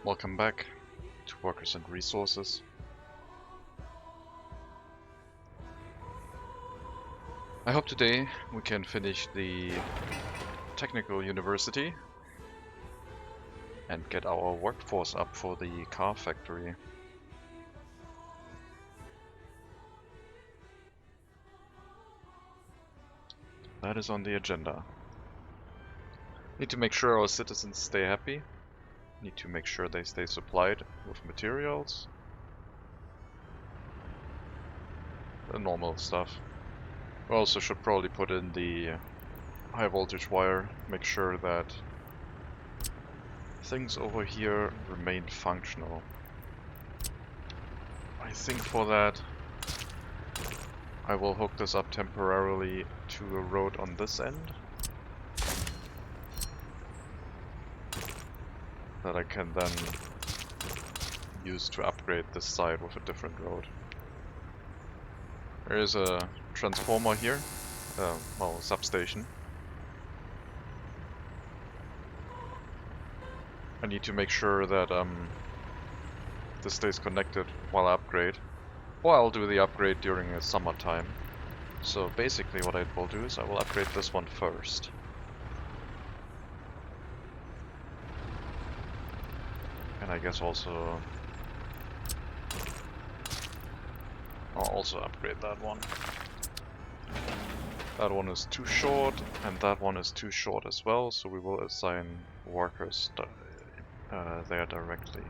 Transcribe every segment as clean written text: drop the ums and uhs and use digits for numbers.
Welcome back to Workers and Resources. I hope today we can finish the technical university and get our workforce up for the car factory. That is on the agenda. Need to make sure our citizens stay happy. Need to make sure they stay supplied with materials. The normal stuff. We also should probably put in the high voltage wire, make sure that things over here remain functional. I think for that I will hook this up temporarily to a road on this end, that I can then use to upgrade this side with a different road. There is a transformer here, well, substation. I need to make sure that this stays connected while I upgrade. Or I'll do the upgrade during the summertime. So basically what I will do is I will upgrade this one first. And I guess also I'll also upgrade that one. That one is too short, and that one is too short as well, so we will assign workers there directly.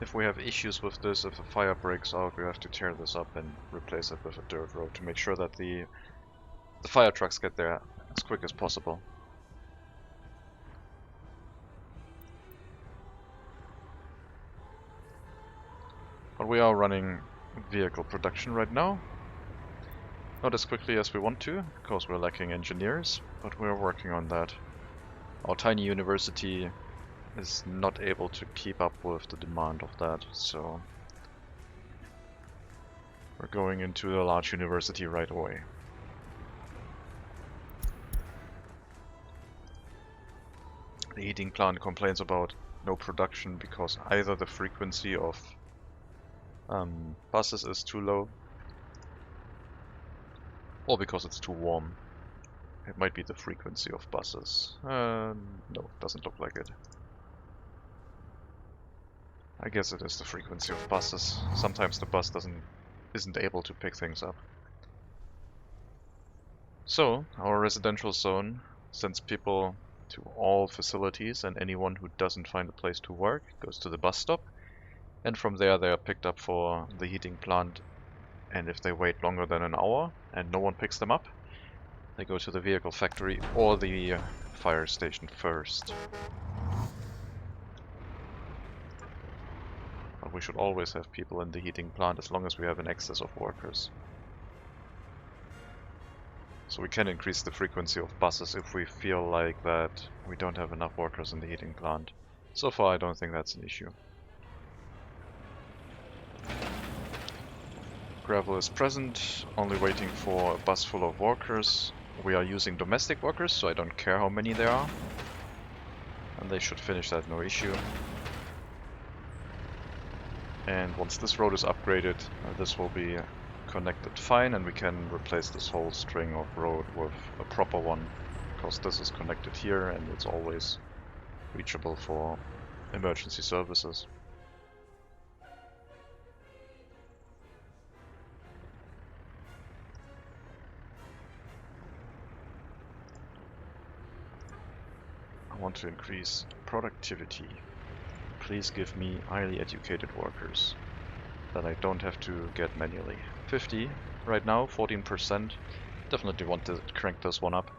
If we have issues with this, if a fire breaks out, we have to tear this up and replace it with a dirt road to make sure that the fire trucks get there as quick as possible. But we are running vehicle production right now. Not as quickly as we want to, because we're lacking engineers, but we're working on that. Our tiny university is not able to keep up with the demand of that, so we're going into a large university right away. The heating plant complains about no production because either the frequency of buses is too low, or because it's too warm. It might be the frequency of buses. No, doesn't look like it. I guess it is the frequency of buses. Sometimes the bus isn't able to pick things up. So, our residential zone sends people to all facilities, and anyone who doesn't find a place to work goes to the bus stop. And from there they are picked up for the heating plant, and if they wait longer than an hour and no one picks them up, they go to the vehicle factory or the fire station first. But we should always have people in the heating plant as long as we have an excess of workers. So we can increase the frequency of buses if we feel like that we don't have enough workers in the heating plant. So far I don't think that's an issue. Gravel is present, only waiting for a bus full of workers. We are using domestic workers, so I don't care how many there are. And they should finish that no issue. And once this road is upgraded, this will be connected fine, and we can replace this whole string of road with a proper one, because this is connected here and it's always reachable for emergency services. I want to increase productivity. Please give me highly educated workers that I don't have to get manually. 50 right now, 14%. Definitely want to crank this one up,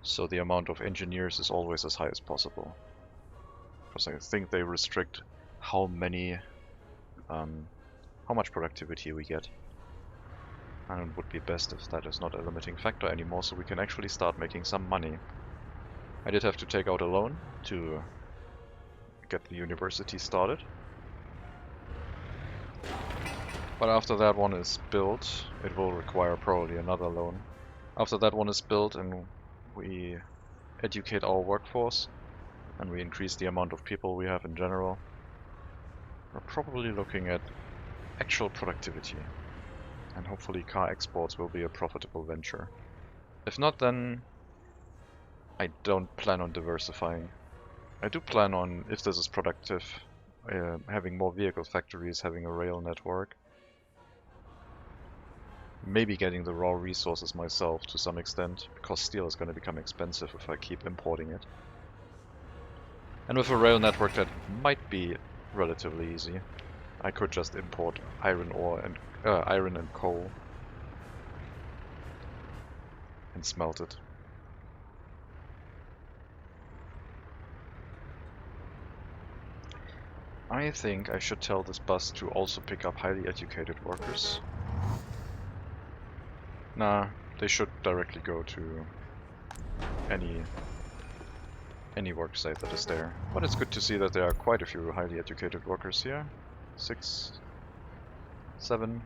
so the amount of engineers is always as high as possible. Because I think they restrict how much productivity we get. And it would be best if that is not a limiting factor anymore, so we can actually start making some money. I did have to take out a loan to get the university started. But after that one is built, it will require probably another loan. After that one is built and we educate our workforce and we increase the amount of people we have in general, we're probably looking at actual productivity. And hopefully car exports will be a profitable venture. If not, then I don't plan on diversifying. I do plan on, if this is productive, having more vehicle factories, having a rail network. Maybe getting the raw resources myself to some extent, because steel is going to become expensive if I keep importing it. And with a rail network that might be relatively easy. I could just import iron ore and iron and coal and smelt it. I think I should tell this bus to also pick up highly educated workers. Nah, they should directly go to any work site that is there. But it's good to see that there are quite a few highly educated workers here. 6, 7.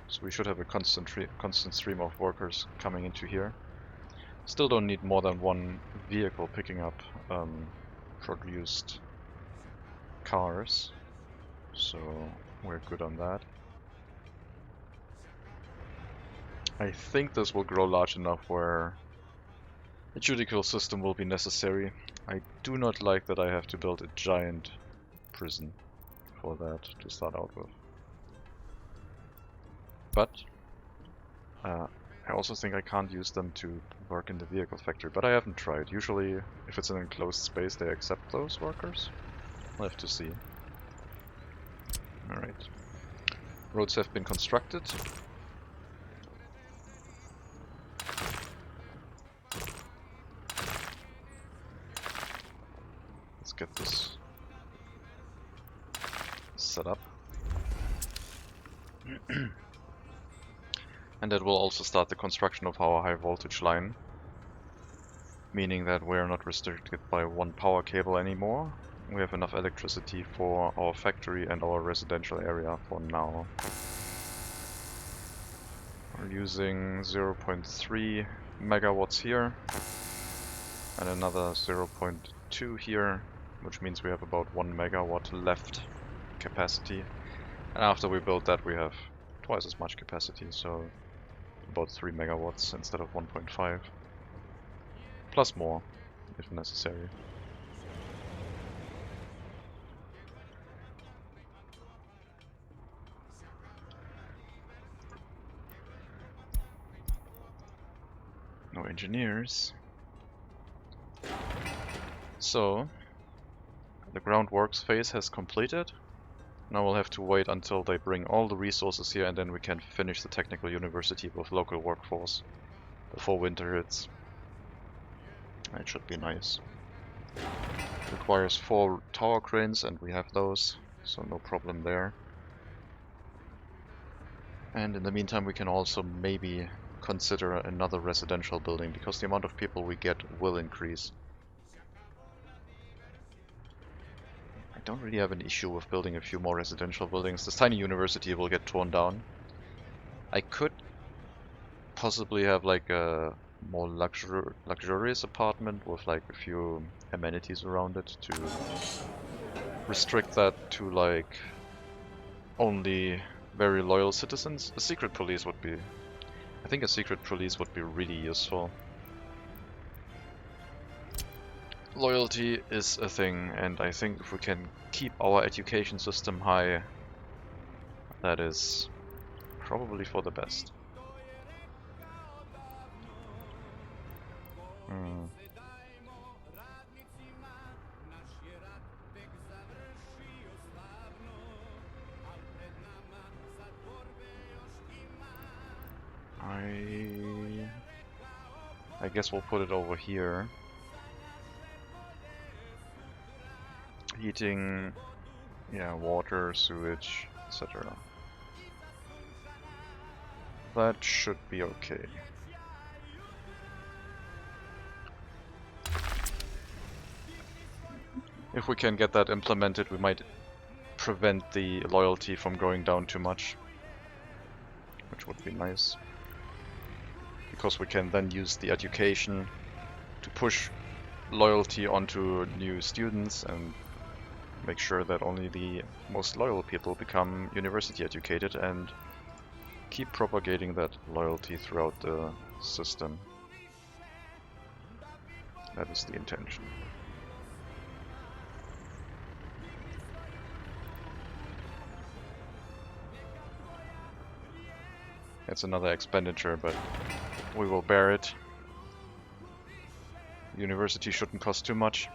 So we should have a constant stream of workers coming into here. Still don't need more than one vehicle picking up produced cars, so we're good on that. I think this will grow large enough where a judicial system will be necessary. I do not like that I have to build a giant prison for that to start out with. But I also think I can't use them to work in the vehicle factory, but I haven't tried. Usually, if it's an enclosed space, they accept those workers. We'll have to see. Alright. Roads have been constructed. Let's get this set up. And that will also start the construction of our high voltage line, meaning that we're not restricted by one power cable anymore. We have enough electricity for our factory and our residential area for now. We're using 0.3 megawatts here and another 0.2 here, which means we have about 1 megawatt left capacity. And after we build that, we have twice as much capacity, so about 3 megawatts instead of 1.5. Plus more, if necessary. No engineers. So, the groundworks phase has completed. Now we'll have to wait until they bring all the resources here, and then we can finish the technical university with local workforce before winter hits. That should be nice. It requires 4 tower cranes, and we have those, so no problem there. And in the meantime, we can also maybe consider another residential building, because the amount of people we get will increase. I don't really have an issue with building a few more residential buildings. This tiny university will get torn down. I could possibly have like a more luxurious apartment with like a few amenities around it to restrict that to like only very loyal citizens. A secret police would be... I think a secret police would be really useful. Loyalty is a thing, and I think if we can keep our education system high, that is probably for the best. I guess we'll put it over here. Heating, yeah, water, sewage, etc. That should be okay. If we can get that implemented, we might prevent the loyalty from going down too much, which would be nice. because we can then use the education to push loyalty onto new students and make sure that only the most loyal people become university educated and keep propagating that loyalty throughout the system. That is the intention. It's another expenditure, but we will bear it. University shouldn't cost too much.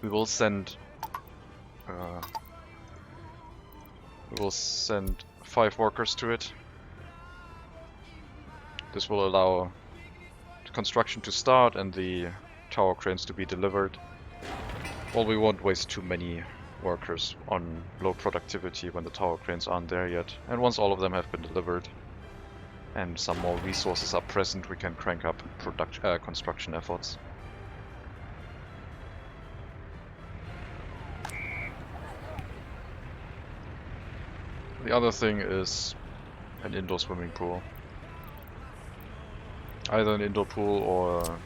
We will send 5 workers to it. This will allow the construction to start and the tower cranes to be delivered. Well, we won't waste too many workers on low productivity when the tower cranes aren't there yet. And once all of them have been delivered and some more resources are present, we can crank up construction efforts. The other thing is an indoor swimming pool. Either an indoor pool or a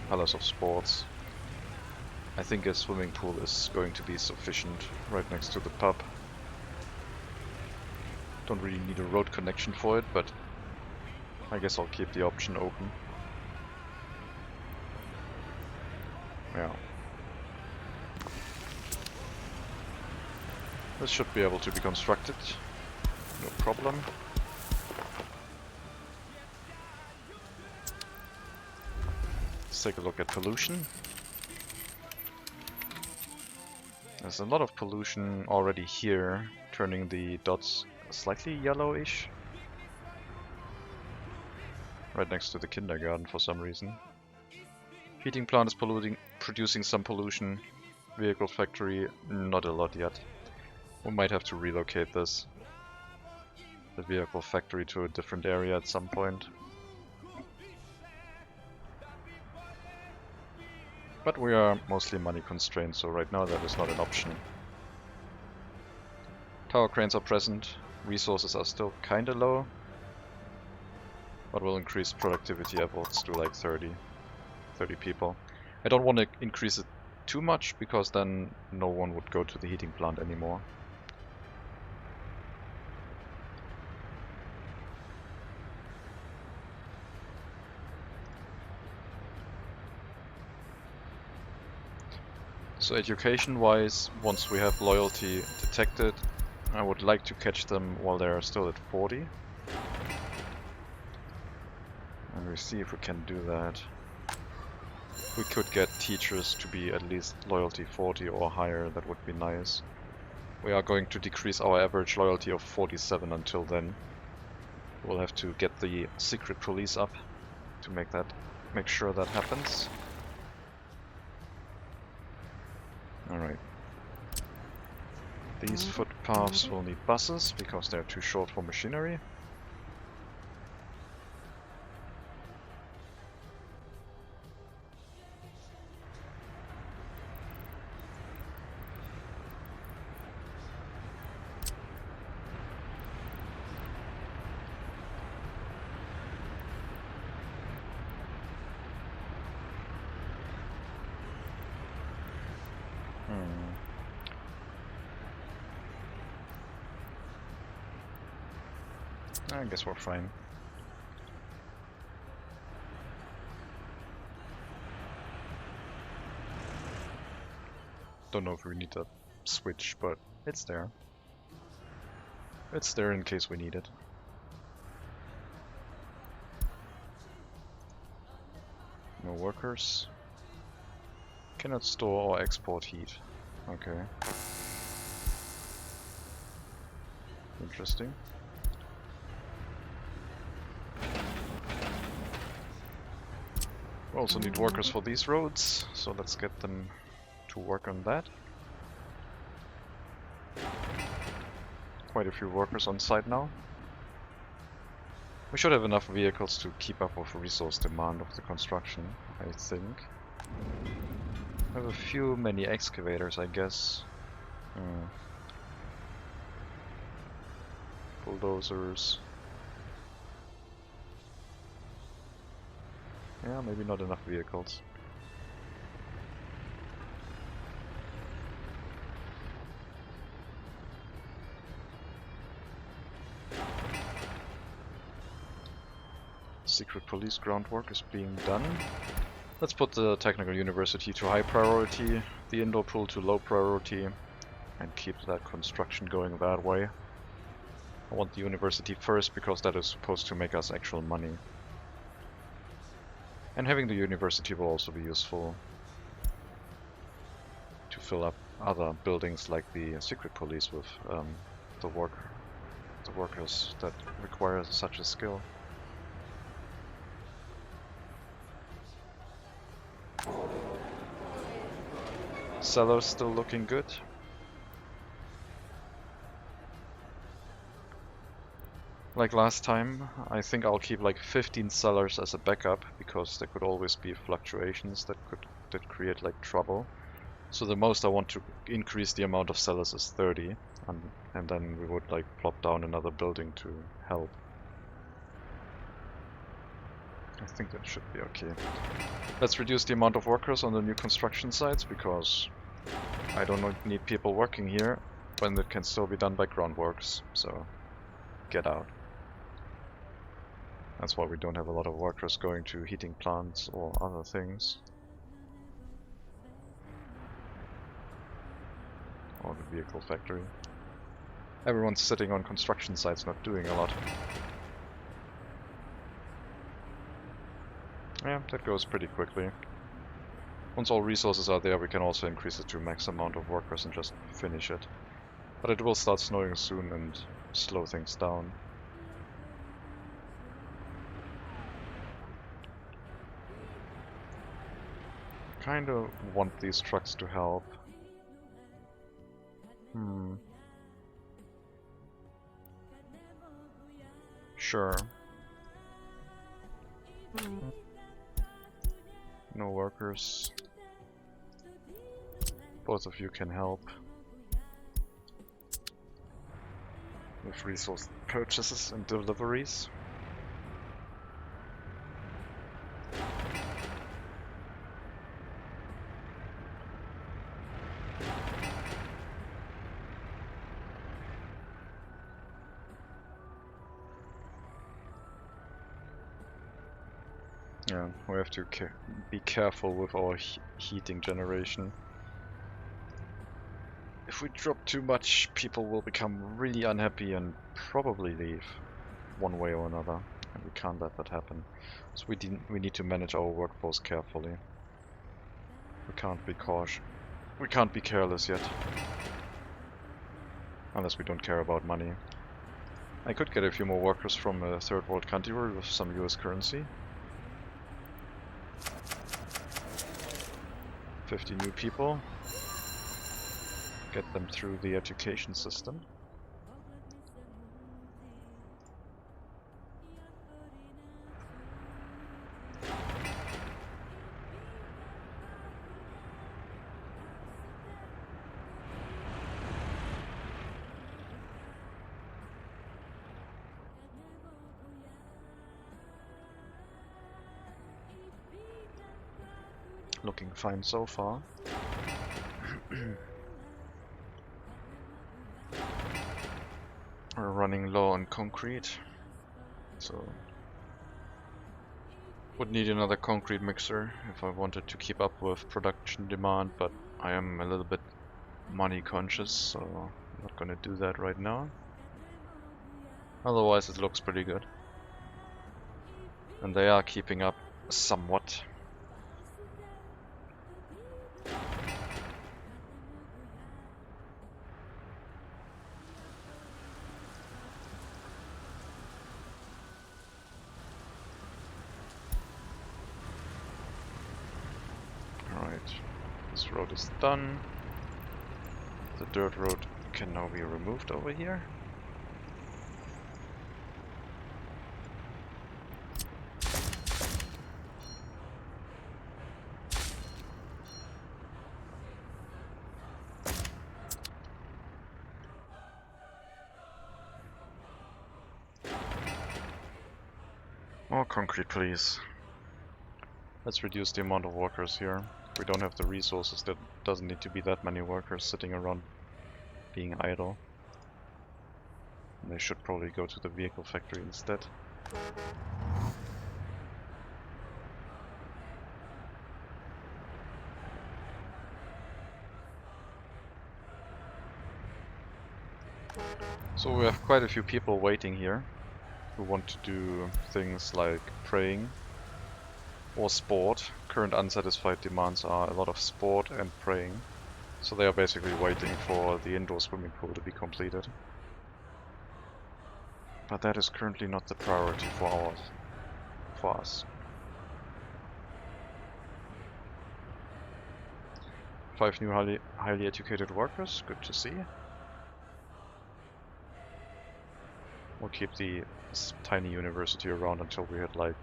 palace of sports. I think a swimming pool is going to be sufficient right next to the pub. Don't really need a road connection for it, but I guess I'll keep the option open. Yeah. This should be able to be constructed. No problem. Let's take a look at pollution. There's a lot of pollution already here, turning the dots slightly yellowish. Right next to the kindergarten for some reason. Heating plant is producing some pollution. Vehicle factory, not a lot yet. We might have to relocate this. The vehicle factory to a different area at some point. But we are mostly money constrained, so right now that is not an option. Tower cranes are present, resources are still kinda low, but we'll increase productivity efforts to like 30 people. I don't want to increase it too much, because then no one would go to the heating plant anymore. So education-wise, once we have loyalty detected, I would like to catch them while they are still at 40. And we see if we can do that. We could get teachers to be at least loyalty 40 or higher, that would be nice. We are going to decrease our average loyalty of 47 until then. We'll have to get the secret police up to make sure that happens. Alright. These footpaths will need buses because they're too short for machinery. I guess we're fine. Don't know if we need to switch, but it's there. It's there in case we need it. No workers. Cannot store or export heat. Okay. Interesting. We also need workers for these roads, so let's get them to work on that. Quite a few workers on site now. We should have enough vehicles to keep up with resource demand of the construction, I think. I have a few many excavators, I guess. Bulldozers. Yeah, maybe not enough vehicles. Secret police groundwork is being done. Let's put the technical university to high priority, the indoor pool to low priority, and keep that construction going that way. I want the university first because that is supposed to make us actual money. And having the university will also be useful to fill up other buildings like the secret police with the workers that require such a skill. Seller's still looking good. Like last time, I think I'll keep like 15 sellers as a backup, because there could always be fluctuations that create like trouble. So the most I want to increase the amount of sellers is 30, and then we would like plop down another building to help. I think that should be okay. Let's reduce the amount of workers on the new construction sites, because I don't need people working here when it can still be done by groundworks, so get out. That's why we don't have a lot of workers going to heating plants or other things. Or the vehicle factory. Everyone's sitting on construction sites not doing a lot. Yeah, that goes pretty quickly. Once all resources are there, we can also increase it to max amount of workers and just finish it. But it will start snowing soon and slow things down. Kinda want these trucks to help. Sure. No workers. Both of you can help with resource purchases and deliveries. Yeah, we have to be careful with our heating generation. If we drop too much, people will become really unhappy and probably leave, one way or another, and we can't let that happen. So we need to manage our workforce carefully. We can't be cautious. We can't be careless yet. Unless we don't care about money. I could get a few more workers from a third world country with some US currency. 50 new people. Get them through the education system. Looking fine so far. We're running low on concrete, so would need another concrete mixer if I wanted to keep up with production demand, but I am a little bit money conscious, so I'm not gonna do that right now. Otherwise it looks pretty good. And they are keeping up somewhat. This road is done. The dirt road can now be removed over here. More concrete, please. Let's reduce the amount of workers here. We don't have the resources, there doesn't need to be that many workers sitting around being idle. And they should probably go to the vehicle factory instead. So we have quite a few people waiting here who want to do things like praying or sport. Current unsatisfied demands are a lot of sport and praying. So they are basically waiting for the indoor swimming pool to be completed. But that is currently not the priority for us. 5 new highly educated workers, good to see. We'll keep the tiny university around until we hit like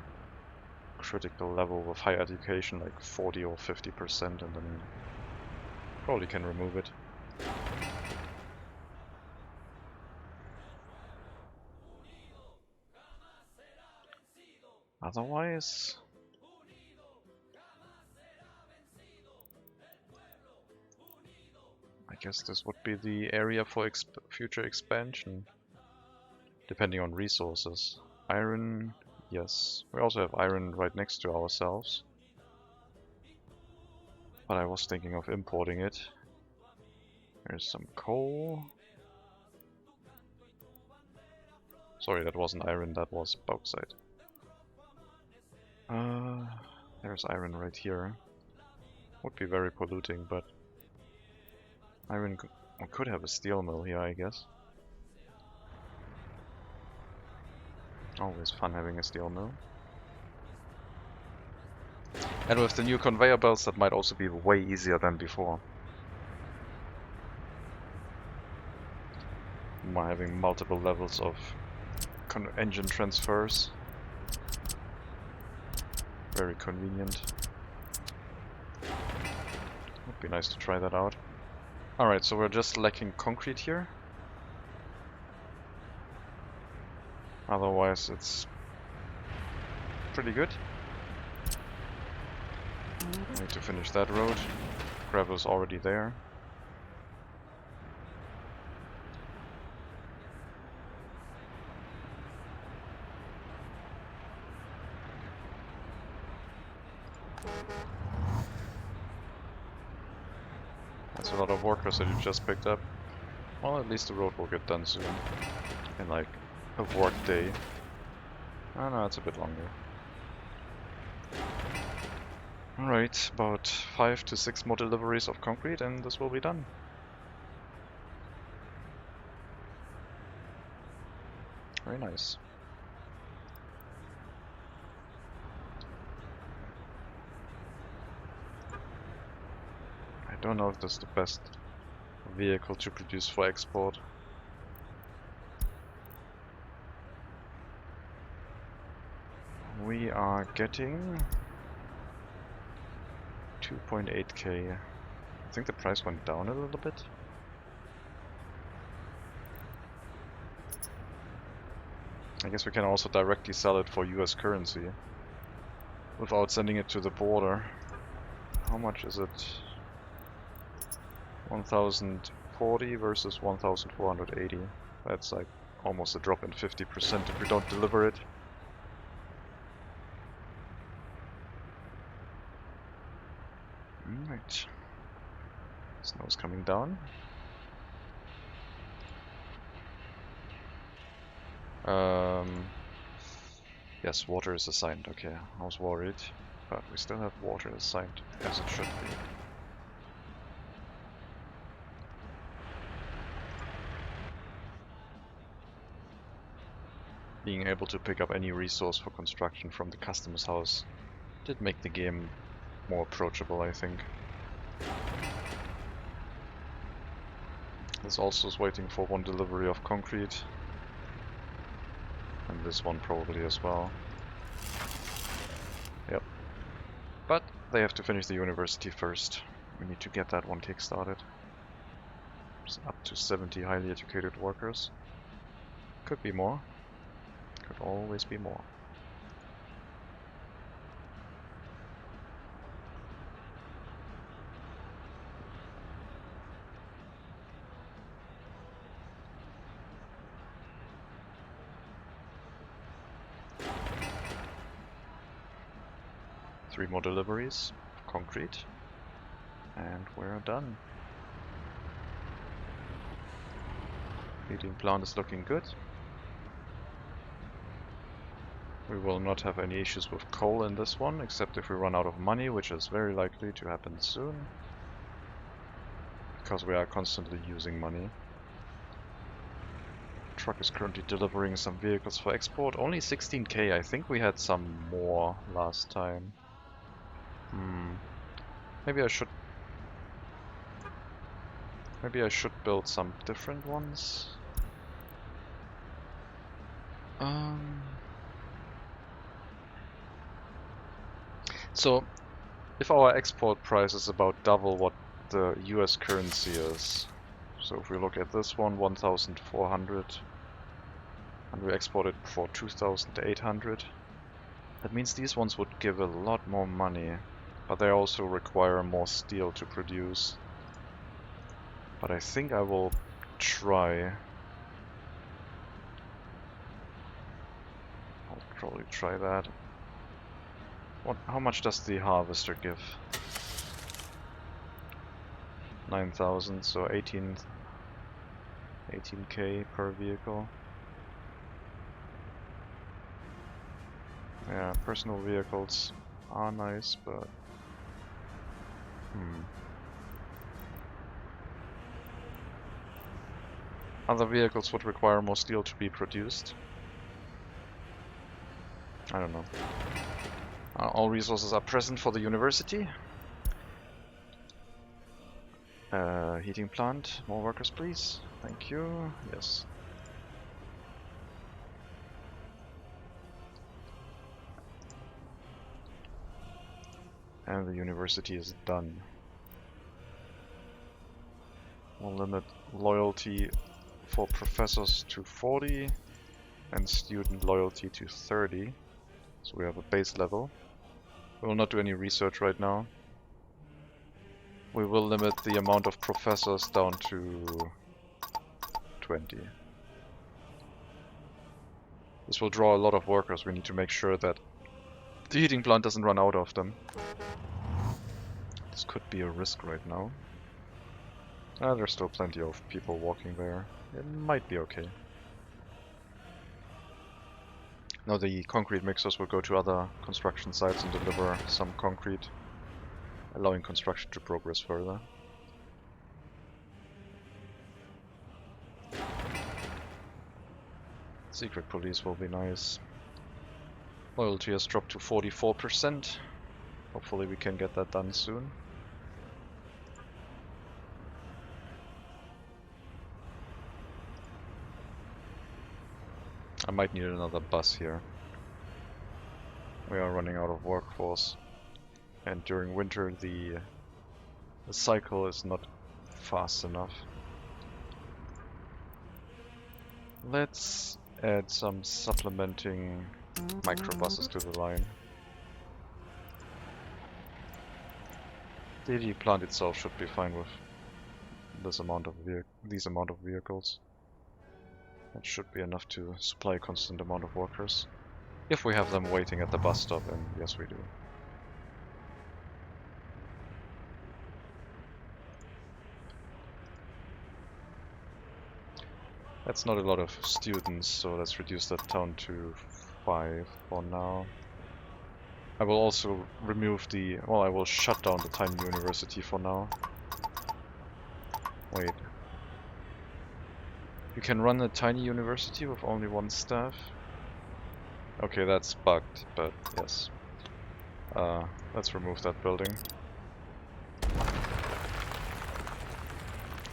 critical level of higher education, like 40 or 50%, and then probably can remove it. Otherwise, I guess this would be the area for future expansion, depending on resources. Iron, yes. We also have iron right next to ourselves. But I was thinking of importing it. There's some coal. Sorry, that wasn't iron, that was bauxite. There's iron right here. Would be very polluting, but iron we could have a steel mill here, I guess. Always fun having a steel mill. And with the new conveyor belts, that might also be way easier than before. By having multiple levels of engine transfers. Very convenient. Would be nice to try that out. Alright, so we're just lacking concrete here. Otherwise it's pretty good. Need to finish that road. Gravel's already there. That's a lot of workers that you just picked up. Well, at least the road will get done soon. In like a work day. Oh no, it's a bit longer. Alright, about 5 to 6 more deliveries of concrete and this will be done. Very nice. I don't know if this is the best vehicle to produce for export. We are getting 2.8k. I think the price went down a little bit. I guess we can also directly sell it for US currency without sending it to the border. How much is it? 1040 versus 1480. That's like almost a drop in 50% if we don't deliver it. Alright. Snow's coming down. Yes, water is assigned. Okay, I was worried, but we still have water assigned as it should be. Being able to pick up any resource for construction from the customer's house did make the game more approachable, I think. This also is waiting for one delivery of concrete. And this one probably as well. Yep. But they have to finish the university first. We need to get that one kick-started. It's up to 70 highly educated workers. Could be more. Could always be more. 3 more deliveries of concrete. And we're done. Heating plant is looking good. We will not have any issues with coal in this one, except if we run out of money, which is very likely to happen soon. Because we are constantly using money. Truck is currently delivering some vehicles for export. Only 16k. I think we had some more last time. Maybe I should build some different ones. So, if our export price is about double what the US currency is, so if we look at this one, 1,400, and we export it for 2,800, that means these ones would give a lot more money, but they also require more steel to produce. But I think I will try. I'll probably try that. How much does the harvester give? 9,000, so 18k per vehicle. Yeah, personal vehicles are nice, but other vehicles would require more steel to be produced. I don't know. All resources are present for the university. Heating plant, more workers please. Thank you. Yes. And the university is done. We'll limit loyalty for professors to 40 and student loyalty to 30. So we have a base level. We will not do any research right now. We will limit the amount of professors down to 20. This will draw a lot of workers. We need to make sure that the heating plant doesn't run out of them. This could be a risk right now. There's still plenty of people walking there. It might be okay. Now the concrete mixers will go to other construction sites and deliver some concrete, allowing construction to progress further. Secret police will be nice. Loyalty has dropped to 44%. Hopefully we can get that done soon. I might need another bus here. We are running out of workforce. And during winter the cycle is not fast enough. Let's add some supplementing microbuses to the line. The ED plant itself should be fine with these amount of vehicles. That should be enough to supply a constant amount of workers. If we have them waiting at the bus stop, and yes we do. That's not a lot of students, so let's reduce that down to 5 for now. I will also remove the... well, I will shut down the tiny university for now. Wait. You can run a tiny university with only 1 staff? Okay, that's bugged, but yes. Let's remove that building.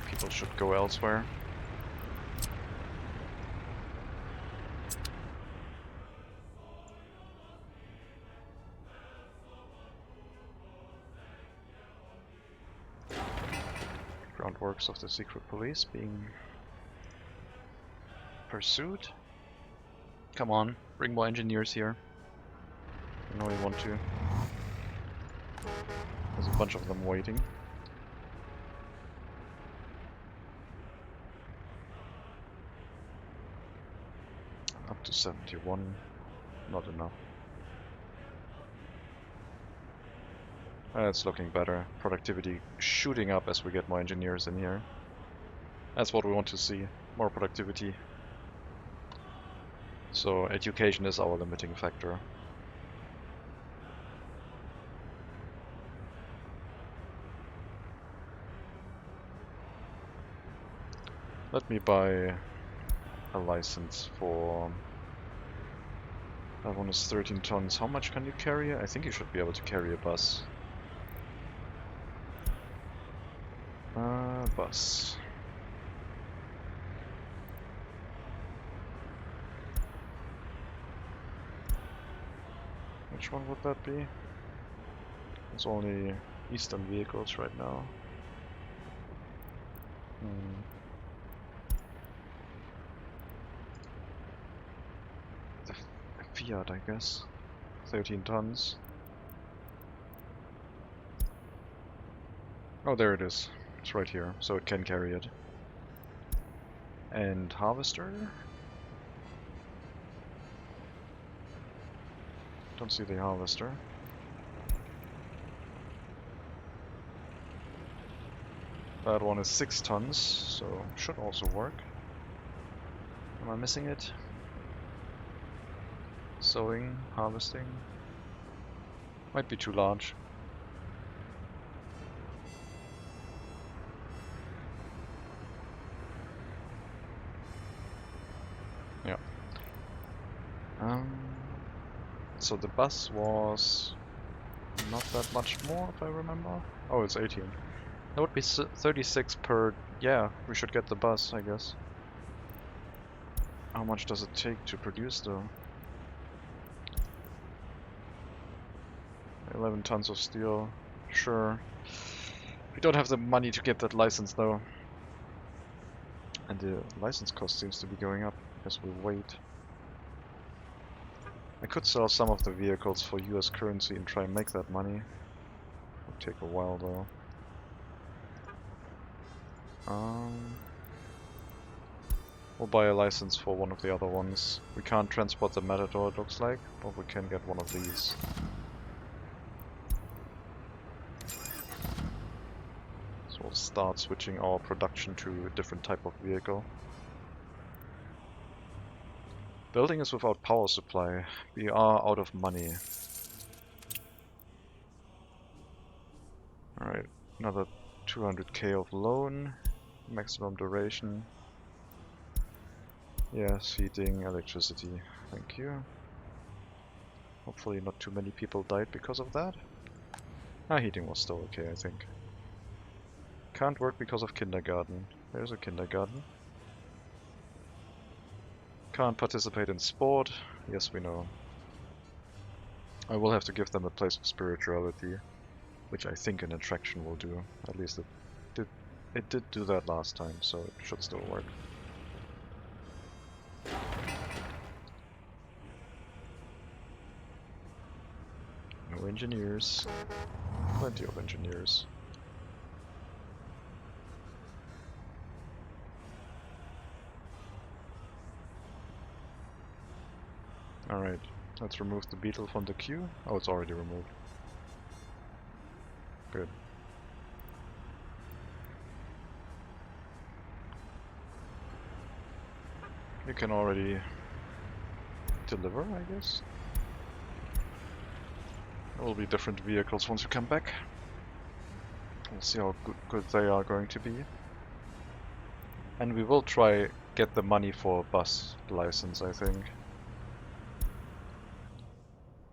People should go elsewhere. Groundworks of the secret police being pursued. Come on, bring more engineers here. I know you want to. There's a bunch of them waiting. Up to 71, not enough. It's looking better. Productivity shooting up as we get more engineers in here. That's what we want to see. More productivity. So education is our limiting factor. Let me buy a license for... That one is 13 tons. How much can you carry? I think you should be able to carry a bus. Bus. Which one would that be? It's only Eastern vehicles right now. The Fiat, I guess. 13 tons. Oh, there it is. It's right here, so it can carry it. And harvester? Don't see the harvester. That one is 6 tons, so should also work. Am I missing it? Sowing, harvesting. Might be too large. Yeah. So the bus was not that much more, if I remember. Oh, it's 18. That would be 36 per... Yeah, we should get the bus, I guess. How much does it take to produce, though? 11 tons of steel. Sure. We don't have the money to get that license, though. And the license cost seems to be going up as we wait. I could sell some of the vehicles for US currency and try and make that money. It'll take a while, though. We'll buy a license for one of the other ones. We can't transport the Matador, it looks like, but we can get one of these. So we'll start switching our production to a different type of vehicle. Building is without power supply. We are out of money. Alright, another 200k of loan. Maximum duration. Yes, heating, electricity. Thank you. Hopefully not too many people died because of that. Heating was still okay, I think. Can't work because of kindergarten. There's a kindergarten. Can't participate in sport. Yes, we know. I will have to give them a place of spirituality, which I think an attraction will do. At least it did do that last time, so it should still work. No engineers. Plenty of engineers. Alright, let's remove the beetle from the queue. Oh, it's already removed. Good. You can already deliver, I guess. There will be different vehicles once you come back. We'll see how good they are going to be. And we will try get the money for a bus license, I think.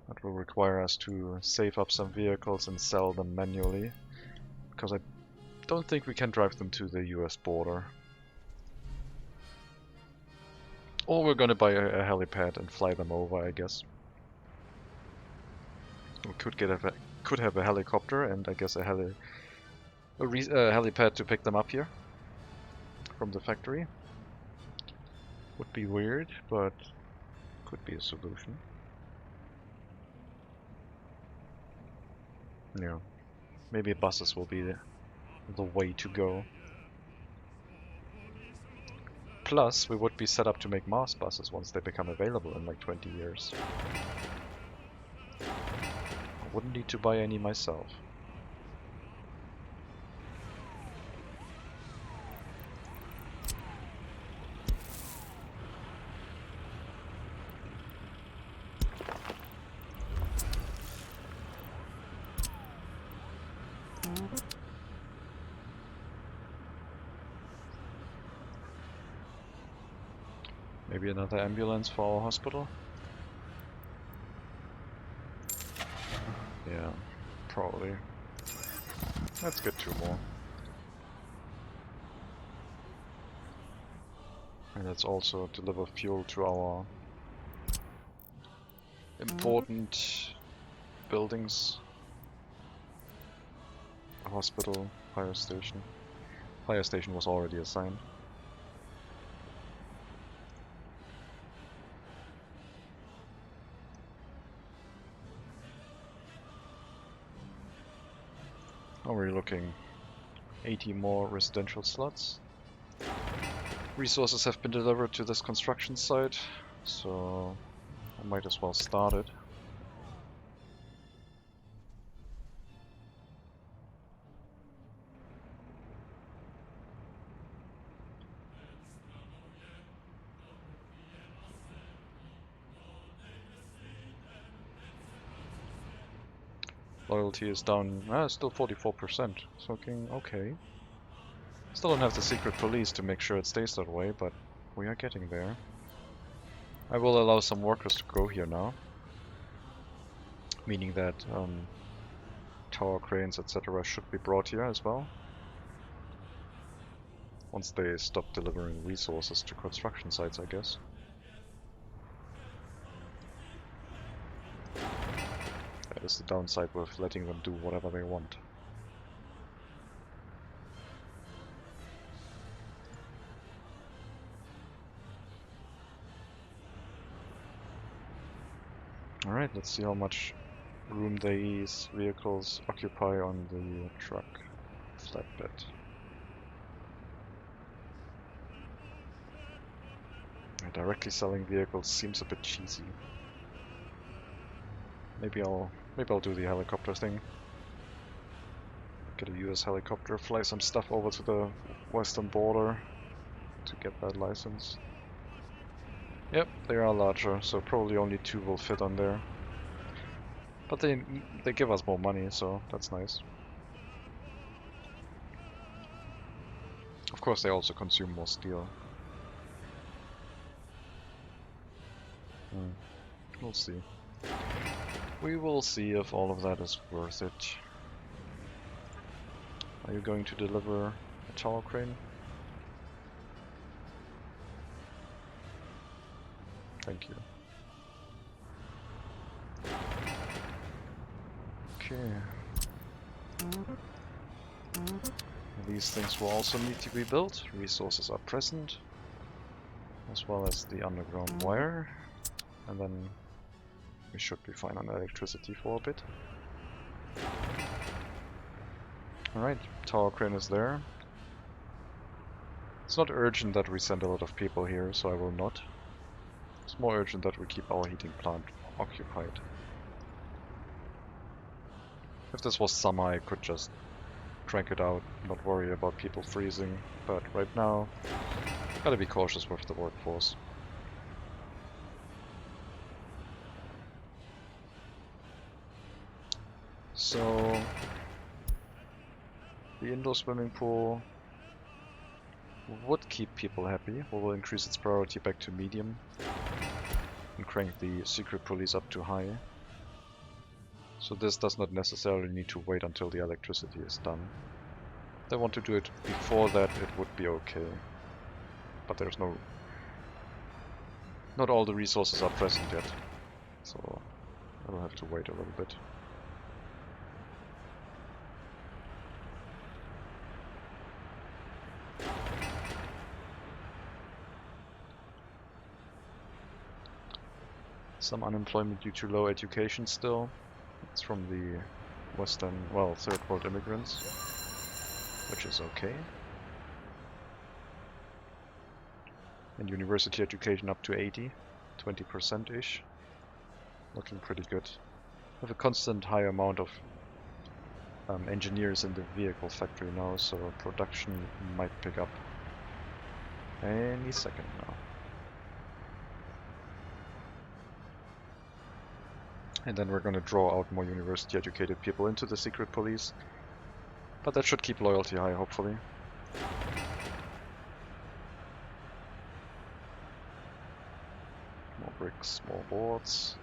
That will require us to save up some vehicles and sell them manually, because I don't think we can drive them to the US border. Or we're gonna buy a helipad and fly them over, I guess. We could have a helicopter and I guess a helipad to pick them up here from the factory. Would be weird, but could be a solution. Yeah, maybe buses will be the way to go. Plus, we would be set up to make mass buses once they become available in like 20 years. I wouldn't need to buy any myself. Maybe another ambulance for our hospital? Yeah, probably. Let's get 2 more. And let's also deliver fuel to our important buildings. A hospital, fire station. Fire station was already assigned. Now we're looking 80 more residential slots. Resources have been delivered to this construction site, so I might as well start it. Loyalty is down, still 44%. It's looking okay. Still don't have the secret police to make sure it stays that way, but we are getting there. I will allow some workers to go here now. Meaning that tower cranes, etc. should be brought here as well. Once they stop delivering resources to construction sites, I guess. That is the downside with letting them do whatever they want. Alright, let's see how much room these vehicles occupy on the truck flatbed. Directly selling vehicles seems a bit cheesy. Maybe I'll do the helicopter thing. Get a US helicopter, fly some stuff over to the western border to get that license. Yep, they are larger, so probably only 2 will fit on there. But they give us more money, so that's nice. Of course, they also consume more steel. We'll see. We will see if all of that is worth it. Are you going to deliver a tower crane? Thank you. Okay. These things will also need to be built. Resources are present, as well as the underground wire. And then we should be fine on electricity for a bit. Alright, tower crane is there. It's not urgent that we send a lot of people here, so I will not. It's more urgent that we keep our heating plant occupied. If this was summer, I could just crank it out, not worry about people freezing, but right now, gotta be cautious with the workforce. So, the indoor swimming pool would keep people happy. We will increase its priority back to medium and crank the secret police up to high. So this does not necessarily need to wait until the electricity is done. If they want to do it before that, it would be okay. But there's not all the resources are present yet, so I will have to wait a little bit. Some unemployment due to low education still. It's from the Western, well, third world immigrants, which is okay. And university education up to 80, 20%-ish. Looking pretty good. We have a constant high amount of engineers in the vehicle factory now, so production might pick up any second now. And then we're going to draw out more university educated people into the secret police. But that should keep loyalty high, hopefully. More bricks, more boards.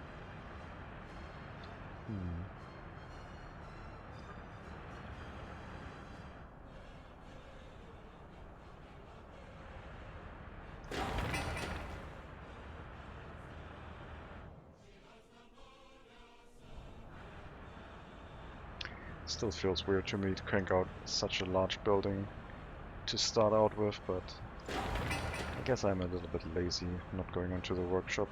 Still feels weird to me to crank out such a large building to start out with, but I guess I'm a little bit lazy not going onto the workshop.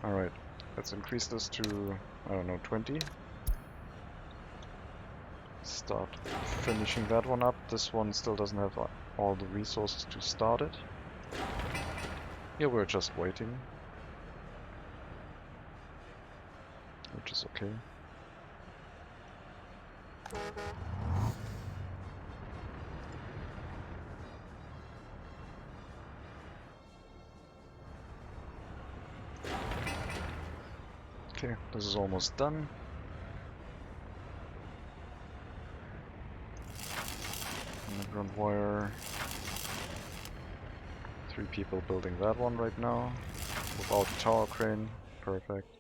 Alright, let's increase this to, I don't know, 20. Start finishing that one up. This one still doesn't have all the resources to start it. Here we're just waiting, which is okay. Okay, this is almost done. Underground wire. 3 people building that one right now. Without a tower crane. Perfect.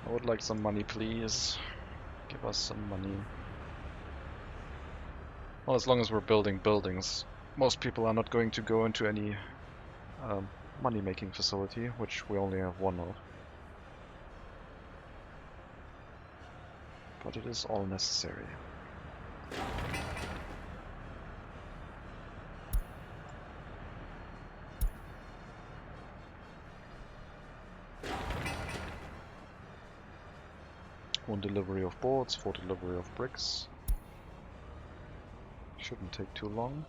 I would like some money, please. Give us some money. Well, as long as we're building buildings, most people are not going to go into any money-making facility, which we only have one of. But it is all necessary. One delivery of boards, 4 delivery of bricks. Shouldn't take too long.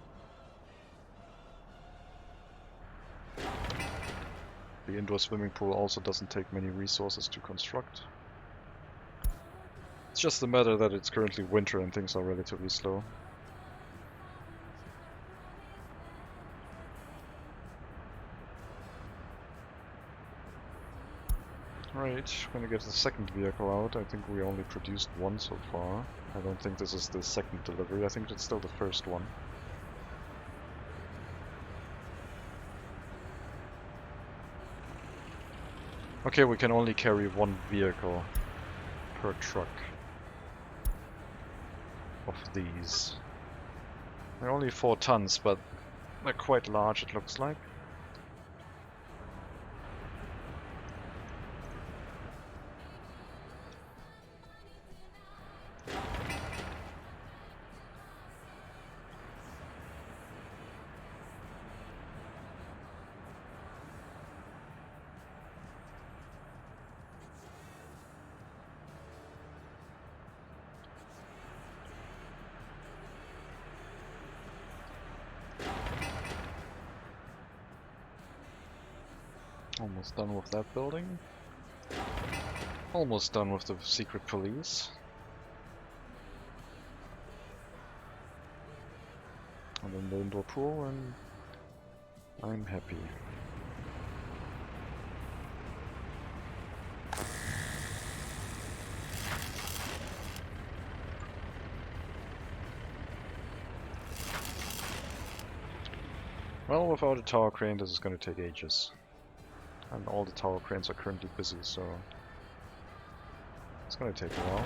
The indoor swimming pool also doesn't take many resources to construct. It's just a matter that it's currently winter and things are relatively slow. Right, I'm gonna get the second vehicle out. I think we only produced one so far. I don't think this is the second delivery, I think it's still the first one. Okay, we can only carry one vehicle per truck of these. They're only 4 tons, but they're quite large, it looks like. Almost done with that building. Almost done with the secret police. And then the indoor pool, and I'm happy. Well, without a tower crane, this is going to take ages. And all the tower cranes are currently busy, so it's going to take a while.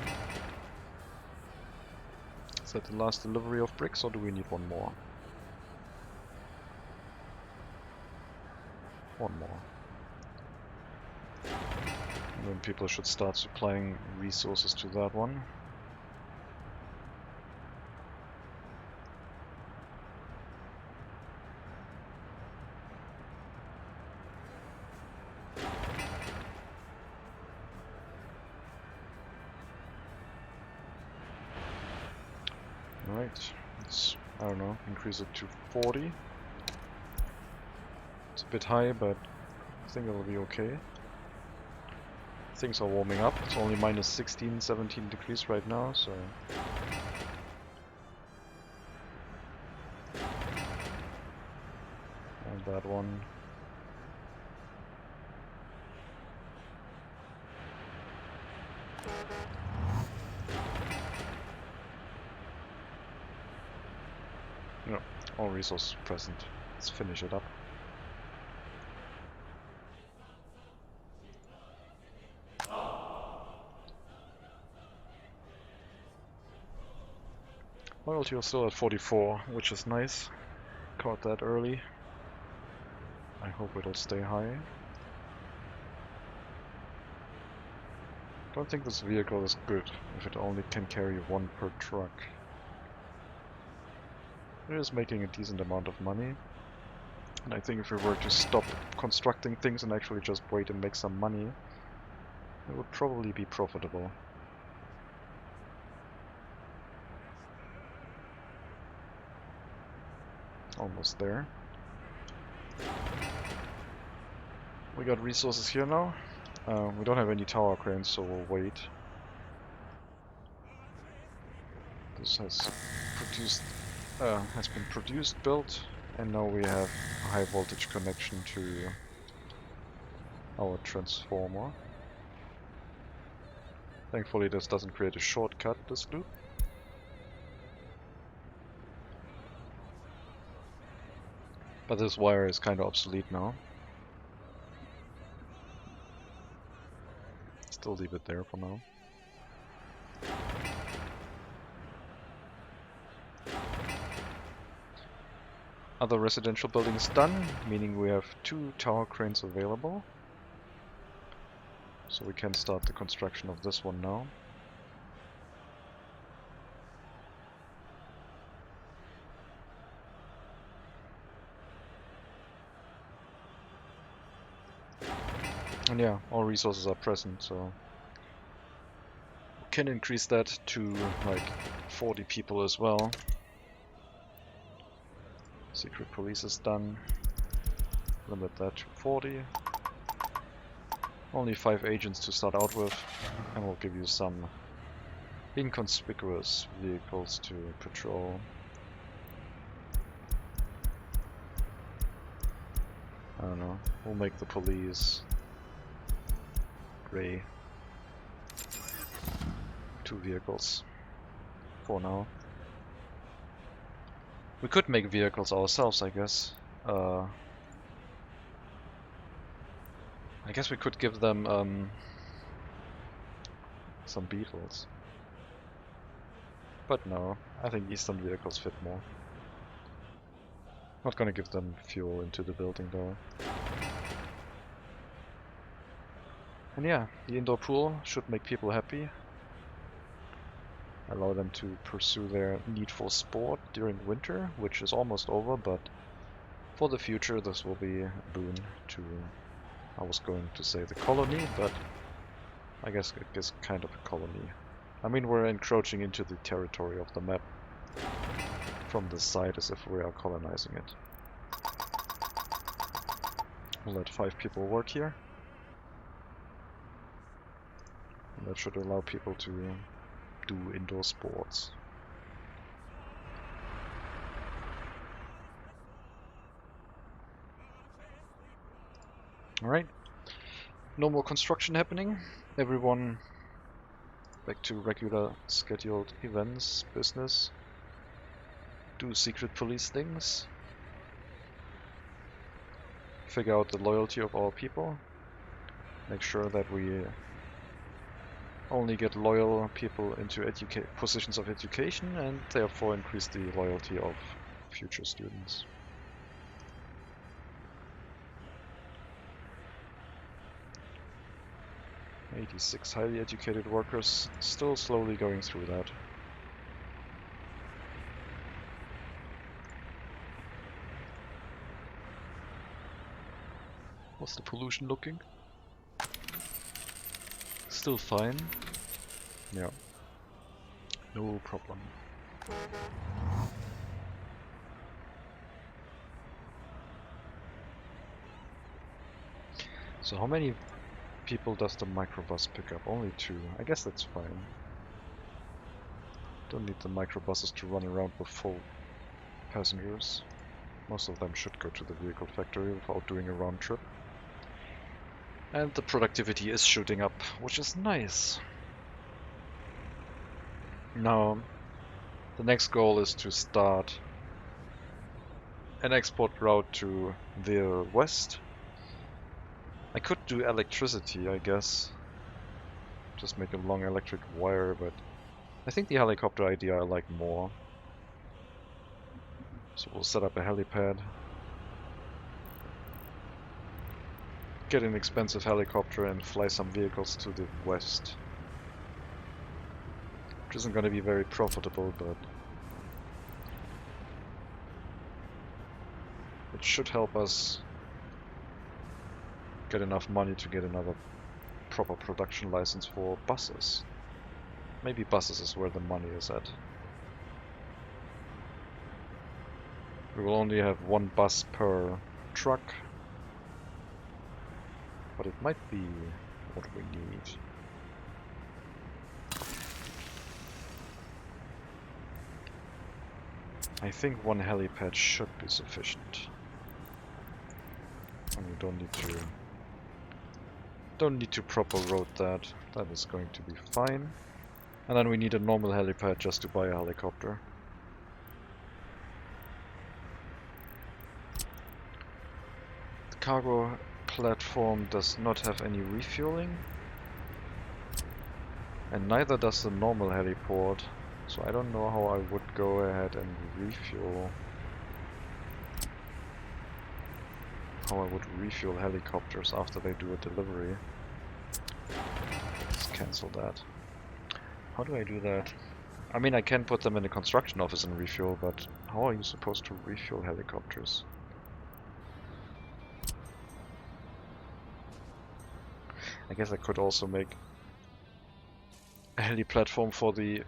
Is that the last delivery of bricks, or do we need one more? One more. And then people should start supplying resources to that one. Alright, let's, I don't know, increase it to 40. It's a bit high, but I think it'll be okay. Things are warming up. It's only minus 16, 17 degrees right now, so one. No, all resources present. Let's finish it up. Loyalty is still at 44, which is nice. Caught that early. I hope it'll stay high. Don't think this vehicle is good if it only can carry one per truck. It is making a decent amount of money. And I think if we were to stop constructing things and actually just wait and make some money, it would probably be profitable. Almost there. We got resources here now. We don't have any tower cranes, so we'll wait. This has been produced, built, and now we have a high voltage connection to our transformer. Thankfully this doesn't create a shortcut, this loop. But this wire is kind of obsolete now. Still leave it there for now. Other residential buildings done, meaning we have 2 tower cranes available. So we can start the construction of this one now. And yeah, all resources are present, so we can increase that to like 40 people as well. Secret police is done. Limit that to 40. Only 5 agents to start out with, and we'll give you some inconspicuous vehicles to patrol. I don't know, we'll make the police gray. 2 vehicles for now. We could make vehicles ourselves, I guess. I guess we could give them some beetles. But no, I think Eastern vehicles fit more. Not gonna give them fuel into the building though. And yeah, the indoor pool should make people happy. Allow them to pursue their need for sport during winter, which is almost over, but for the future this will be a boon to, I was going to say the colony, but I guess it is kind of a colony. I mean, we're encroaching into the territory of the map from the side as if we are colonizing it. We'll let 5 people work here. And that should allow people to do indoor sports. Alright, no more construction happening. Everyone back to regular scheduled events, business. Do secret police things. Figure out the loyalty of our people. Make sure that we only get loyal people into positions of education, and therefore increase the loyalty of future students. "86 highly educated workers, still slowly going through that." What's the pollution looking? Still fine. Yeah. No problem. So how many people does the microbus pick up? Only 2. I guess that's fine. Don't need the microbuses to run around with full passengers. Most of them should go to the vehicle factory without doing a round trip. And the productivity is shooting up, which is nice. Now, the next goal is to start an export route to the west. I could do electricity, I guess. Just make a long electric wire, but I think the helicopter idea I like more. So we'll set up a helipad. Get an expensive helicopter and fly some vehicles to the west. Which isn't going to be very profitable, but it should help us get enough money to get another proper production license for buses. Maybe buses is where the money is at. We will only have one bus per truck, but it might be what we need. I think one helipad should be sufficient. And we don't need to proper road that. That is going to be fine. And then we need a normal helipad just to buy a helicopter. The cargo platform does not have any refueling. And neither does the normal heliport. So I don't know how I would go ahead and refuel. How I would refuel helicopters after they do a delivery. Let's cancel that. How do I do that? I mean, I can put them in the construction office and refuel, but how are you supposed to refuel helicopters? I guess I could also make a heli platform for the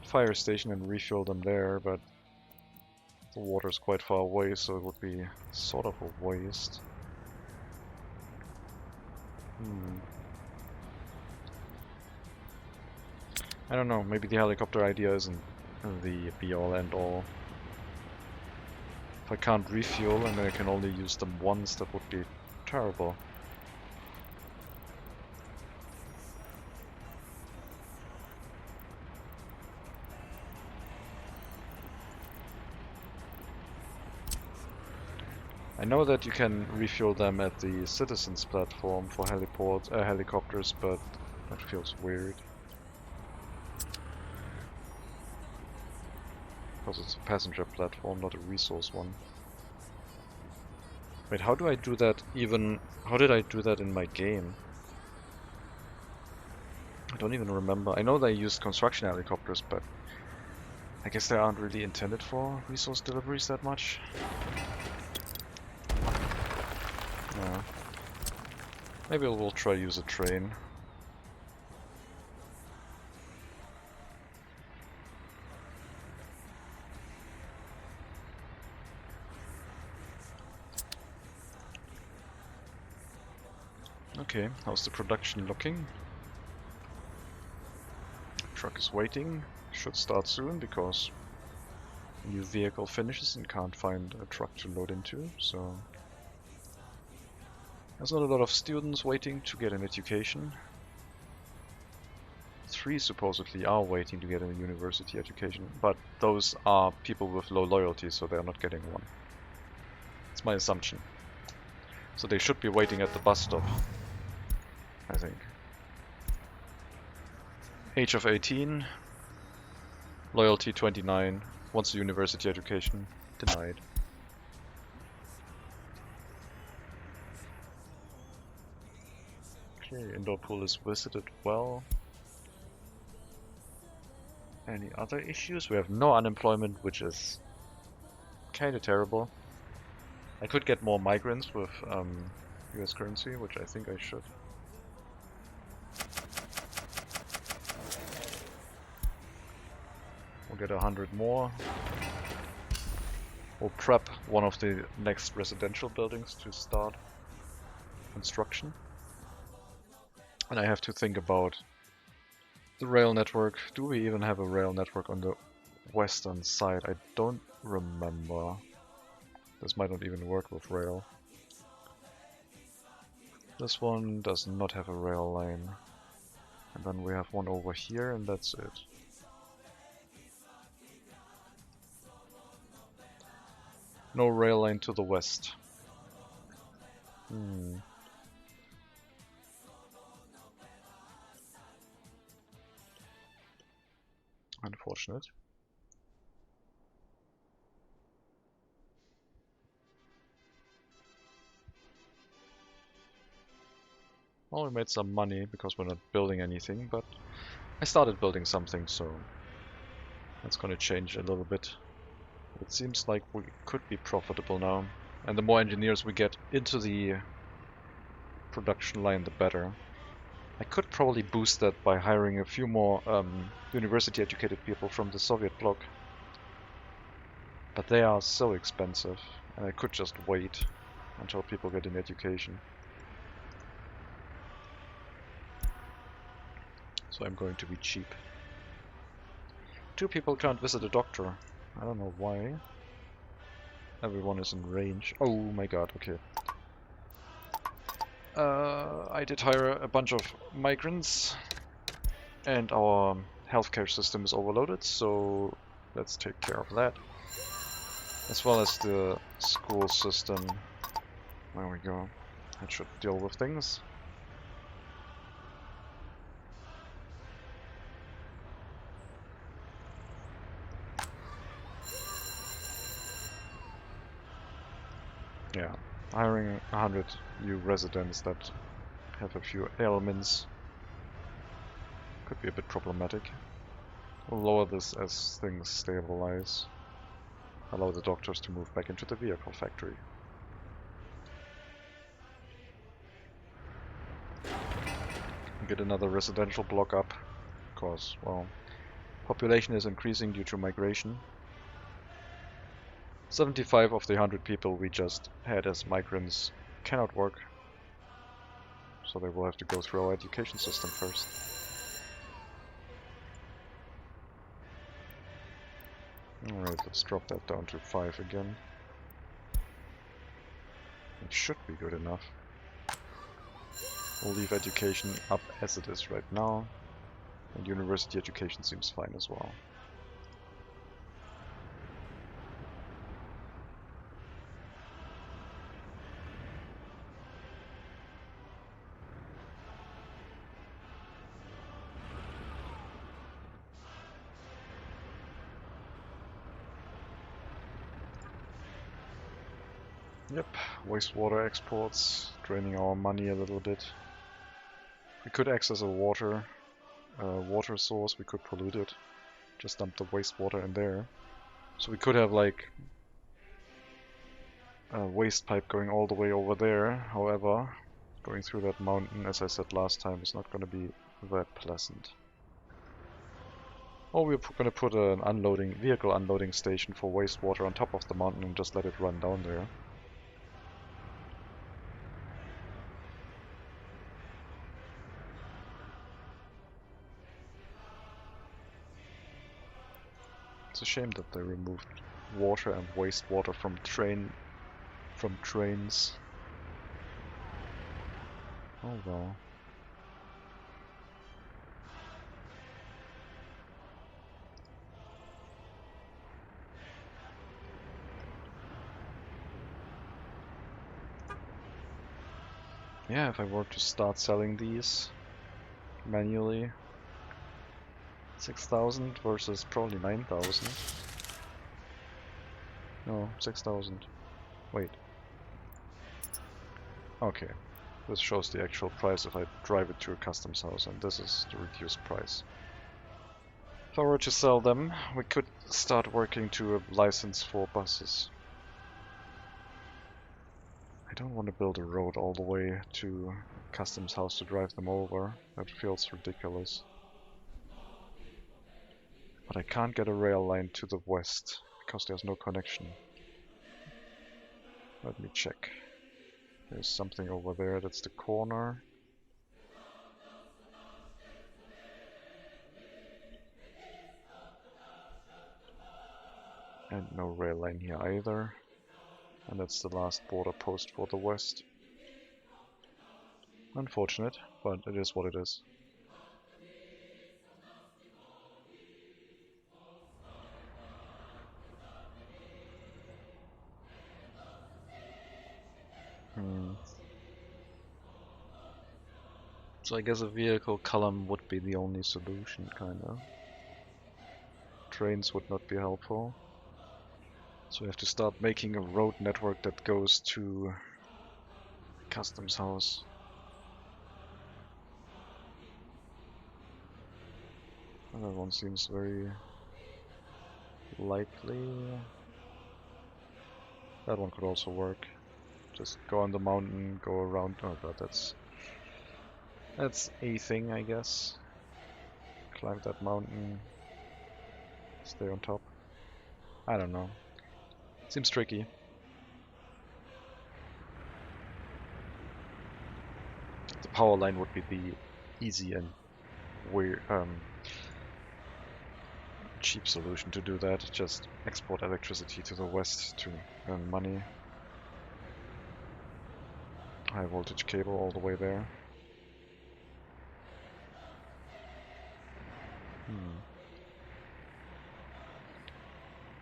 fire station and refuel them there, but the water is quite far away, so it would be sort of a waste. I don't know, maybe the helicopter idea isn't the be-all end-all. If I can't refuel and I can only use them once, that would be terrible. I know that you can refuel them at the citizens platform for helicopters, but that feels weird. Because it's a passenger platform, not a resource one. Wait, how do I do that even... How did I do that in my game? I don't even remember. I know they used construction helicopters, but I guess they aren't really intended for resource deliveries that much. Yeah. Maybe we'll try to use a train. Okay, how's the production looking? Truck is waiting. Should start soon because a new vehicle finishes and can't find a truck to load into, so there's not a lot of students waiting to get an education. 3 supposedly are waiting to get a university education, but those are people with low loyalty, so they're not getting one. It's my assumption. So they should be waiting at the bus stop, I think. Age of 18, loyalty 29, wants a university education, denied. Okay, indoor pool is visited well. Any other issues? We have no unemployment, which is kinda terrible. I could get more migrants with US currency, which I think I should. We'll get 100 more. We'll prep one of the next residential buildings to start construction. And I have to think about the rail network. Do we even have a rail network on the western side? I don't remember. This might not even work with rail. This one does not have a rail line. And then we have one over here, and that's it. No rail line to the west. Unfortunate. Well, we made some money because we're not building anything, but I started building something, so that's gonna change a little bit. It seems like we could be profitable now, and the more engineers we get into the production line, the better. I could probably boost that by hiring a few more university-educated people from the Soviet bloc, but they are so expensive, and I could just wait until people get an education. So I'm going to be cheap. 2 people can't visit a doctor. I don't know why. Everyone is in range. Oh my god, okay. I did hire a bunch of migrants, and our healthcare system is overloaded, so let's take care of that. As well as the school system. There we go. That should deal with things. Yeah, hiring 100 new residents that have a few ailments could be a bit problematic. We'll lower this as things stabilize. Allow the doctors to move back into the vehicle factory. Get another residential block up, because, well, population is increasing due to migration. 75 of the 100 people we just had as migrants cannot work, so they will have to go through our education system first. Alright, let's drop that down to 5 again. It should be good enough. We'll leave education up as it is right now, and university education seems fine as well. Yep, wastewater exports, draining our money a little bit. We could access a water source, we could pollute it, just dump the wastewater in there. So we could have like a waste pipe going all the way over there. However, going through that mountain, as I said last time, is not going to be that pleasant. Or we're going to put an vehicle unloading station for wastewater on top of the mountain and just let it run down there. It's a shame that they removed water and wastewater from trains. Oh well. Yeah, if I were to start selling these manually, 6,000 versus probably 9,000. No, 6,000. Wait. Okay. This shows the actual price if I drive it to a customs house, and this is the reduced price. If I were to sell them, we could start working to a license for buses. I don't want to build a road all the way to customs house to drive them over. That feels ridiculous. But I can't get a rail line to the west, because there's no connection. Let me check. There's something over there, that's the corner. And no rail line here either. And that's the last border post for the west. Unfortunate, but it is what it is. So I guess a vehicle column would be the only solution, kinda. Trains would not be helpful. So we have to start making a road network that goes to Customs House. And that one seems very likely. That one could also work. Just go on the mountain, go around. Oh god, that's a thing, I guess. Climb that mountain, stay on top. I don't know. Seems tricky. The power line would be the easy and weird, cheap solution to do that. Just export electricity to the west to earn money. High voltage cable all the way there.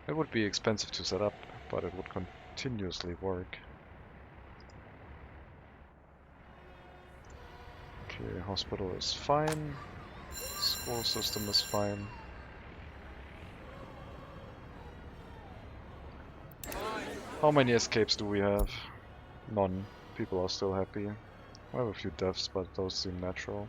It would be expensive to set up, but it would continuously work. Okay, hospital is fine. School system is fine. How many escapes do we have? None. People are still happy. We have a few deaths, but those seem natural.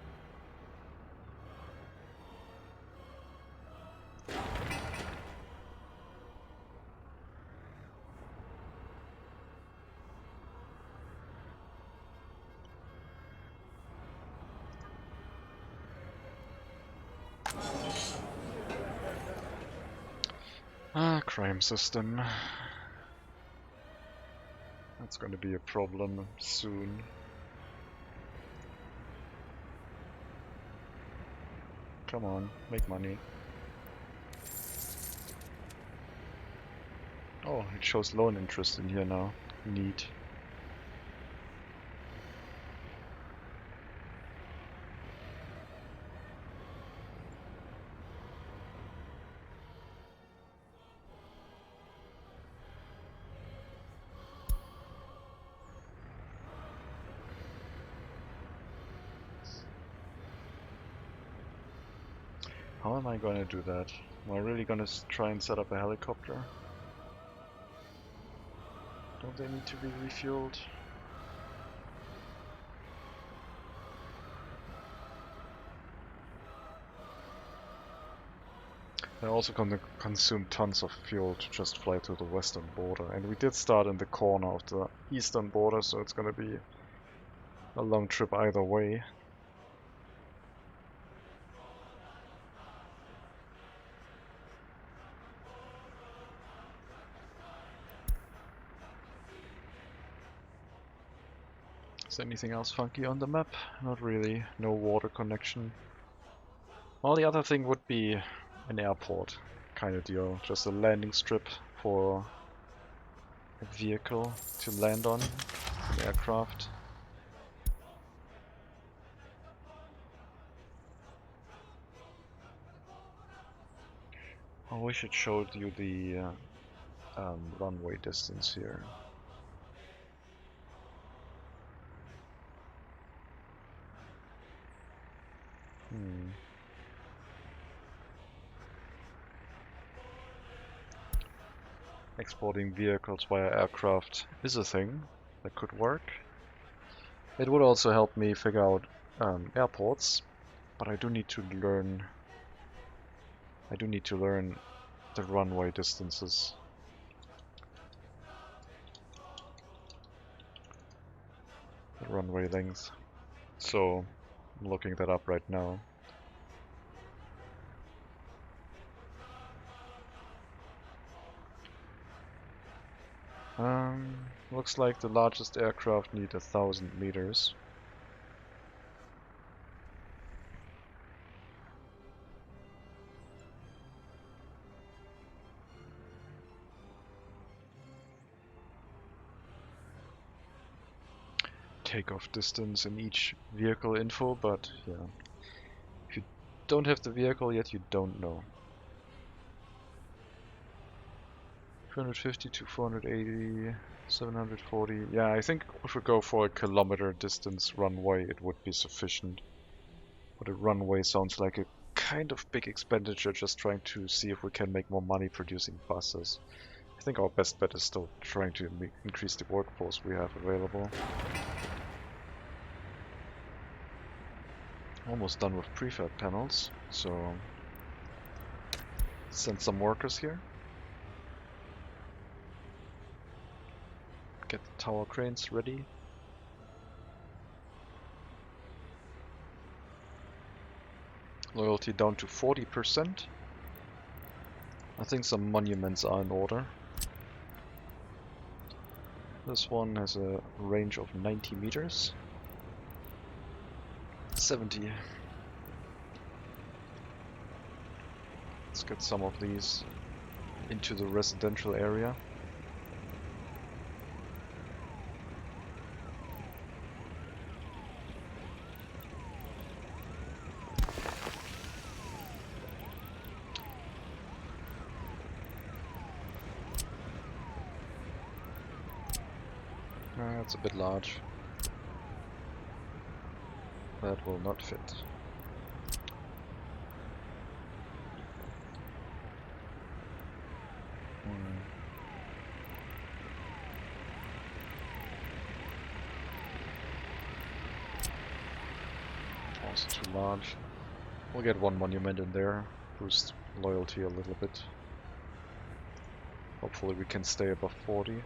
Crime system. That's going to be a problem soon. Come on, make money. Oh, it shows loan interest in here now. Neat. How am I going to do that? Am I really going to try and set up a helicopter? Don't they need to be refueled? They're also going to consume tons of fuel to just fly to the western border. And we did start in the corner of the eastern border, so it's going to be a long trip either way. Is there anything else funky on the map? Not really. No water connection. Well, the other thing would be an airport kind of deal. Just a landing strip for a vehicle to land on, an aircraft. I wish it showed you the runway distance here. Exporting vehicles via aircraft is a thing that could work. It would also help me figure out airports, but I do need to learn. The runway distances. The runway length. So I'm looking that up right now. Looks like the largest aircraft need 1,000 meters. takeoff distance in each vehicle info, but yeah. If you don't have the vehicle yet, you don't know. 350 to 480, 740. Yeah, I think if we go for a kilometer distance runway, it would be sufficient. But a runway sounds like a kind of big expenditure, just trying to see if we can make more money producing buses. I think our best bet is still trying to increase the workforce we have available. Almost done with prefab panels, so send some workers here. Get the tower cranes ready. Loyalty down to 40%. I think some monuments are in order. This one has a range of 90 meters. 70. Let's get some of these into the residential area. That's a bit large. That will not fit. Also too large. We'll get one monument in there, boost loyalty a little bit. Hopefully we can stay above 40.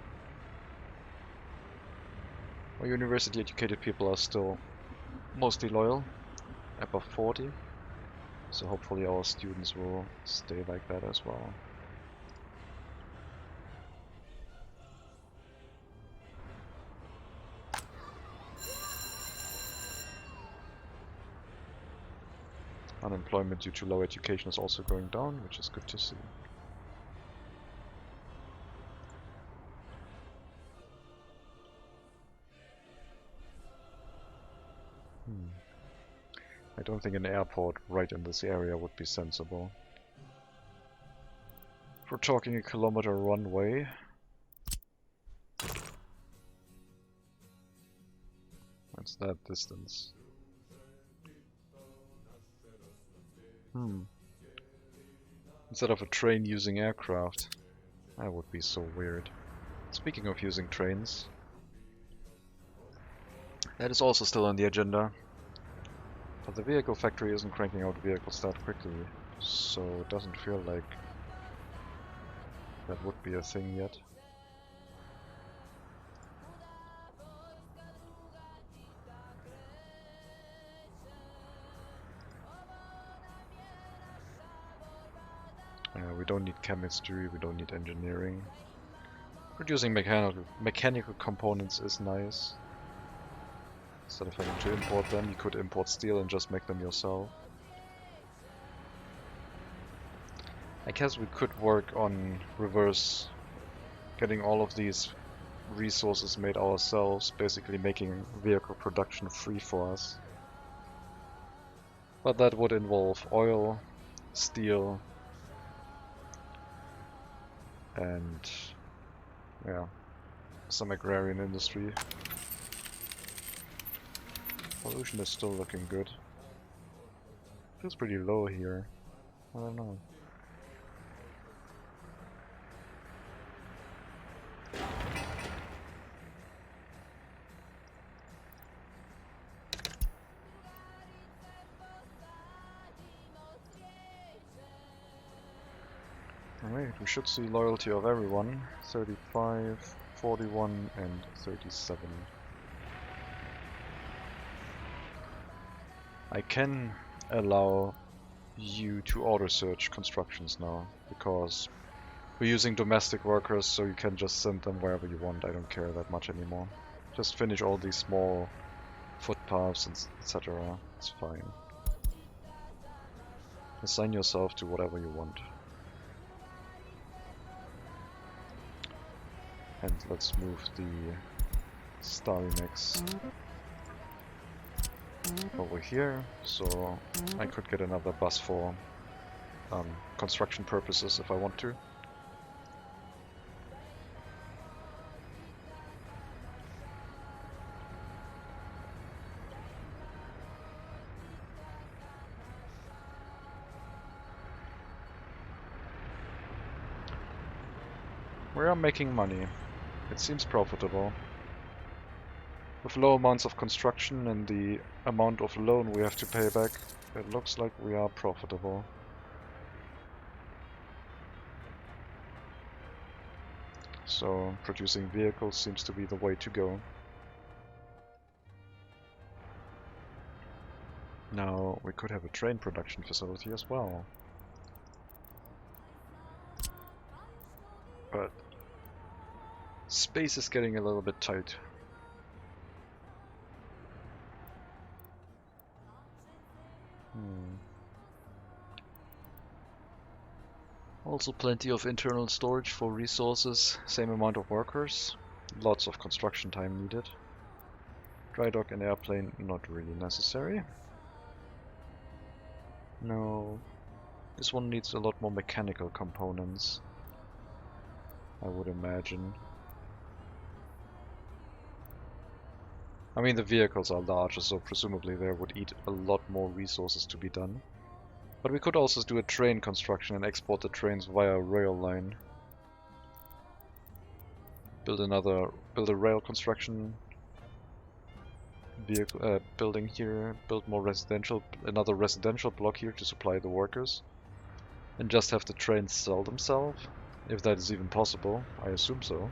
Our university educated people are still mostly loyal, above 40. So hopefully our students will stay like that as well. Unemployment due to low education is also going down, which is good to see. I don't think an airport right in this area would be sensible. If we're talking a kilometer runway, what's that distance? Instead of a train using aircraft. That would be so weird. Speaking of using trains, that is also still on the agenda. But the vehicle factory isn't cranking out vehicles that quickly, so it doesn't feel like that would be a thing yet. We don't need chemistry, we don't need engineering. Producing mechanical components is nice. Instead of having to import them, you could import steel and just make them yourself. I guess we could work on reverse getting all of these resources made ourselves, basically making vehicle production free for us. But that would involve oil, steel, and yeah, some agrarian industry. Pollution is still looking good. Feels pretty low here. I don't know. Alright, we should see loyalty of everyone. 35, 41 and 37. I can allow you to auto-search constructions now, because we're using domestic workers, so you can just send them wherever you want. I don't care that much anymore. Just finish all these small footpaths and etc. It's fine. Assign yourself to whatever you want. And let's move the Automaniacs over here, so I could get another bus for construction purposes if I want to. We are making money. It seems profitable. With low amounts of construction and the amount of loan we have to pay back, it looks like we are profitable. So producing vehicles seems to be the way to go. Now we could have a train production facility as well. But space is getting a little bit tight. Also plenty of internal storage for resources, same amount of workers, lots of construction time needed. Dry dock and airplane not really necessary. No, this one needs a lot more mechanical components, I would imagine. I mean, the vehicles are larger, so presumably there would eat a lot more resources to be done. But we could also do a train construction and export the trains via rail line. Build a rail construction vehicle building here, build more another residential block here to supply the workers, and just have the trains sell themselves, if that is even possible. I assume so.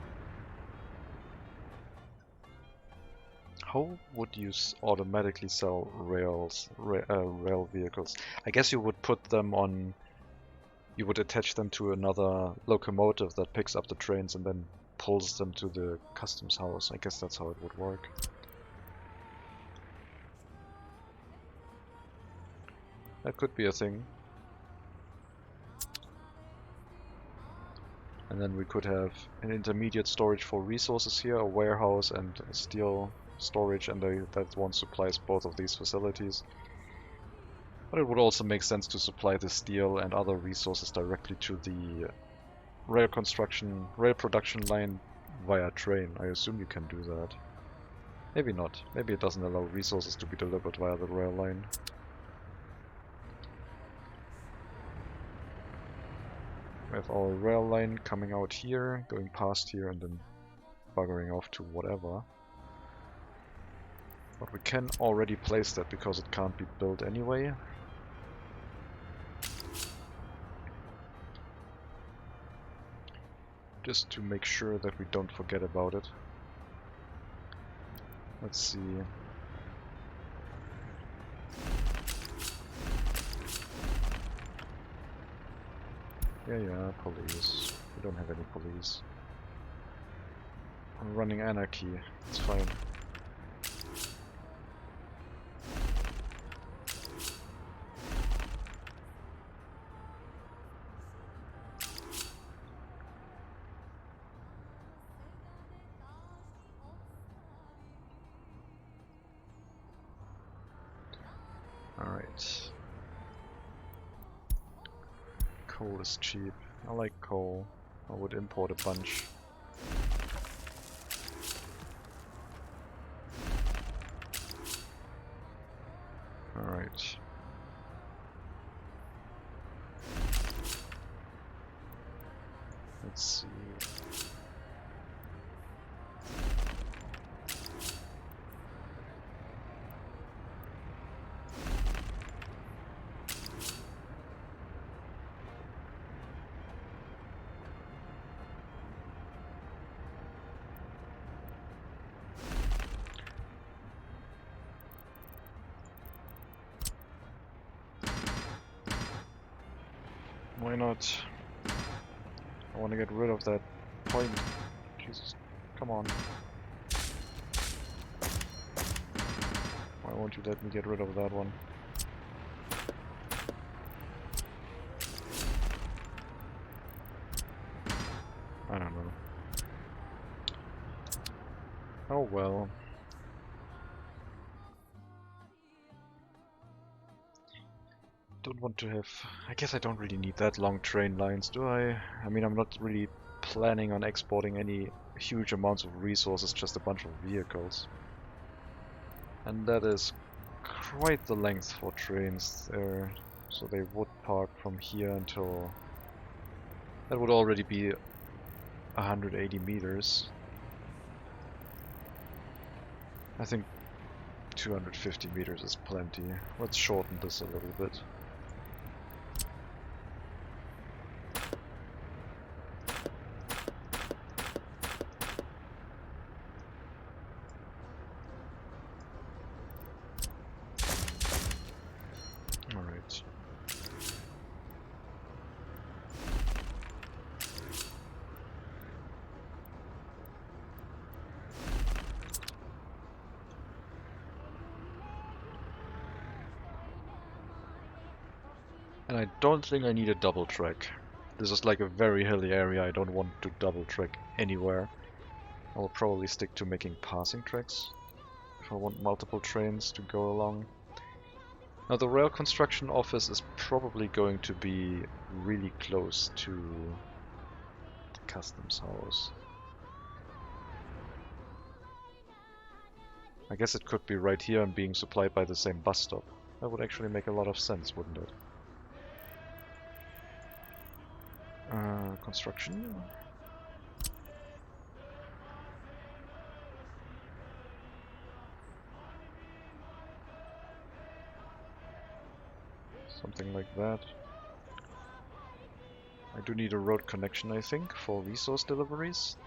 How would you automatically sell rail vehicles? I guess you would put them on. You would attach them to another locomotive that picks up the trains and then pulls them to the customs house. I guess that's how it would work. That could be a thing. And then we could have an intermediate storage for resources here, a warehouse and a steel storage, and that one supplies both of these facilities. But it would also make sense to supply the steel and other resources directly to the rail production line via train. I assume you can do that. Maybe not. Maybe it doesn't allow resources to be delivered via the rail line. We have our rail line coming out here, going past here, and then buggering off to whatever. But we can already place that because it can't be built anyway. Just to make sure that we don't forget about it. Let's see. Yeah, police. We don't have any police. I'm running anarchy. It's fine. Alright. Coal is cheap. I like coal. I would import a bunch. Alright. Let's see. Why not? I want to get rid of that point. Jesus, come on. Why won't you let me get rid of that one? I don't know. Oh well. don't want to have... I guess I don't really need that long train lines, do I? I mean, I'm not really planning on exporting any huge amounts of resources, just a bunch of vehicles. And that is quite the length for trains there. So they would park from here until... That would already be 180 meters. I think 250 meters is plenty. Let's shorten this a little bit. Alright. And I don't think I need a double track. This is like a very hilly area, I don't want to double track anywhere. I'll probably stick to making passing tracks if I want multiple trains to go along. Now the rail construction office is probably going to be really close to the customs house. I guess it could be right here and being supplied by the same bus stop. That would actually make a lot of sense, wouldn't it? Construction. Something like that. I do need a road connection, I think, for resource deliveries.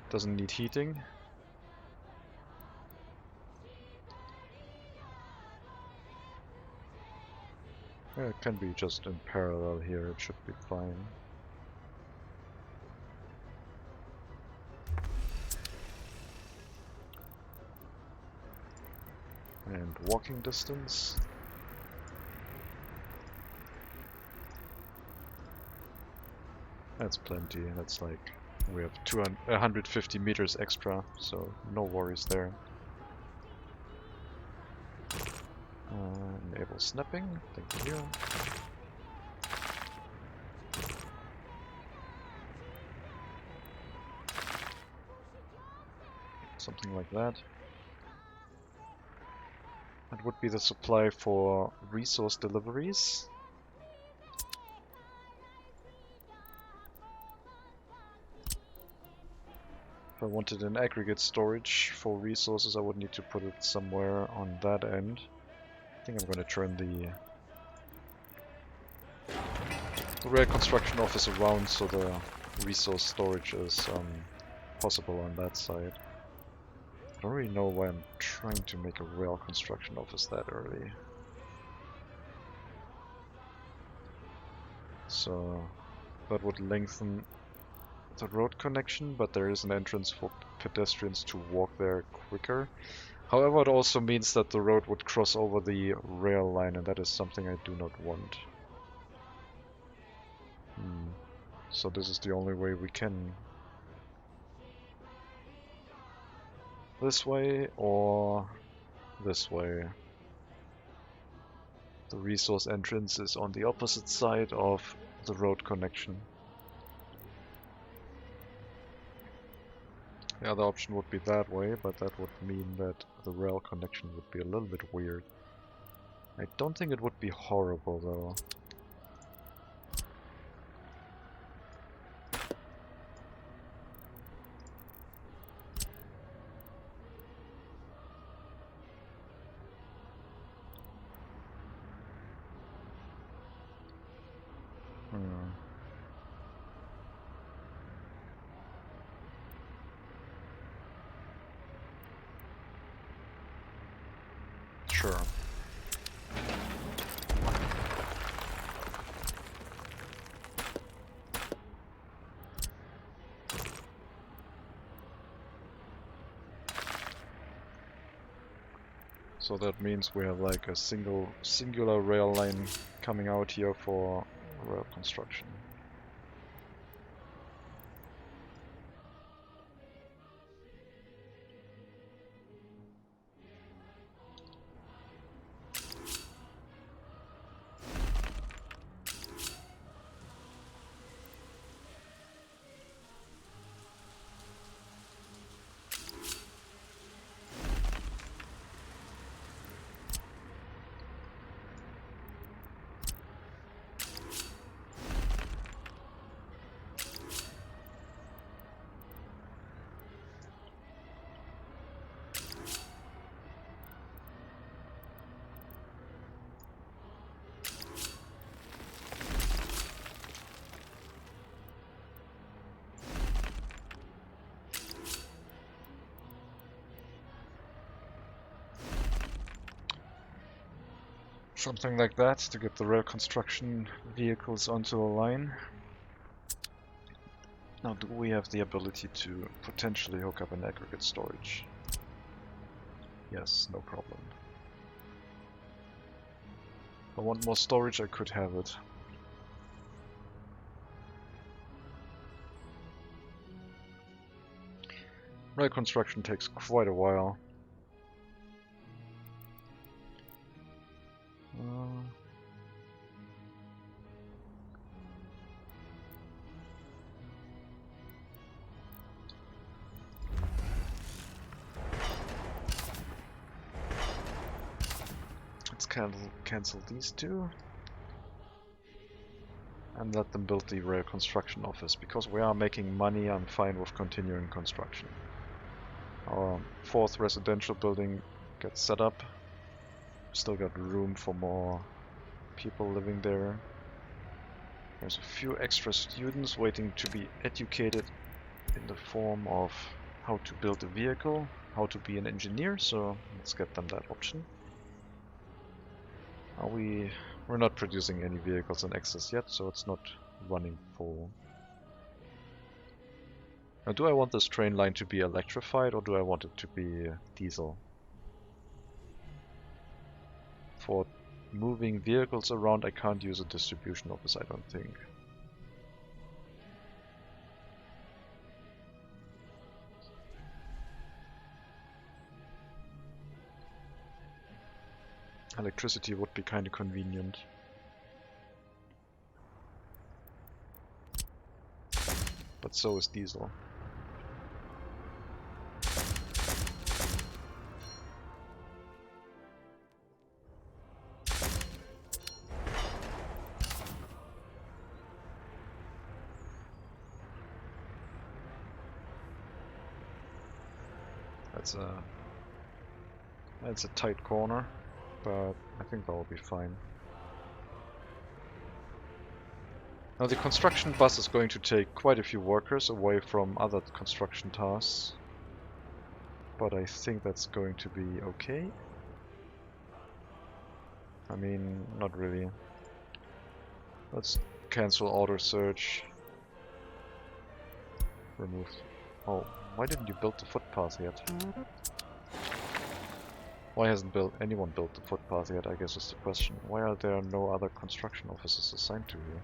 Doesn't need heating. Yeah, it can be just in parallel here, it should be fine. And walking distance. That's plenty, that's like, we have 150 meters extra, so no worries there. Enable snapping, thank you. Something like that. That would be the supply for resource deliveries. If I wanted an aggregate storage for resources, I would need to put it somewhere on that end. I think I'm going to turn the rail construction office around so the resource storage is possible on that side. I don't really know why I'm trying to make a rail construction office that early. So that would lengthen the road connection, but there is an entrance for pedestrians to walk there quicker. However, it also means that the road would cross over the rail line, and that is something I do not want. So this is the only way we can. This way or this way. The resource entrance is on the opposite side of the road connection. The other option would be that way, but that would mean that the rail connection would be a little bit weird. I don't think it would be horrible though. Sure. So that means we have like a singular rail line coming out here for rail construction. Something like that to get the rail construction vehicles onto a line. Now, do we have the ability to potentially hook up an aggregate storage? Yes, no problem. If I want more storage, I could have it. Rail construction takes quite a while. Let's cancel these two and let them build the rail construction office. Because we are making money, I'm fine with continuing construction. Our fourth residential building gets set up. Still got room for more people living there. There's a few extra students waiting to be educated in the form of how to build a vehicle, how to be an engineer, so let's get them that option. We're not producing any vehicles in excess yet, so it's not running full. Now, do I want this train line to be electrified, or do I want it to be diesel? For moving vehicles around, I can't use a distribution office, I don't think. Electricity would be kind of convenient. But so is diesel. That's a tight corner, but I think that will be fine. Now the construction bus is going to take quite a few workers away from other construction tasks, but I think that's going to be okay. I mean, not really. Let's cancel auto search. Remove. Oh, why didn't you build the footpath yet? Why hasn't anyone built the footpath yet, I guess is the question. Why are there no other construction officers assigned to you?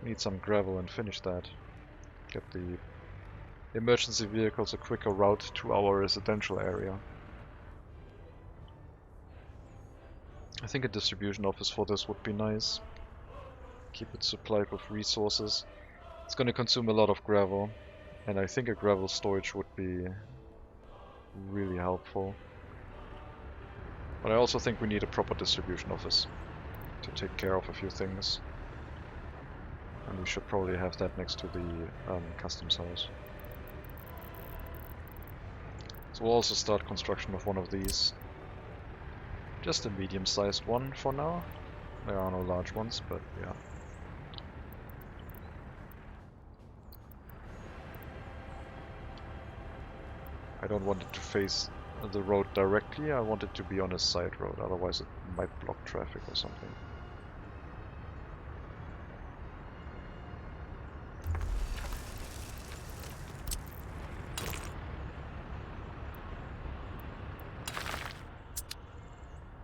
Need some gravel and finish that. Get the emergency vehicles a quicker route to our residential area. I think a distribution office for this would be nice. Keep it supplied with resources. It's going to consume a lot of gravel, and I think a gravel storage would be really helpful. But I also think we need a proper distribution office to take care of a few things. And we should probably have that next to the customs house. So we'll also start construction of one of these. Just a medium-sized one for now. There are no large ones, but yeah. I don't want it to face the road directly, I want it to be on a side road, otherwise it might block traffic or something.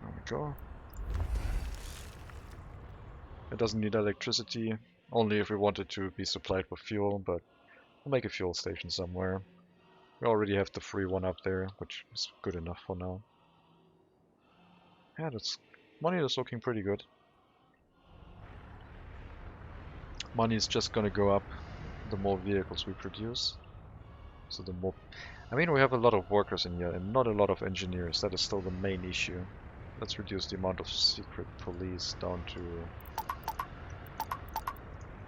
There we go. It doesn't need electricity, only if we want it to be supplied with fuel, but we'll make a fuel station somewhere. We already have the free one up there, which is good enough for now. Yeah, money is looking pretty good. Money is just gonna go up the more vehicles we produce. So the more... I mean, we have a lot of workers in here and not a lot of engineers. That is still the main issue. Let's reduce the amount of secret police down to...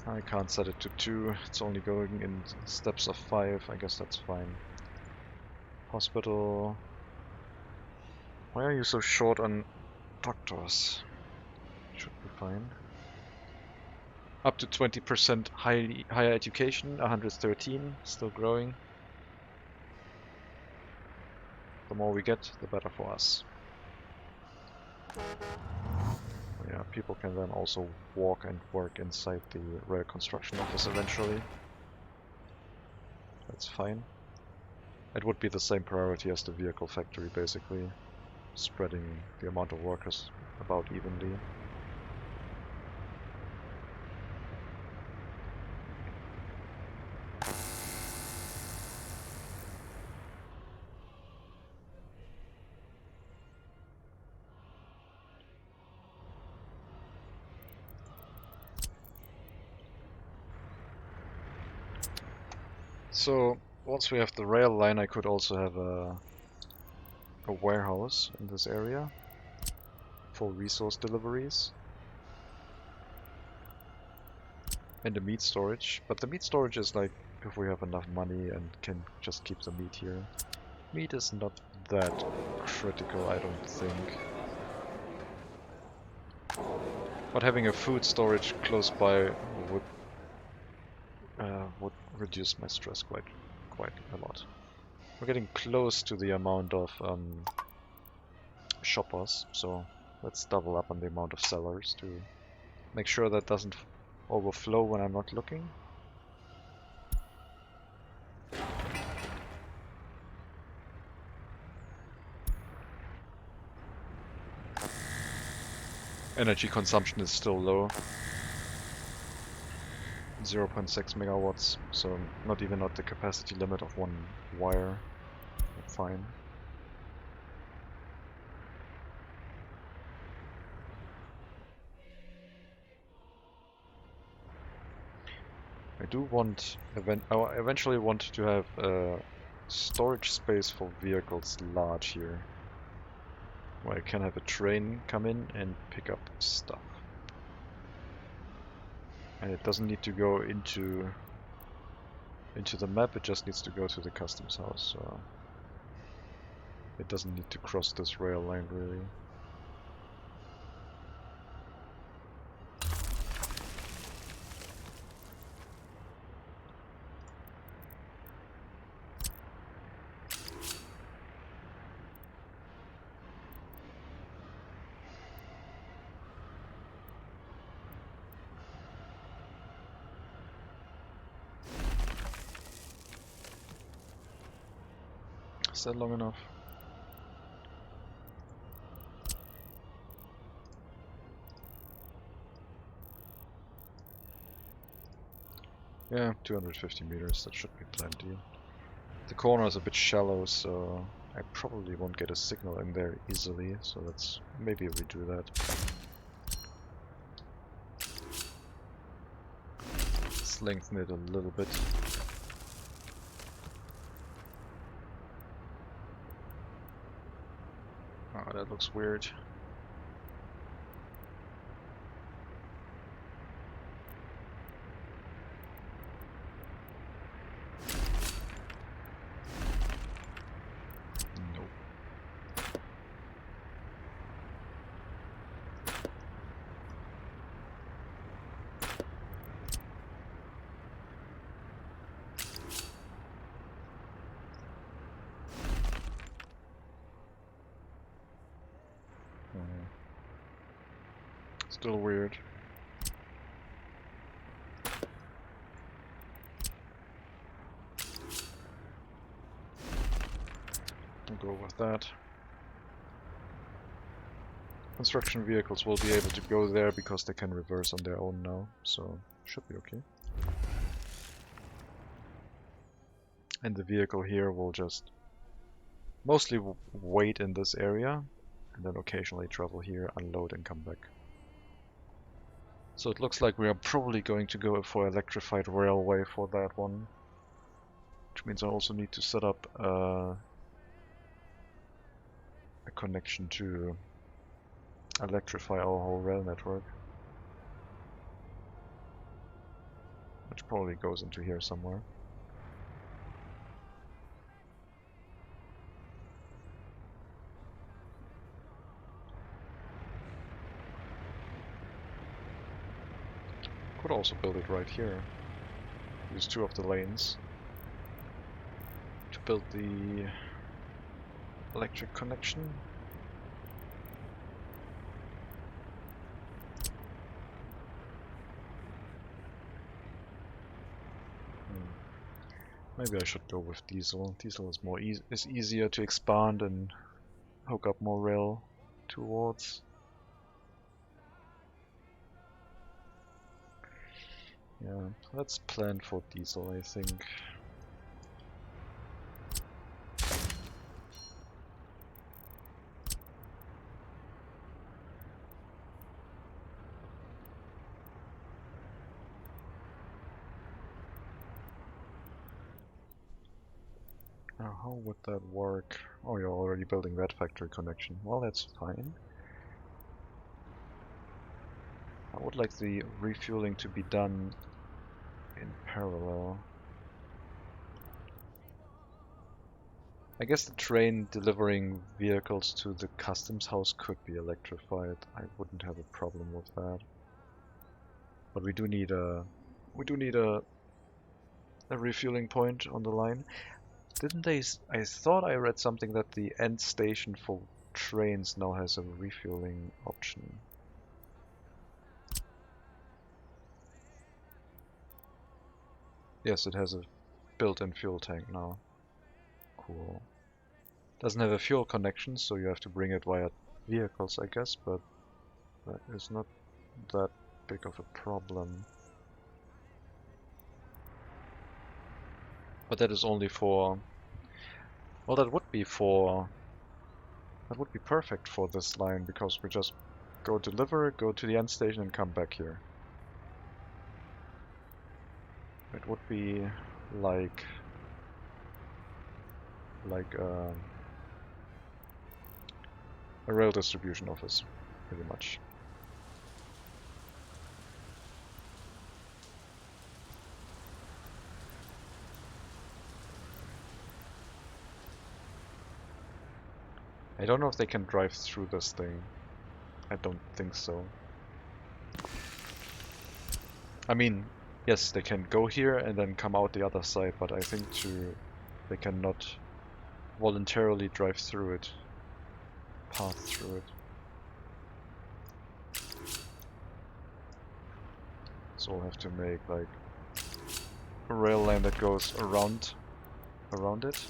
I can't set it to 2. It's only going in steps of 5. I guess that's fine. Hospital... Why are you so short on doctors? Should be fine. Up to 20% higher education, 113, still growing. The more we get, the better for us. Yeah, people can then also walk and work inside the rail construction office eventually. That's fine. It would be the same priority as the vehicle factory, basically, spreading the amount of workers about evenly. So once we have the rail line, I could also have a warehouse in this area for resource deliveries and the meat storage. But the meat storage is like if we have enough money and can just keep the meat here. Meat is not that critical, I don't think. But having a food storage close by would reduce my stress quite a lot. We're getting close to the amount of shoppers, so let's double up on the amount of sellers to make sure that doesn't overflow when I'm not looking. Energy consumption is still low. 0.6 megawatts, so not even at the capacity limit of one wire. Fine. I do want, I eventually want to have storage space for vehicles large here, where I can have a train come in and pick up stuff. And it doesn't need to go into the map, it just needs to go to the customs house, so it doesn't need to cross this rail line really. Is that long enough? Yeah, 250 meters, that should be plenty. The corner is a bit shallow, so I probably won't get a signal in there easily, so let's maybe redo that. Let's lengthen it a little bit. Oh, that looks weird. Nope. Still weird. I'll go with that. Construction vehicles will be able to go there because they can reverse on their own now, so should be okay. And the vehicle here will just mostly wait in this area and then occasionally travel here, unload and come back. So it looks like we are probably going to go for electrified railway for that one, which means I also need to set up a connection to electrify our whole rail network, which probably goes into here somewhere. Could also build it right here. Use two of the lanes to build the electric connection. Maybe I should go with diesel. Diesel is more is easier to expand and hook up more rail towards. Yeah, let's plan for diesel, I think. Now, how would that work? Oh, you're already building that factory connection. Well, that's fine. I would like the refueling to be done in parallel. I guess the train delivering vehicles to the customs house could be electrified. I wouldn't have a problem with that. But we do need a refueling point on the line. Didn't they? I thought I read something that the end station for trains now has a refueling option. Yes, it has a built-in fuel tank now. Cool. Doesn't have a fuel connection, so you have to bring it via vehicles, I guess, but that is not that big of a problem. But that is only for... Well, that would be perfect for this line, because we just go deliver, go to the end station and come back here. It would be like a rail distribution office, pretty much. I don't know if they can drive through this thing. I don't think so. I mean, yes, they can go here and then come out the other side, but I think they cannot voluntarily drive through it, path through it. So we'll have to make like a rail line that goes around it.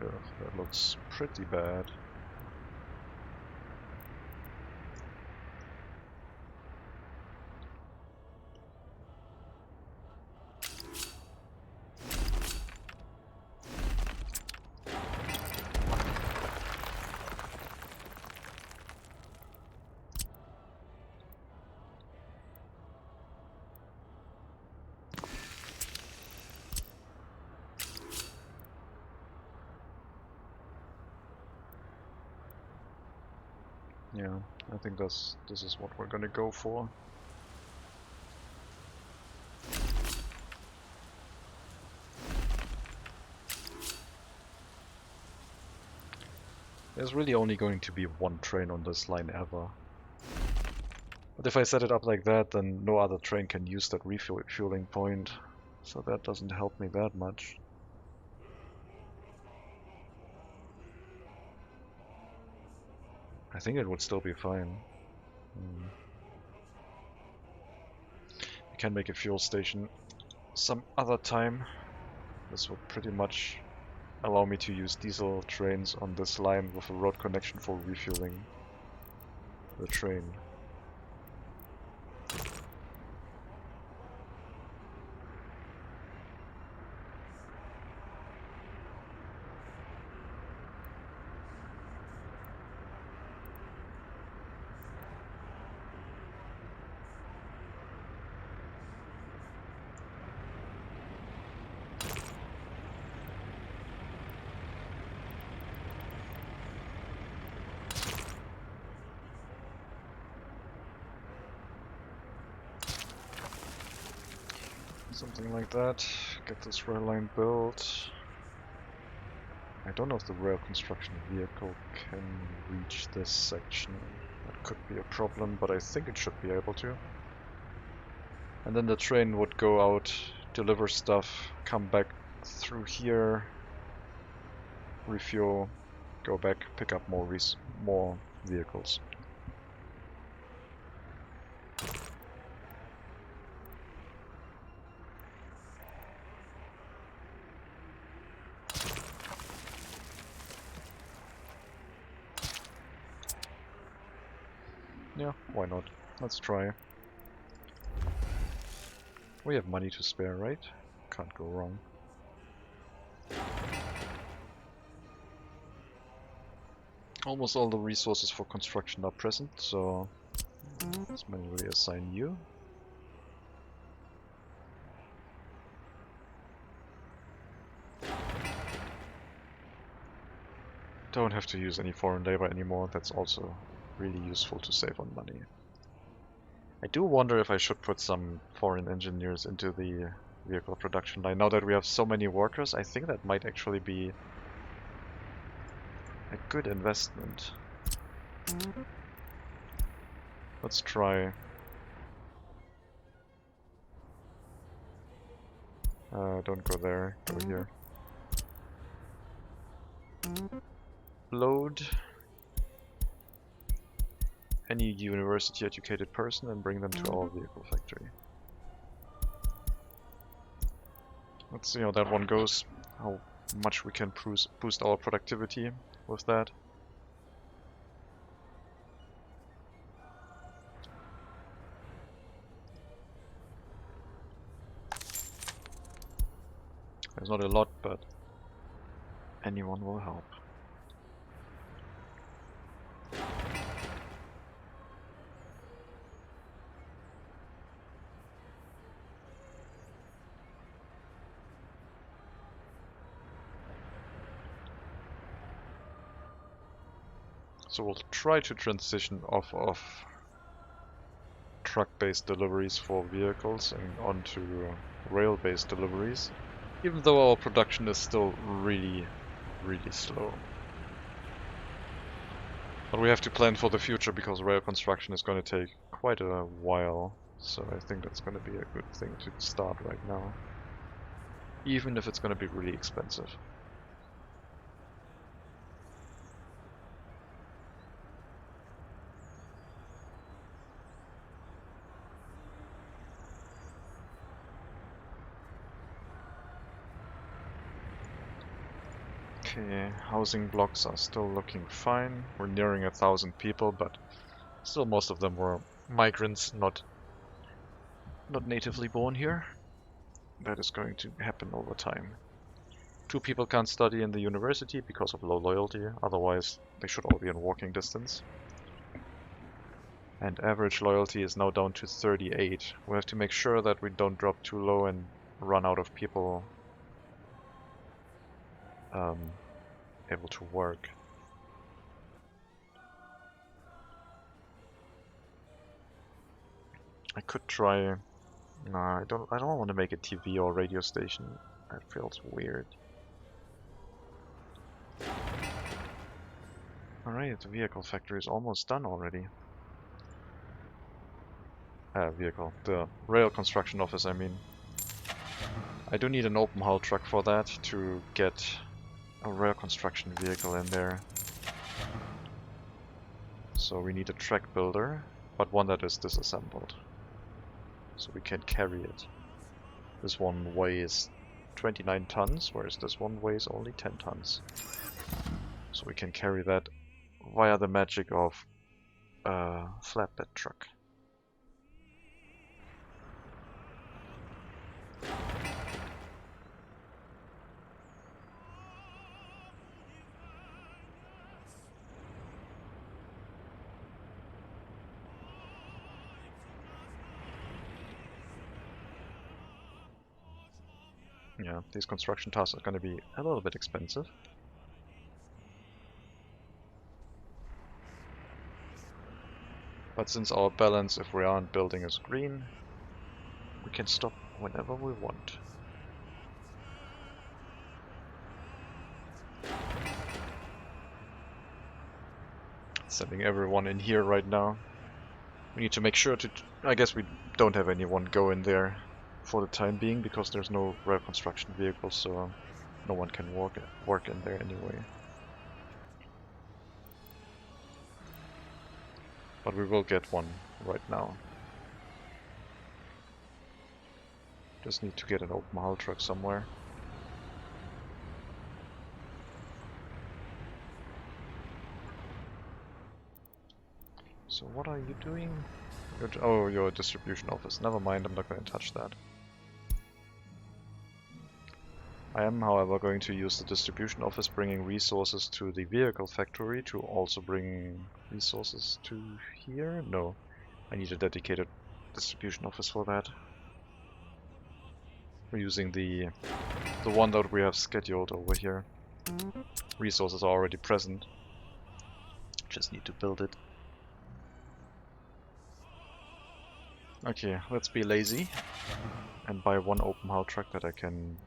Ugh, that looks pretty bad. Yeah, I think this is what we're gonna go for. There's really only going to be one train on this line ever. But if I set it up like that, then no other train can use that refueling point, so that doesn't help me that much. I think it would still be fine. I can make a fuel station some other time. This would pretty much allow me to use diesel trains on this line with a road connection for refueling the train. Something like that. Get this rail line built. I don't know if the rail construction vehicle can reach this section. That could be a problem, but I think it should be able to. And then the train would go out, deliver stuff, come back through here, refuel, go back, pick up more vehicles. Yeah, why not? Let's try. We have money to spare, right? Can't go wrong. Almost all the resources for construction are present, so let's manually assign you. Don't have to use any foreign labor anymore, that's also really useful to save on money. I do wonder if I should put some foreign engineers into the vehicle production line. Now that we have so many workers, I think that might actually be a good investment. Let's try. Don't go there, go here. Load any university educated person and bring them to our vehicle factory. Let's see how that one goes, how much we can boost our productivity with that. There's not a lot, but anyone will help. So we'll try to transition off of truck-based deliveries for vehicles and onto rail-based deliveries, even though our production is still really slow. But we have to plan for the future because rail construction is going to take quite a while, so I think that's going to be a good thing to start right now, even if it's going to be really expensive. Okay, housing blocks are still looking fine. We're nearing 1,000 people, but still most of them were migrants, not natively born here. That is going to happen over time. 2 people can't study in the university because of low loyalty, otherwise they should all be in walking distance. And average loyalty is now down to 38. We have to make sure that we don't drop too low and run out of people able to work. I could try. No, I don't want to make a TV or radio station. That feels weird. Alright, the vehicle factory is almost done already. The rail construction office, I mean. I do need an open hull truck for that to get a rail construction vehicle in there. So we need a track builder, but one that is disassembled, so we can carry it. This one weighs 29 tons, whereas this one weighs only 10 tons. So we can carry that via the magic of a flatbed truck. Yeah, these construction tasks are going to be a little bit expensive. But since our balance, if we aren't building, is green, we can stop whenever we want. Sending everyone in here right now. We need to make sure to... I guess we don't have anyone go in there for the time being, because there's no rail construction vehicles, so no one can work in there anyway. But we will get one right now. Just need to get an open hull truck somewhere. So So what are you doing? Oh, your distribution office. Never mind, I'm not going to touch that. I am, however, going to use the distribution office bringing resources to the vehicle factory to also bring resources to here? No, I need a dedicated distribution office for that. We're using the one that we have scheduled over here. Resources are already present. Just need to build it. Okay, let's be lazy and buy one open haul truck that I can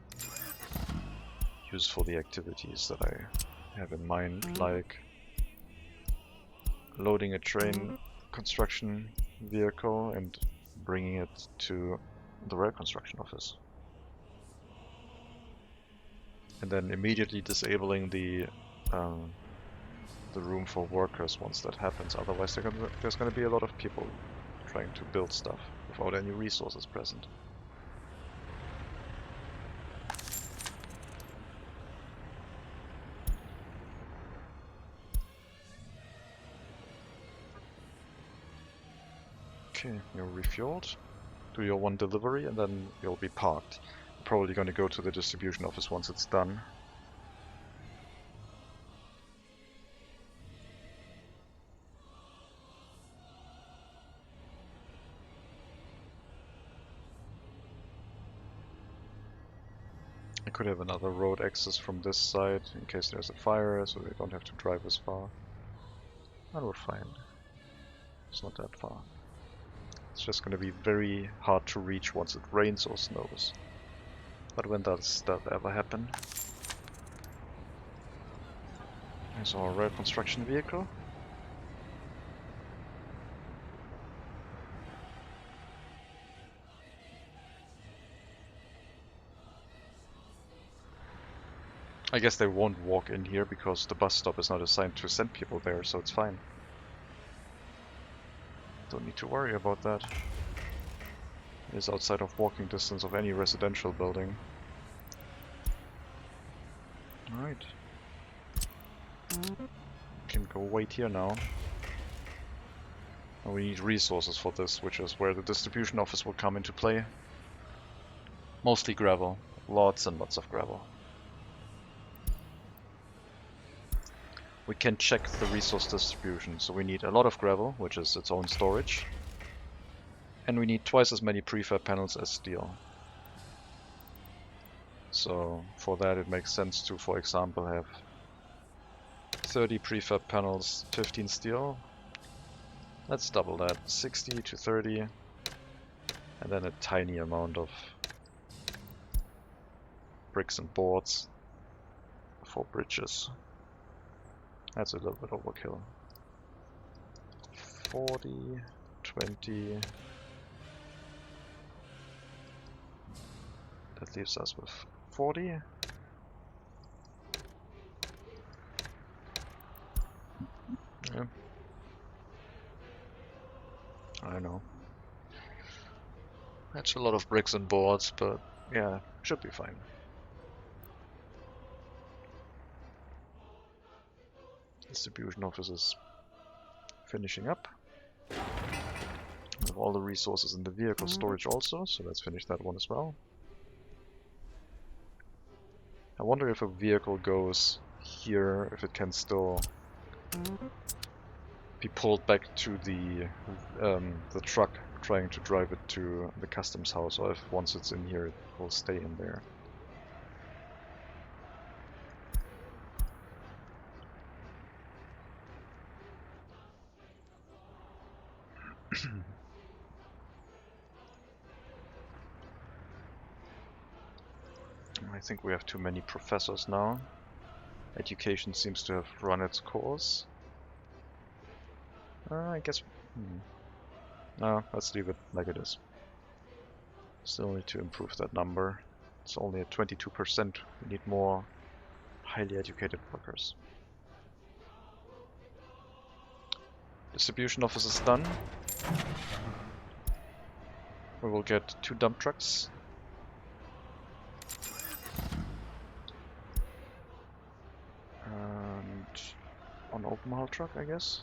use for the activities that I have in mind, like loading a train construction vehicle and bringing it to the rail construction office. And then immediately disabling the room for workers once that happens. Otherwise there's going to be a lot of people trying to build stuff without any resources present. Okay, you're refueled. Do your one delivery and then you'll be parked. I'm probably going to go to the distribution office once it's done. I could have another road access from this side in case there's a fire, so we don't have to drive as far. And we're fine. It's not that far. It's just going to be very hard to reach once it rains or snows. But when does that ever happen? There's our rail construction vehicle. I guess they won't walk in here because the bus stop is not assigned to send people there, so it's fine. Don't need to worry about that. It is outside of walking distance of any residential building. Alright. Can go wait here now. And we need resources for this, which is where the distribution office will come into play. Mostly gravel. Lots and lots of gravel. We can check the resource distribution, so we need a lot of gravel, which is its own storage. And we need twice as many prefab panels as steel. So for that it makes sense to, for example, have 30 prefab panels, 15 steel. Let's double that, 60 to 30. And then a tiny amount of bricks and boards for bridges. That's a little bit overkill. 40, 20. That leaves us with 40. Yeah. I know. That's a lot of bricks and boards, but yeah, should be fine. Distribution office is finishing up. We have all the resources in the vehicle storage also, so let's finish that one as well. I wonder if a vehicle goes here, if it can still be pulled back to the truck trying to drive it to the customs house, or if once it's in here it will stay in there. I think we have too many professors now. Education seems to have run its course. I guess... No, let's leave it like it is. Still need to improve that number. It's only at 22%. We need more highly educated workers. Distribution office is done. We will get 2 dump trucks. And one open haul truck, I guess.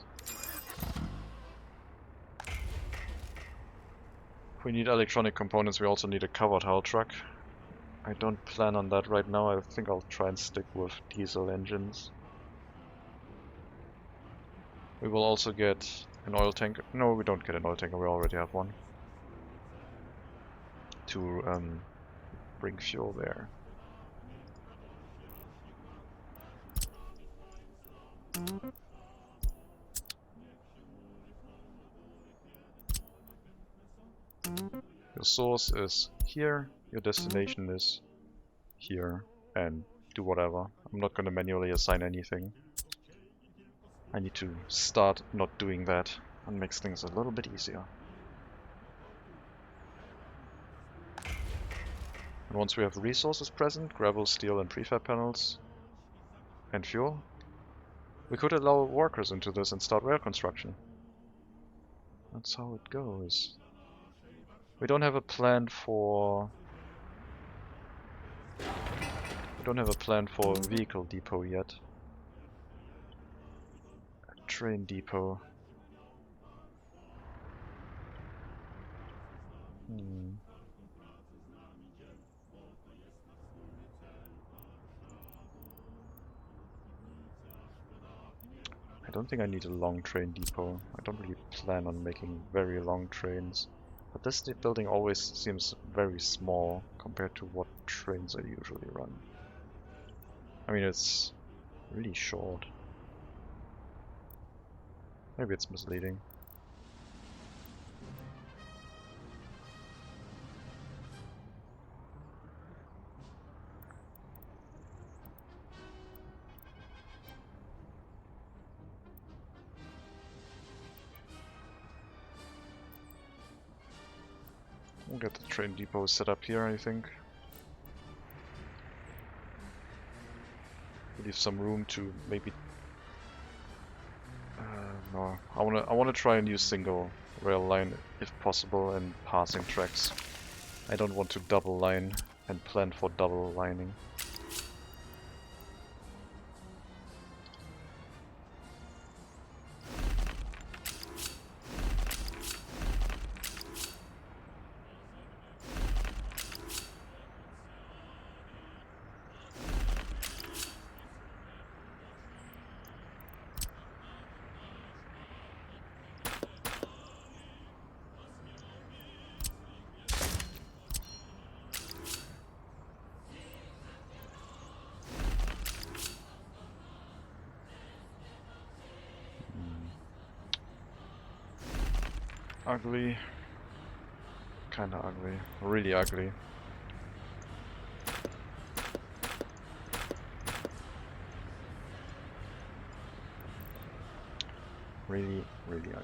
we need electronic components, we also need a covered hull truck. I don't plan on that right now. I think I'll try and stick with diesel engines. We will also get an oil tanker. No, we don't get an oil tanker, we already have one. To bring fuel there. Your source is here, your destination is here, and do whatever. I'm not going to manually assign anything. I need to start not doing that and makes things a little bit easier. And once we have resources present, gravel, steel and prefab panels, and fuel, we could allow workers into this and start rail construction. That's how it goes. We don't have a plan for... a vehicle depot yet. A train depot. I don't think I need a long train depot. I don't really plan on making very long trains. But this building always seems very small compared to what trains I usually run. I mean, it's really short. Maybe it's misleading. We'll get the train depot set up here, I think. Leave some room to maybe... no, I wanna try and use single rail line if possible and passing tracks. I don't want to double line and plan for double lining. Ugly. Kinda ugly. Really ugly. Really, really ugly.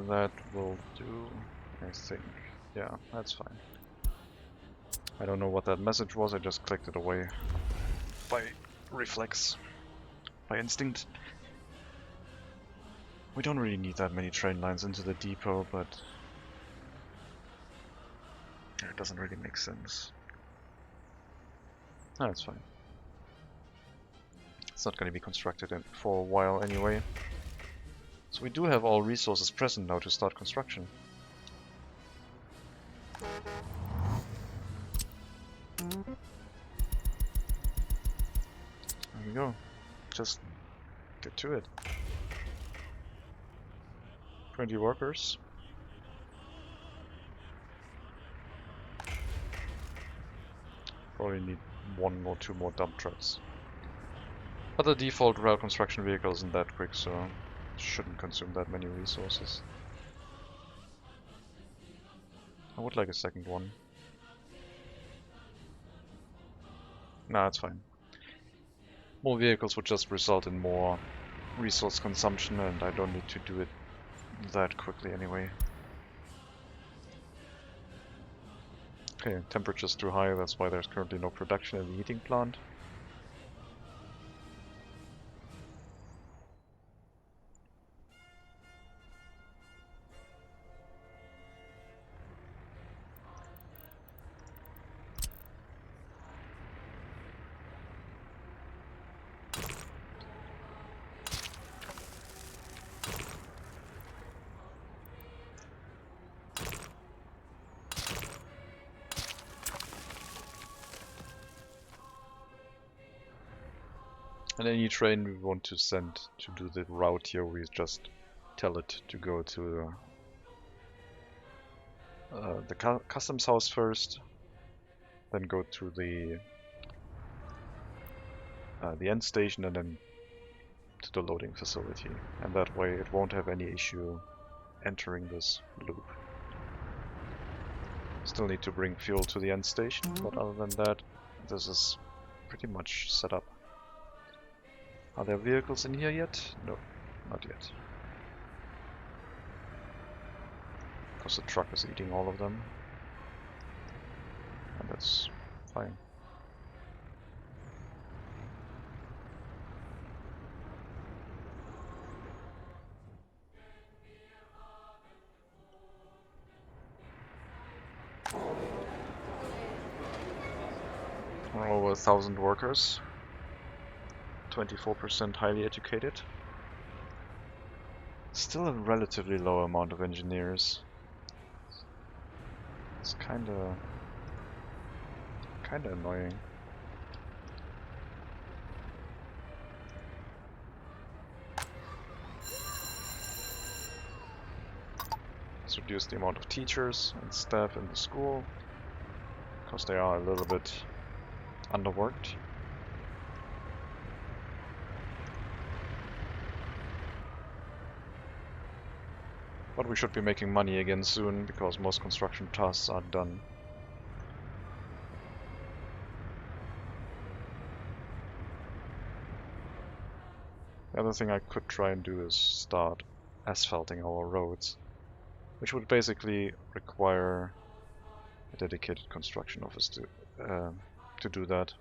That will do, I think. Yeah, that's fine. I don't know what that message was, I just clicked it away by reflex, by instinct. We don't really need that many train lines into the depot, but it doesn't really make sense. No, it's fine. It's not going to be constructed for a while anyway. So we do have all resources present now to start construction. There we go. Just get to it. 20 workers. Probably need 1 or 2 more dump trucks. But the default rail construction vehicle isn't that quick, so shouldn't consume that many resources. I would like a second one. Nah, it's fine. More vehicles would just result in more resource consumption, and I don't need to do it that quickly anyway. Okay, temperature's too high, that's why there's currently no production in the heating plant. And any train we want to send to do the route here, we just tell it to go to the customs house first, then go to the end station, and then to the loading facility. And that way it won't have any issue entering this loop. Still need to bring fuel to the end station, but other than that, this is pretty much set up. Are there vehicles in here yet? No, not yet. Because the truck is eating all of them. And that's fine. We're over 1,000 workers. 24% highly educated. Still a relatively low amount of engineers. It's kinda annoying. Let's reduce the amount of teachers and staff in the school, because they are a little bit underworked. But we should be making money again soon, because most construction tasks are done. The other thing I could try and do is start asphalting our roads, which would basically require a dedicated construction office to do that.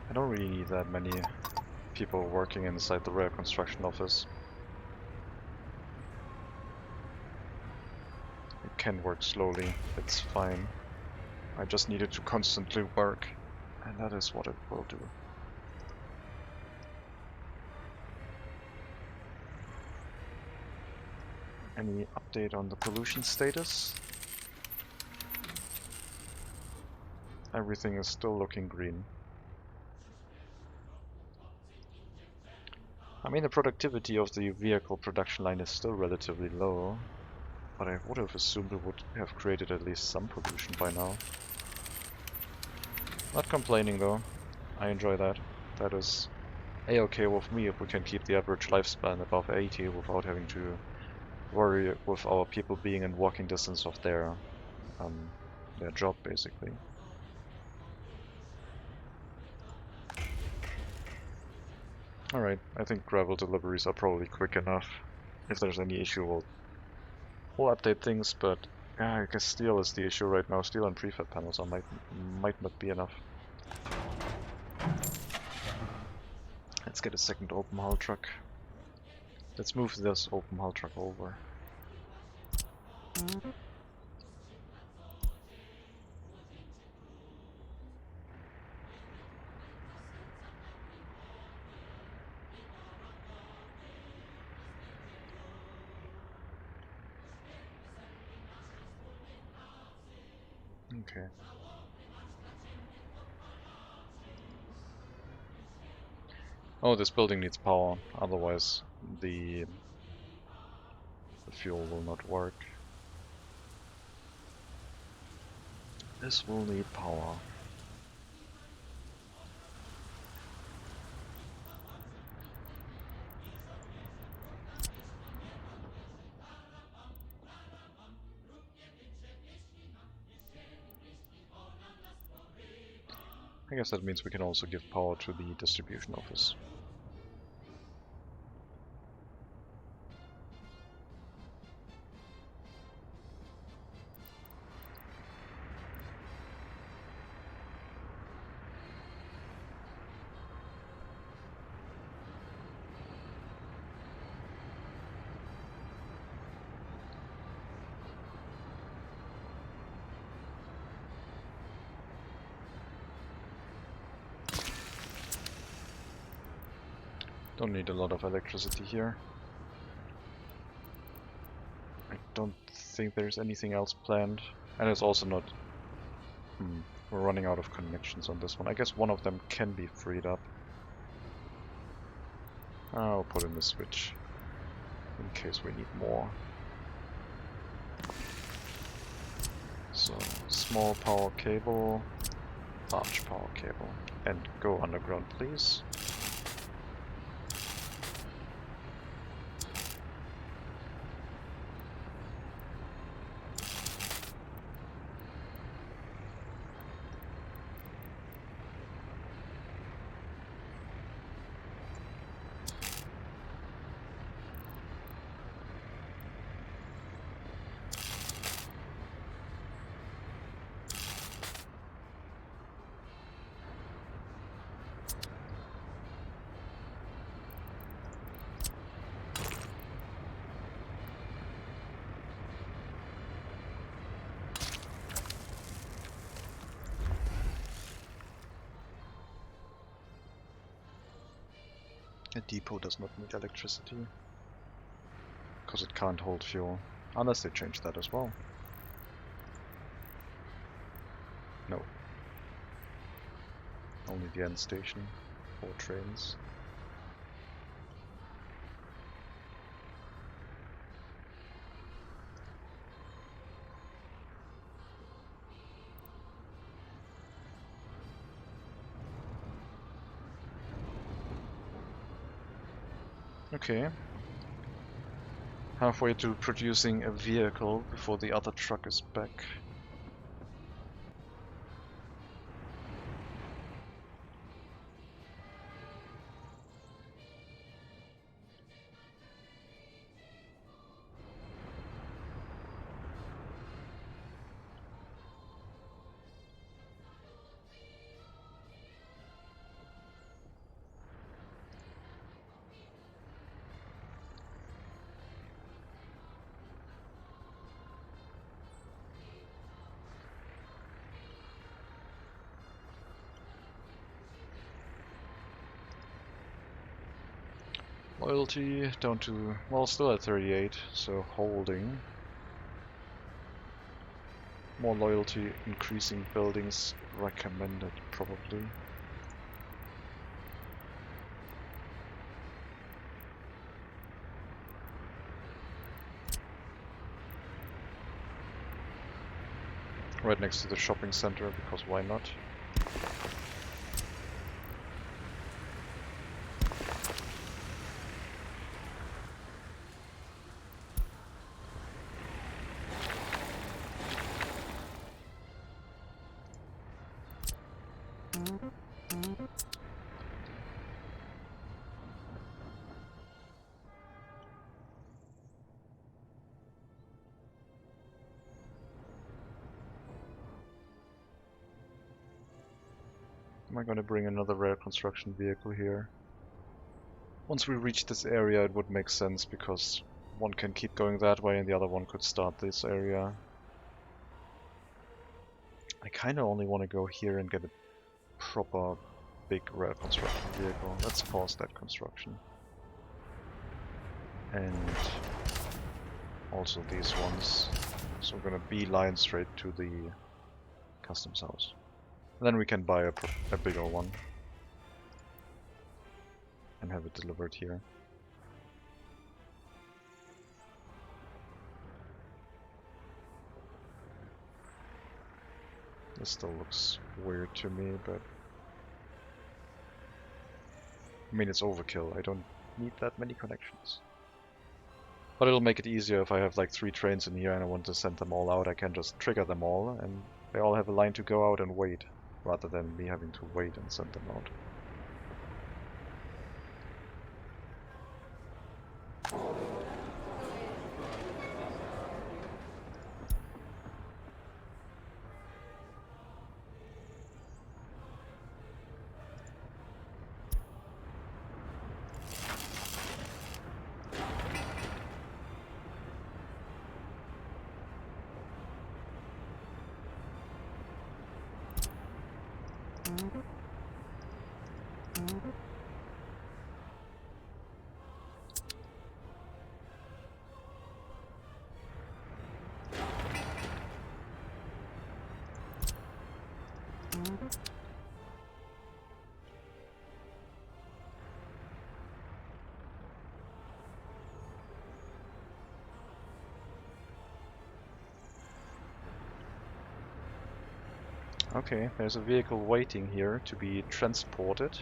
I don't really need that many people working inside the rail construction office. It can work slowly, it's fine. I just need it to constantly work, and that is what it will do. Any update on the pollution status? Everything is still looking green. I mean, the productivity of the vehicle production line is still relatively low, but I would have assumed it would have created at least some pollution by now. Not complaining though, I enjoy that. That is a-okay with me if we can keep the average lifespan above 80 without having to worry with our people being in walking distance of their job, basically. Alright, I think gravel deliveries are probably quick enough. If there's any issue, we'll update things, but yeah, I guess steel is the issue right now. Steel and prefab panels might not be enough. Let's get a second open hull truck. Let's move this open hull truck over. Okay. Oh, this building needs power, otherwise the fuel will not work. This will need power. I guess that means we can also give power to the distribution office. Don't need a lot of electricity here. I don't think there's anything else planned. And it's also not... we're running out of connections on this one. I guess one of them can be freed up. I'll put in the switch in case we need more. So, small power cable, large power cable. And go underground, please. A depot does not need electricity, because it can't hold fuel, unless they change that as well. No. Only the end station, 4 trains. Okay. Halfway to producing a vehicle before the other truck is back. Loyalty down to, well, still at 38, so holding. More loyalty, increasing buildings recommended, probably. Right next to the shopping center, because why not? Am I going to bring another rail construction vehicle here? Once we reach this area it would make sense, because one can keep going that way and the other one could start this area. I kinda only want to go here and get a proper big rail construction vehicle. Let's pause that construction. And also these ones. So we're gonna beeline straight to the customs house. And then we can buy a bigger one and have it delivered here. This still looks weird to me, but I mean, it's overkill. I don't need that many connections. But it'll make it easier if I have like 3 trains in here and I want to send them all out. I can just trigger them all and they all have a line to go out and wait. rather than me having to wait and send them out. Okay, there's a vehicle waiting here to be transported.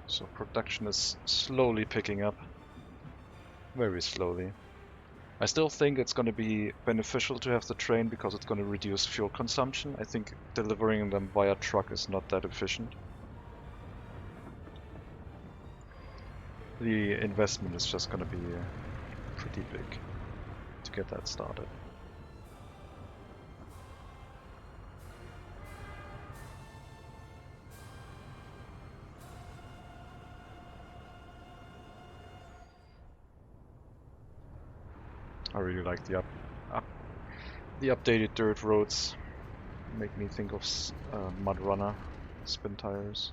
So production is slowly picking up. Very slowly. I still think it's going to be beneficial to have the train because it's going to reduce fuel consumption. I think delivering them via truck is not that efficient. The investment is just going to be pretty big to get that started. I really like the updated dirt roads. Make me think of Mud Runner spin tires.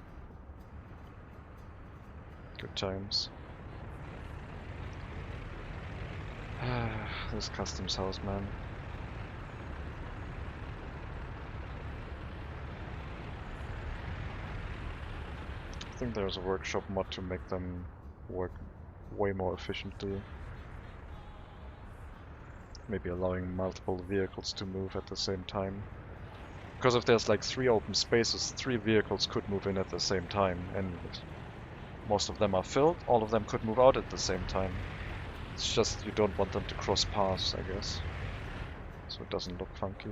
Good times. This customs house, man. I think there's a workshop mod to make them work way more efficiently. Maybe allowing multiple vehicles to move at the same time. Because if there's like 3 open spaces, 3 vehicles could move in at the same time, and most of them are filled, all of them could move out at the same time. It's just you don't want them to cross paths, I guess. So it doesn't look funky.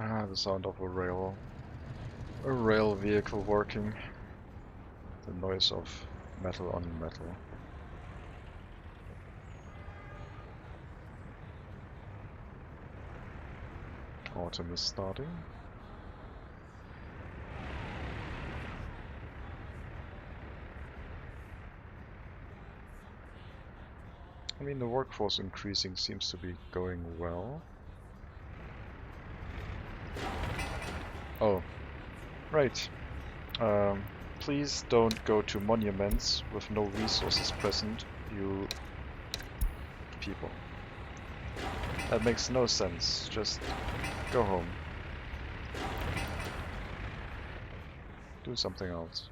Ah, the sound of a rail vehicle working. The noise of metal on metal. Autumn is starting. I mean, the workforce increasing seems to be going well. Oh, right. Please don't go to monuments with no resources present, you people. That makes no sense. Just go home. Do something else.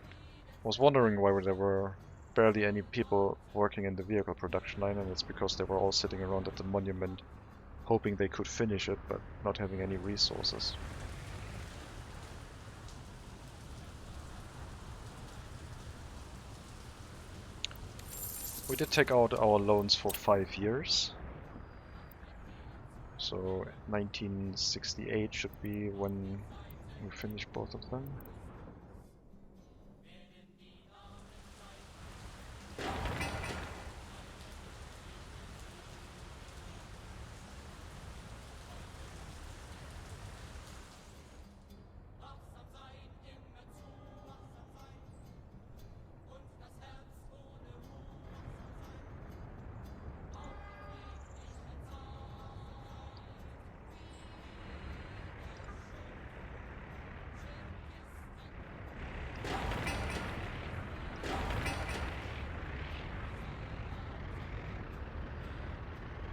I was wondering why there were barely any people working in the vehicle production line, and it's because they were all sitting around at the monument hoping they could finish it, but not having any resources. We did take out our loans for 5 years. So 1968 should be when we finish both of them.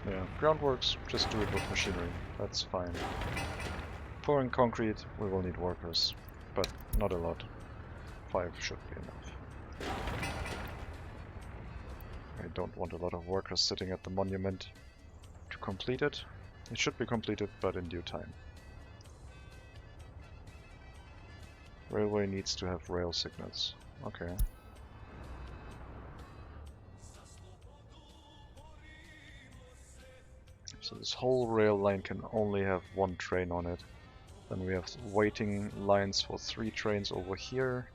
Yeah, groundworks, just do it with machinery. That's fine. Pouring concrete, we will need workers, but not a lot. 5 should be enough. I don't want a lot of workers sitting at the monument to complete it. It should be completed, but in due time. Railway needs to have rail signals. Okay. So this whole rail line can only have 1 train on it. Then we have waiting lines for 3 trains over here.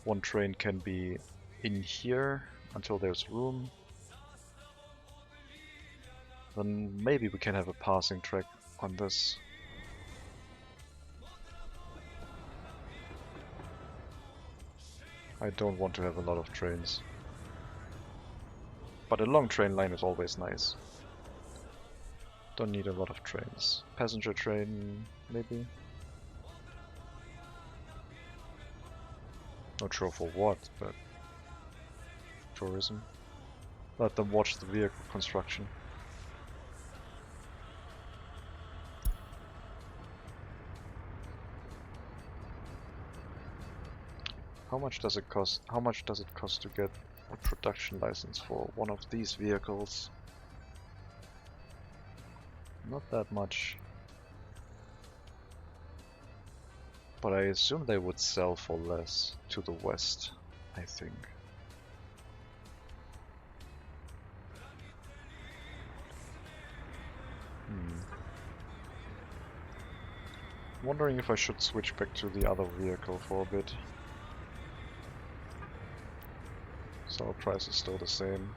1 train can be in here until there's room. Then maybe we can have a passing track on this. I don't want to have a lot of trains. But a long train line is always nice. Don't need a lot of trains. Passenger train, maybe? Not sure for what, but tourism. Let them watch the vehicle construction. How much does it cost? How much does it cost to get a production license for one of these vehicles? Not that much. But I assume they would sell for less to the west, I think. Wondering if I should switch back to the other vehicle for a bit. So our price is still the same.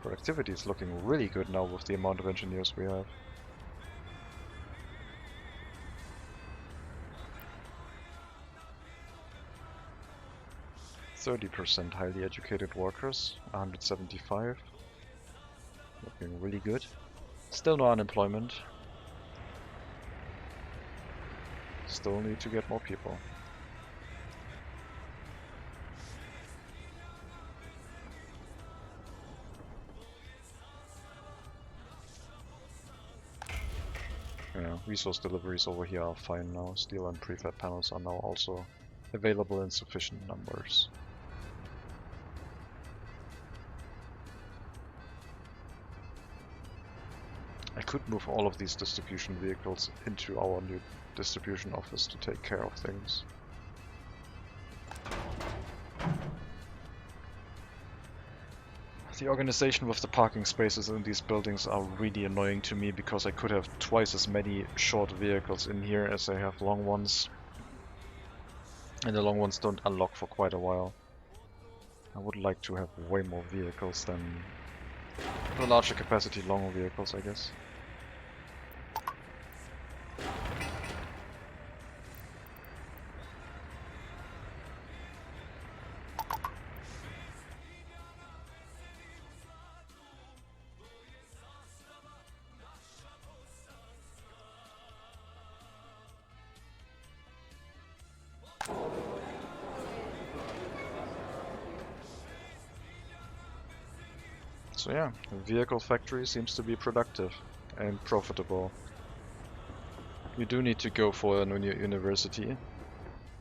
Productivity is looking really good now with the amount of engineers we have. %, highly educated workers, 175. Looking really good. Still no unemployment. Still need to get more people. Yeah, resource deliveries over here are fine now. Steel and prefab panels are now also available in sufficient numbers. I could move all of these distribution vehicles into our new distribution office to take care of things. The organization with the parking spaces in these buildings are really annoying to me because I could have twice as many short vehicles in here as I have long ones. And the long ones don't unlock for quite a while. I would like to have way more vehicles than the larger capacity long vehicles, I guess. So yeah, the vehicle factory seems to be productive and profitable. You do need to go for a new university,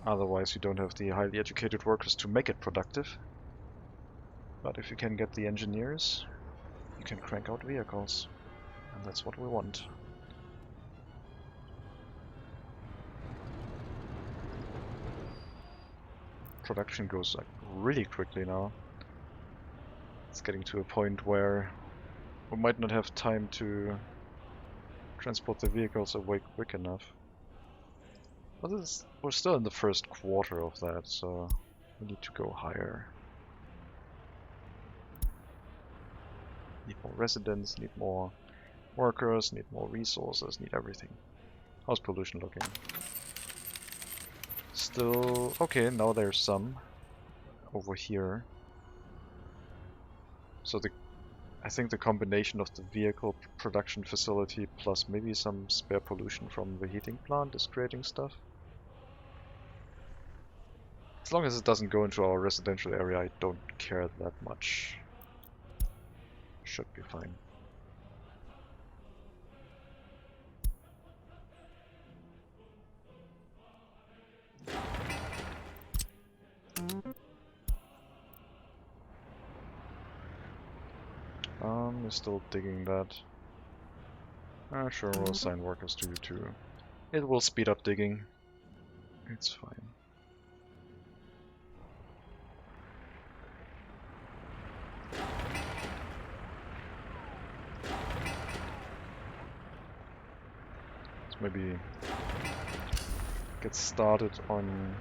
otherwise you don't have the highly educated workers to make it productive. But if you can get the engineers, you can crank out vehicles, and that's what we want. Production goes like really quickly now. It's getting to a point where we might not have time to transport the vehicles away quick enough. But we're still in the first quarter of that, so we need to go higher. Need more residents, need more workers, need more resources, need everything. How's pollution looking? Still okay, now there's some over here. So I think the combination of the vehicle production facility plus maybe some spare pollution from the heating plant is creating stuff. As long as it doesn't go into our residential area, I don't care that much. Should be fine. We're still digging that. Sure, we'll assign workers to you too. It will speed up digging. It's fine. Let's maybe get started on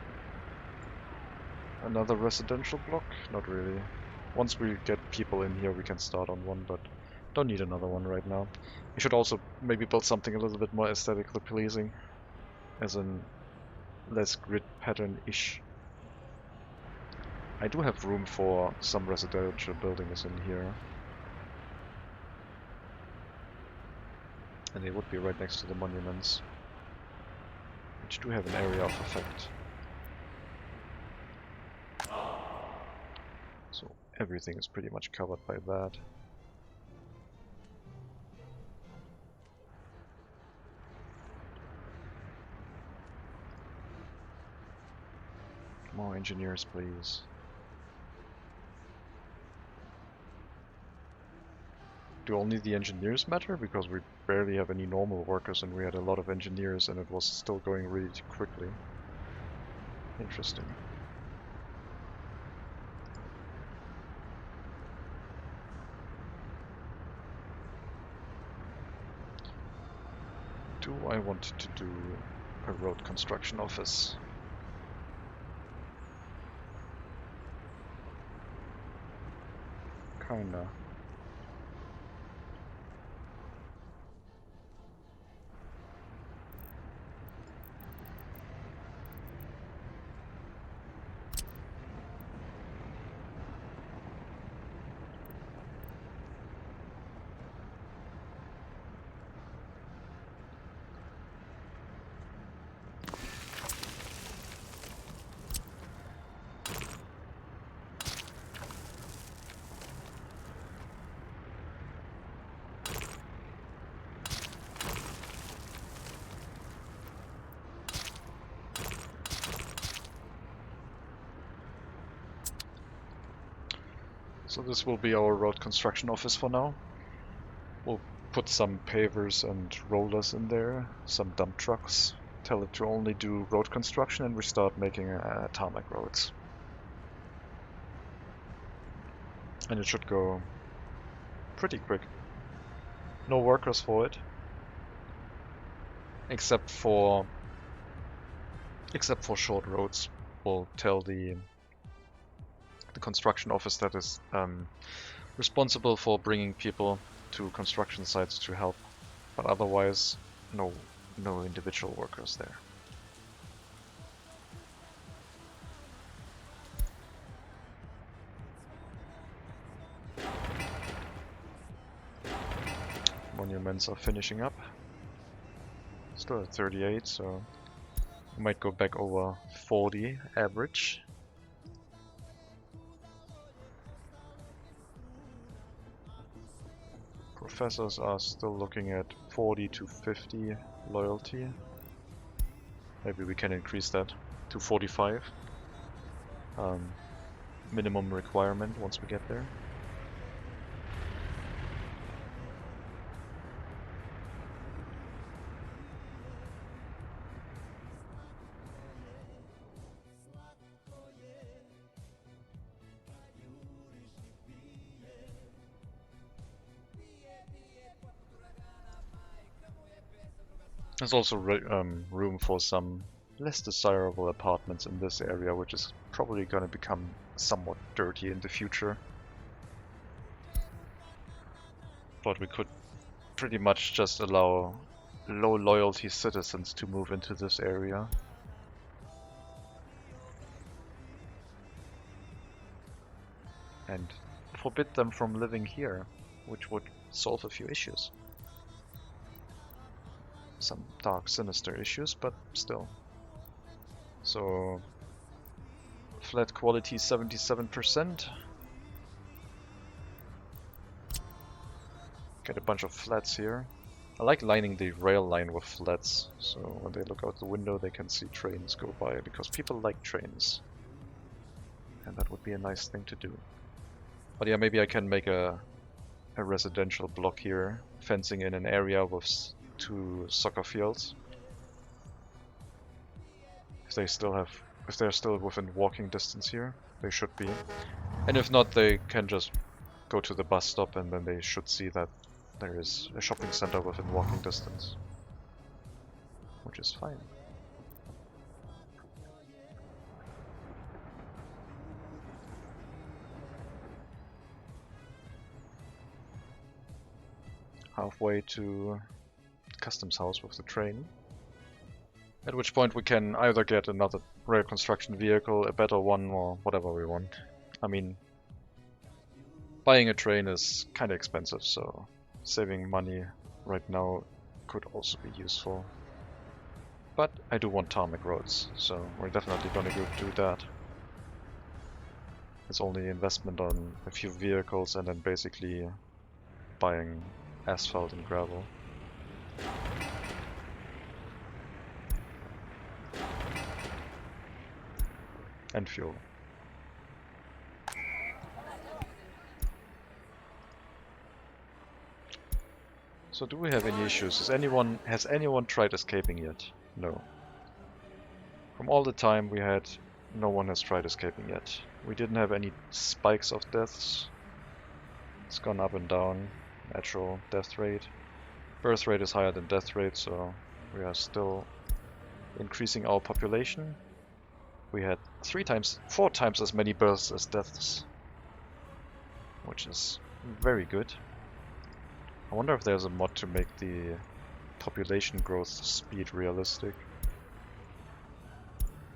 another residential block? Not really. Once we get people in here we can start on one, but don't need another one right now. We should also maybe build something a little bit more aesthetically pleasing, as in less grid pattern-ish. I do have room for some residential buildings in here. And they would be right next to the monuments, which do have an area of effect. So everything is pretty much covered by that. More engineers, please. Do only the engineers matter? Because we barely have any normal workers and we had a lot of engineers and it was still going really quickly. Interesting. Do I want to do a road construction office? Kinda. So this will be our road construction office for now. We'll put some pavers and rollers in there, some dump trucks. Tell it to only do road construction and we start making tarmac roads. And it should go pretty quick. No workers for it. Except for short roads. We'll tell the construction office that is responsible for bringing people to construction sites to help, but otherwise no individual workers there. Monuments are finishing up. Still at 38, so we might go back over 40 average. Professors are still looking at 40 to 50 loyalty. Maybe we can increase that to 45. Minimum requirement once we get there. There's also room for some less desirable apartments in this area, which is probably going to become somewhat dirty in the future. But we could pretty much just allow low loyalty citizens to move into this area. And forbid them from living here, which would solve a few issues. Some dark, sinister issues, but still. So, flat quality 77%. Get a bunch of flats here. I like lining the rail line with flats, so when they look out the window they can see trains go by, because people like trains. and that would be a nice thing to do. But yeah, maybe I can make a residential block here, fencing in an area with 2 soccer fields. If they're still within walking distance here, they should be. And if not, they can just go to the bus stop and then they should see that there is a shopping center within walking distance. Which is fine. Halfway to customs house with the train. At which point we can either get another rail construction vehicle, a better one, or whatever we want. I mean, buying a train is kinda expensive, so saving money right now could also be useful. But I do want tarmac roads, so we're definitely gonna go do that. It's only investment on a few vehicles and then basically buying asphalt and gravel. And fuel. So do we have any issues? Has anyone tried escaping yet? No. From all the time we had, no one has tried escaping yet. We didn't have any spikes of deaths. It's gone up and down. Natural death rate. Birth rate is higher than death rate, so we are still increasing our population. We had 4 times as many births as deaths, which is very good. I wonder if there's a mod to make the population growth speed realistic.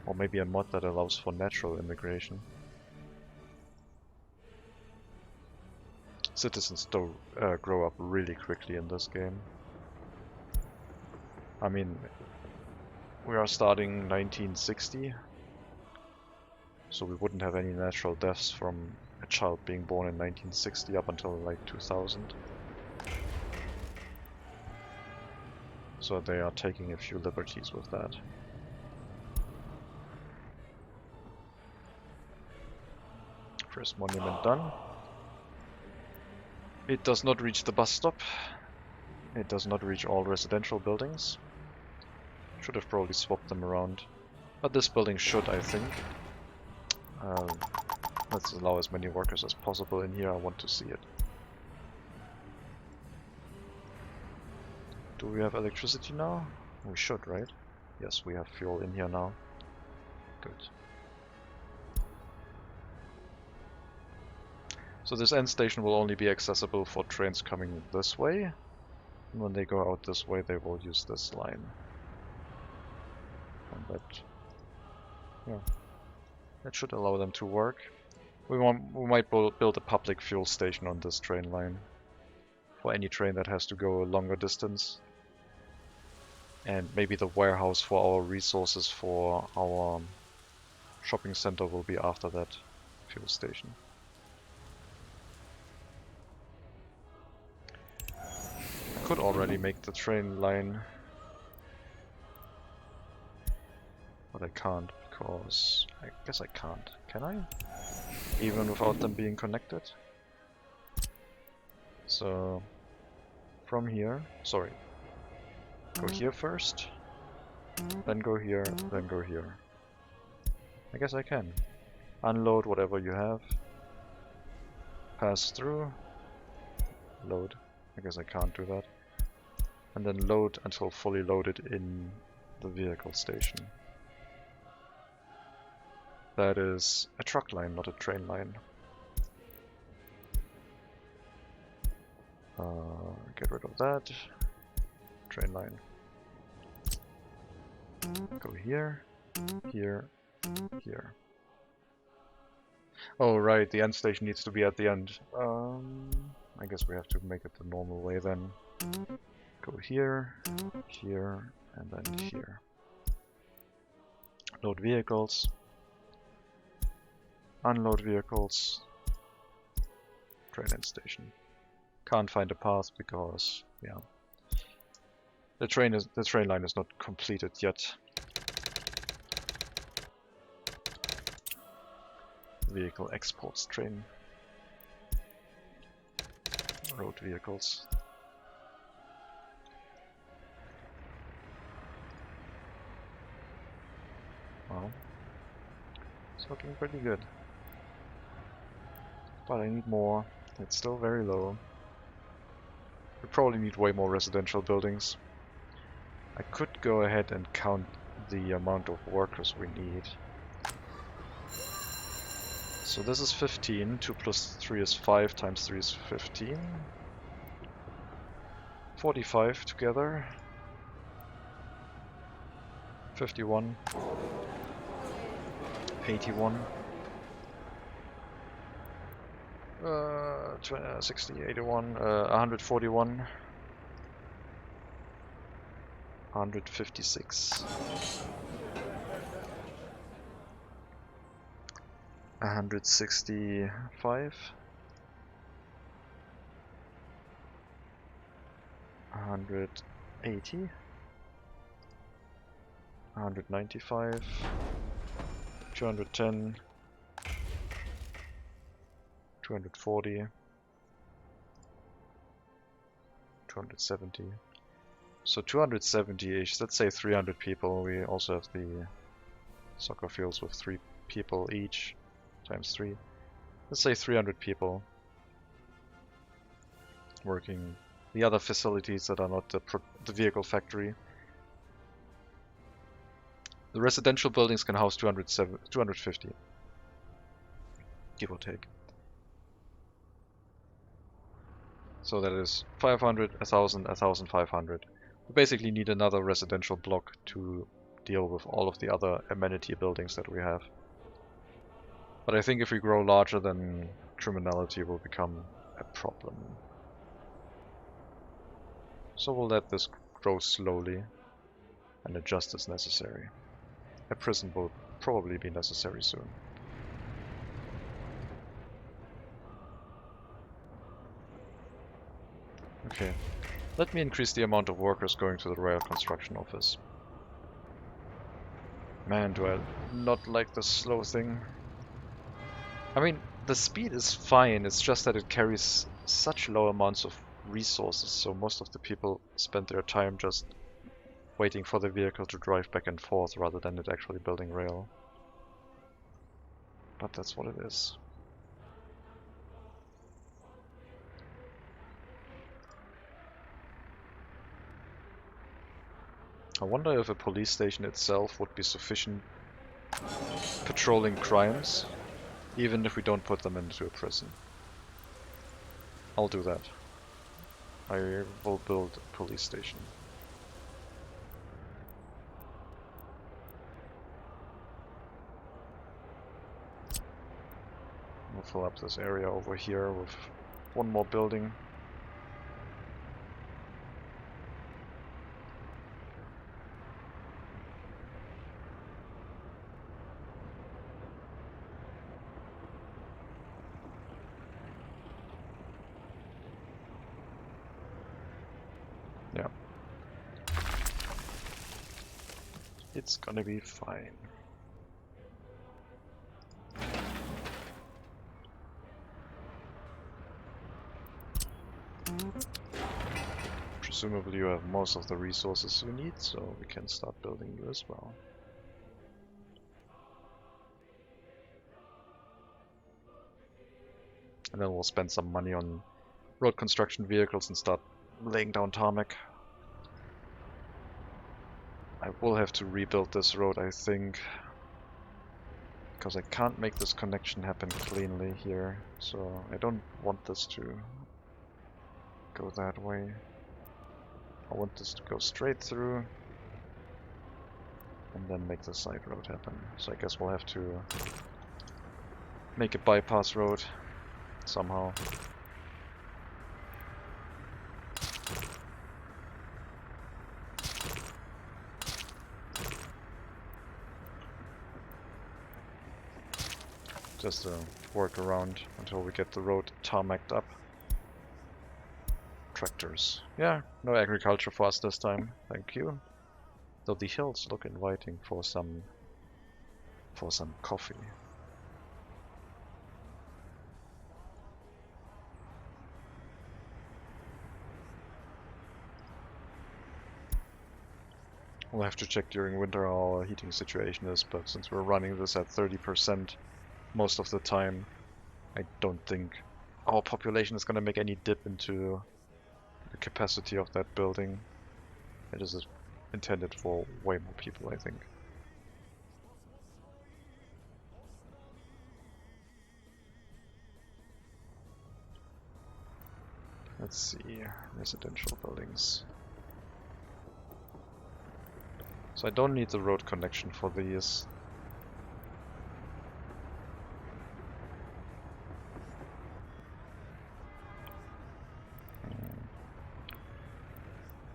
Or maybe a mod that allows for natural immigration. Citizens do grow up really quickly in this game. I mean, we are starting 1960. So we wouldn't have any natural deaths from a child being born in 1960 up until like 2000. So they are taking a few liberties with that. First monument done. It does not reach the bus stop. It does not reach all residential buildings. Should have probably swapped them around. But this building should, I think. Let's allow as many workers as possible in here. I want to see it. Do we have electricity now? We should, right? Yes, we have fuel in here now. Good. So this end station will only be accessible for trains coming this way. And when they go out this way, they will use this line. And that, yeah, that should allow them to work. We might build a public fuel station on this train line for any train that has to go a longer distance. And maybe the warehouse for our resources for our shopping center will be after that fuel station. I could already make the train line, but I can't because I guess I can't. Can I? Even without them being connected? So from here, sorry. Go here first, then go here, then go here. I guess I can. Unload whatever you have. Pass through. Load. I guess I can't do that. And then load until fully loaded in the vehicle station. That is a truck line, not a train line. Get rid of that. Train line. Go here, here, here. Oh right, the end station needs to be at the end. I guess we have to make it the normal way then. Go here, here, and then here. Load vehicles. Unload vehicles. Train end station. Can't find a path because, yeah. The train line is not completed yet. vehicle exports train. Road vehicles. Well, it's looking pretty good. But I need more. It's still very low. We probably need way more residential buildings. I could go ahead and count the amount of workers we need. So this is 15, 2 plus 3 is 5, times 3 is 15. 45 together. 51. 81. 60, 81, 141. 156. 165. 180. 195. 210. 240. 270. So 270-ish, let's say 300 people. We also have the soccer fields with 3 people each, times 3. Let's say 300 people working the other facilities that are not the vehicle factory. The residential buildings can house 250, give or take. So that is 500, 1000, 1500. We basically need another residential block to deal with all of the other amenity buildings that we have. But I think if we grow larger, then criminality will become a problem. So we'll let this grow slowly and adjust as necessary. A prison will probably be necessary soon. Okay, let me increase the amount of workers going to the rail construction office. Man, do I not like the slow thing. I mean, the speed is fine, it's just that it carries such low amounts of resources, so most of the people spend their time just waiting for the vehicle to drive back and forth rather than it actually building rail. But that's what it is. I wonder if a police station itself would be sufficient patrolling crimes, even if we don't put them into a prison. I'll do that. I will build a police station. We'll fill up this area over here with one more building. Yeah. It's gonna be fine. Presumably you have most of the resources you need, so we can start building you as well. And then we'll spend some money on road construction vehicles and start laying down tarmac. I will have to rebuild this road, I think, because I can't make this connection happen cleanly here, so I don't want this to go that way. I want this to go straight through and then make the side road happen. So I guess we'll have to make a bypass road somehow. Just to work around until we get the road tarmacked up. Tractors. Yeah, no agriculture for us this time, thank you. Though the hills look inviting for some coffee. We'll have to check during winter how our heating situation is, but since we're running this at 30% most of the time, I don't think our population is going to make any dip into the capacity of that building. It is intended for way more people, I think. Let's see, residential buildings. So I don't need the road connection for these.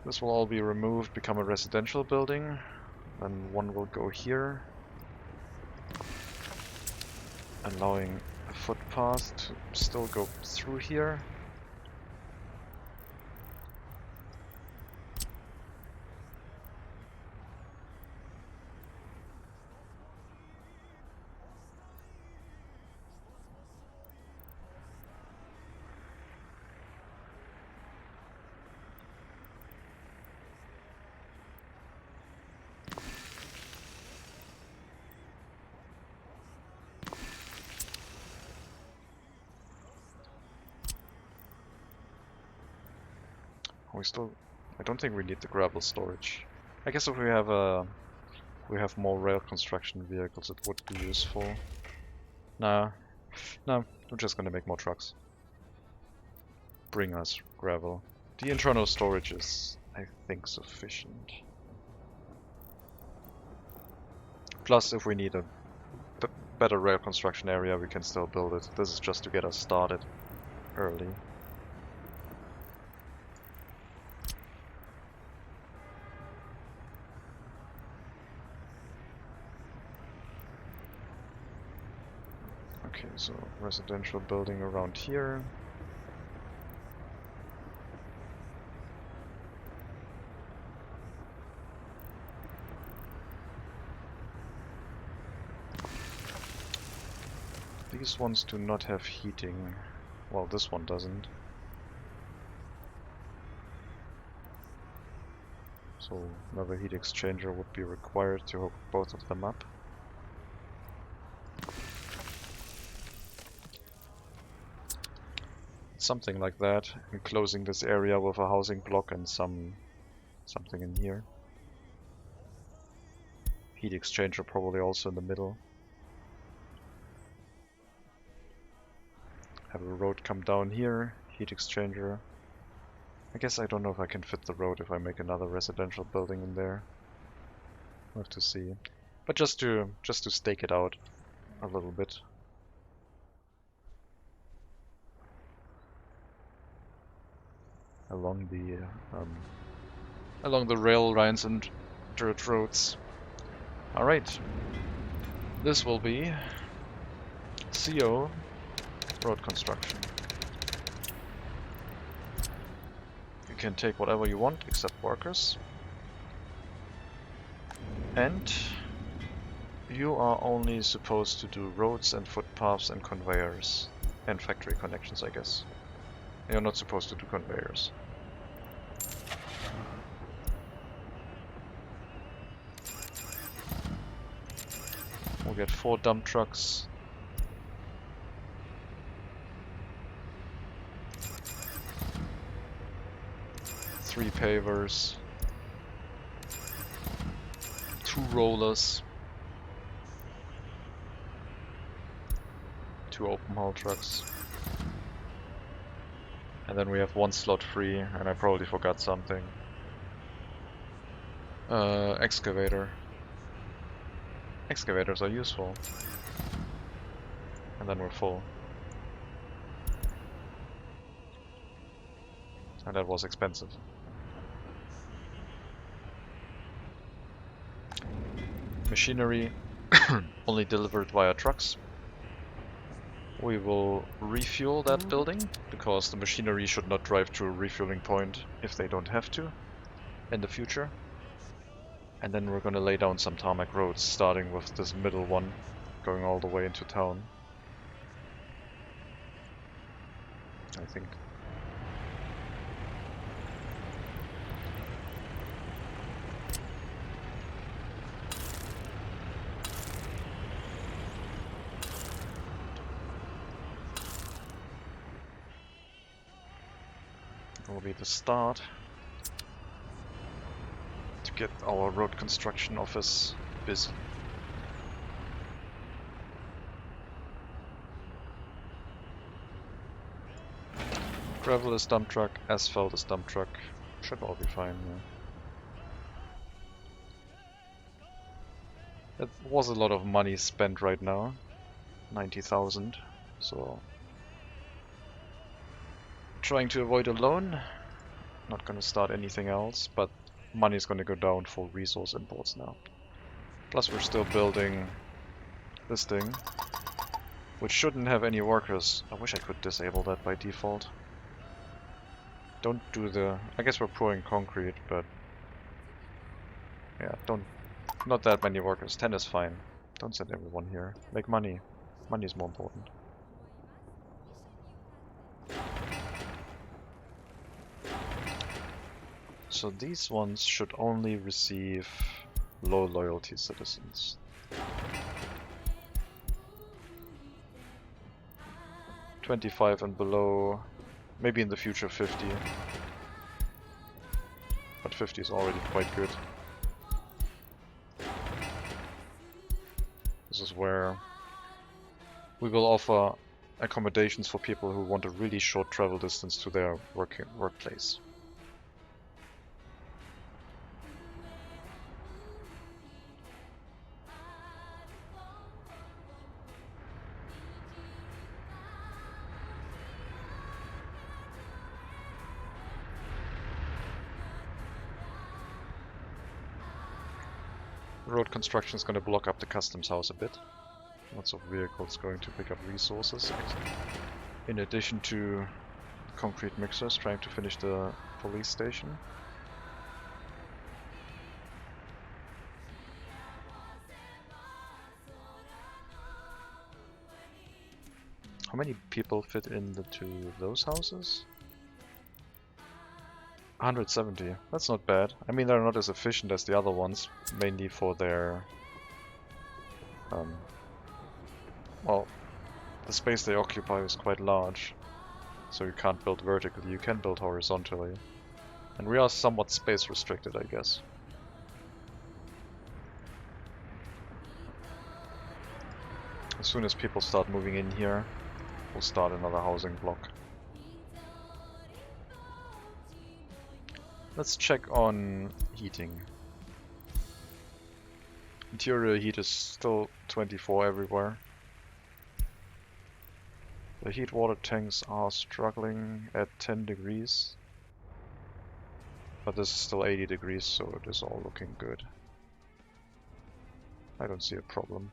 This will all be removed, become a residential building. Then one will go here, allowing a footpath to still go through here. I don't think we need the gravel storage. I guess if we have more rail construction vehicles, it would be useful. No, we're just gonna make more trucks. Bring us gravel. The internal storage is, I think, sufficient. Plus, if we need a better rail construction area, we can still build it. This is just to get us started early. Okay, so residential building around here. These ones do not have heating. Well, this one doesn't. So another heat exchanger would be required to hook both of them up. Something like that, enclosing this area with a housing block and something in here. Heat exchanger probably also in the middle. Have a road come down here, heat exchanger. I guess I don't know if I can fit the road if I make another residential building in there. We'll have to see. But just to stake it out a little bit. Along the rail lines and dirt roads. Alright. This will be CO road construction. You can take whatever you want except workers. And you are only supposed to do roads and footpaths and conveyors. And factory connections, I guess. You're not supposed to do conveyors. We'll get 4 dump trucks. Three pavers. 2 rollers. 2 open haul trucks. And then we have 1 slot free, and I probably forgot something. Excavator. Excavators are useful. And then we're full. And that was expensive. Machinery only delivered via trucks. We will refuel that building, because the machinery should not drive to a refueling point if they don't have to in the future. And then we're gonna lay down some tarmac roads, starting with this middle one, going all the way into town. I think. will be the start to get our road construction office busy. Gravel is dump truck, asphalt is dump truck. Should all be fine, yeah. It was a lot of money spent right now. 90,000, so trying to avoid a loan. Not gonna start anything else, but money's gonna go down for resource imports now. Plus we're still building this thing, which shouldn't have any workers. I wish I could disable that by default. Don't do the... I guess we're pouring concrete, but... yeah, not that many workers. 10 is fine. Don't send everyone here. Make money. Money is more important. So these ones should only receive low loyalty citizens. $25 and below, maybe in the future 50. But 50 is already quite good. This is where we will offer accommodations for people who want a really short travel distance to their workplace. Road construction is going to block up the customs house a bit. Lots of vehicles going to pick up resources. In addition to concrete mixers trying to finish the police station. How many people fit into those houses? 170. That's not bad. I mean, they're not as efficient as the other ones, mainly for their... well, the space they occupy is quite large, so you can't build vertically, you can build horizontally. And we are somewhat space restricted, I guess. As soon as people start moving in here, we'll start another housing block. Let's check on heating. Interior heat is still 24 everywhere. The heat water tanks are struggling at 10 degrees. But this is still 80 degrees, so it is all looking good. I don't see a problem.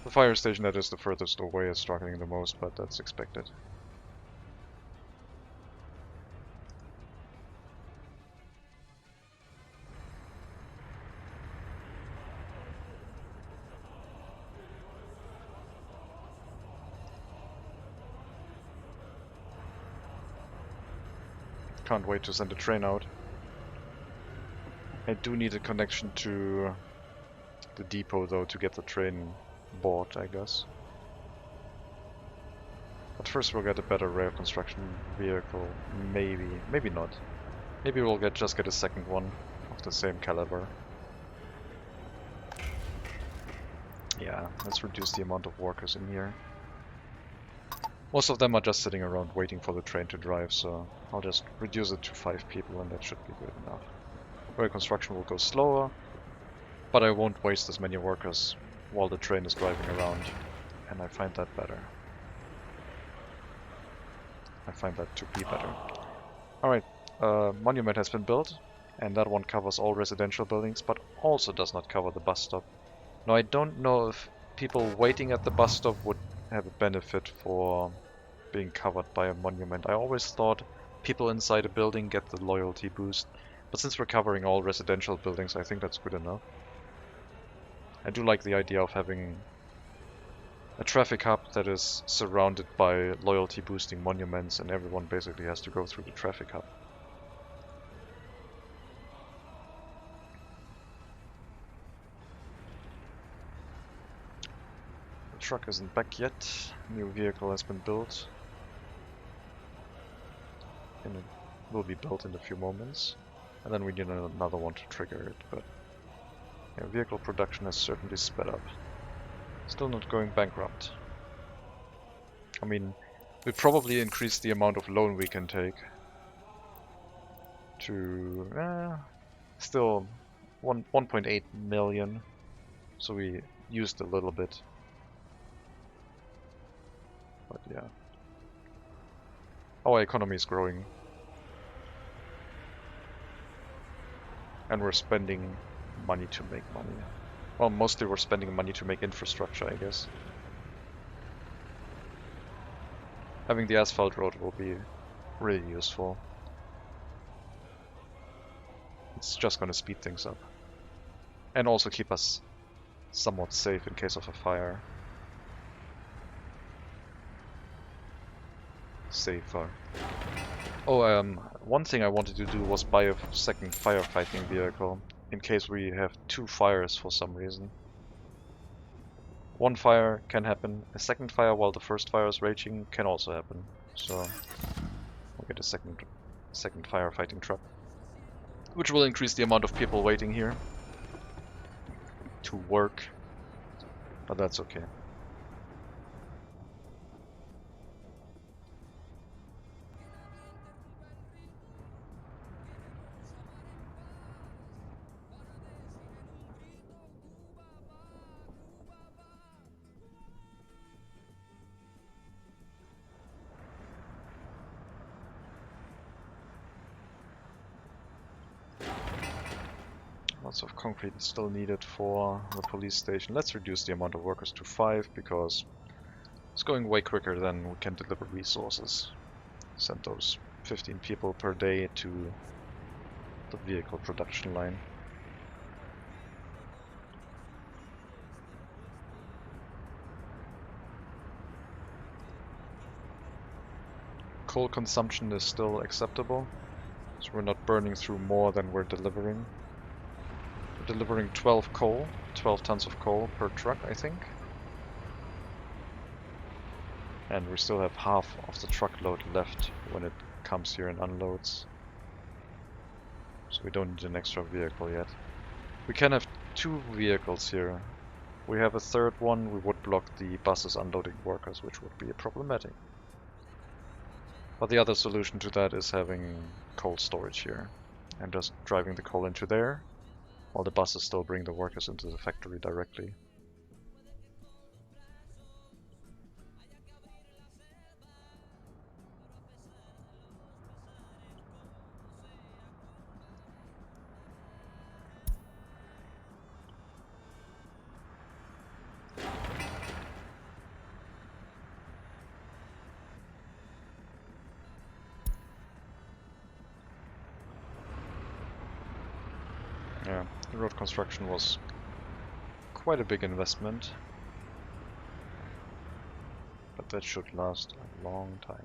The fire station that is the furthest away is struggling the most, but that's expected. Can't wait to send a train out. I do need a connection to the depot though to get the train bought, I guess. But first we'll get a better rail construction vehicle, maybe, maybe not. Maybe we'll just get a second one of the same caliber. Yeah, let's reduce the amount of workers in here. Most of them are just sitting around waiting for the train to drive, so I'll just reduce it to 5 people and that should be good enough. Rail construction will go slower, but I won't waste as many workers while the train is driving around, and I find that better. I find that to be better. Alright, monument has been built, and that one covers all residential buildings, but also does not cover the bus stop. Now I don't know if people waiting at the bus stop would have a benefit for being covered by a monument. I always thought people inside a building get the loyalty boost, but since we're covering all residential buildings, I think that's good enough. I do like the idea of having a traffic hub that is surrounded by loyalty boosting monuments and everyone basically has to go through the traffic hub. The truck isn't back yet. New vehicle has been built. and it will be built in a few moments. And then we need another one to trigger it, but yeah, vehicle production has certainly sped up. Still not going bankrupt. I mean, we probably increased the amount of loan we can take to still 1.8 million, so we used a little bit, but yeah, our economy is growing and we're spending money to make money. Well, mostly we're spending money to make infrastructure, I guess. Having the asphalt road will be really useful. It's just gonna speed things up. And also keep us somewhat safe in case of a fire. Safer. Oh, one thing I wanted to do was buy a second firefighting vehicle, in case we have two fires for some reason. One fire can happen, a second fire while the first fire is raging can also happen. So we'll get a second firefighting truck, which will increase the amount of people waiting here to work, but that's okay. Lots of concrete is still needed for the police station. Let's reduce the amount of workers to 5 because it's going way quicker than we can deliver resources. Send those 15 people per day to the vehicle production line. Coal consumption is still acceptable, so we're not burning through more than we're delivering. We're delivering 12 tons of coal per truck, I think. And we still have half of the truckload left when it comes here and unloads. So we don't need an extra vehicle yet. We can have 2 vehicles here. We have a third one, we would block the buses unloading workers, which would be problematic. But the other solution to that is having coal storage here and just driving the coal into there, while the buses still bring the workers into the factory directly. Yeah, the road construction was quite a big investment, but that should last a long time.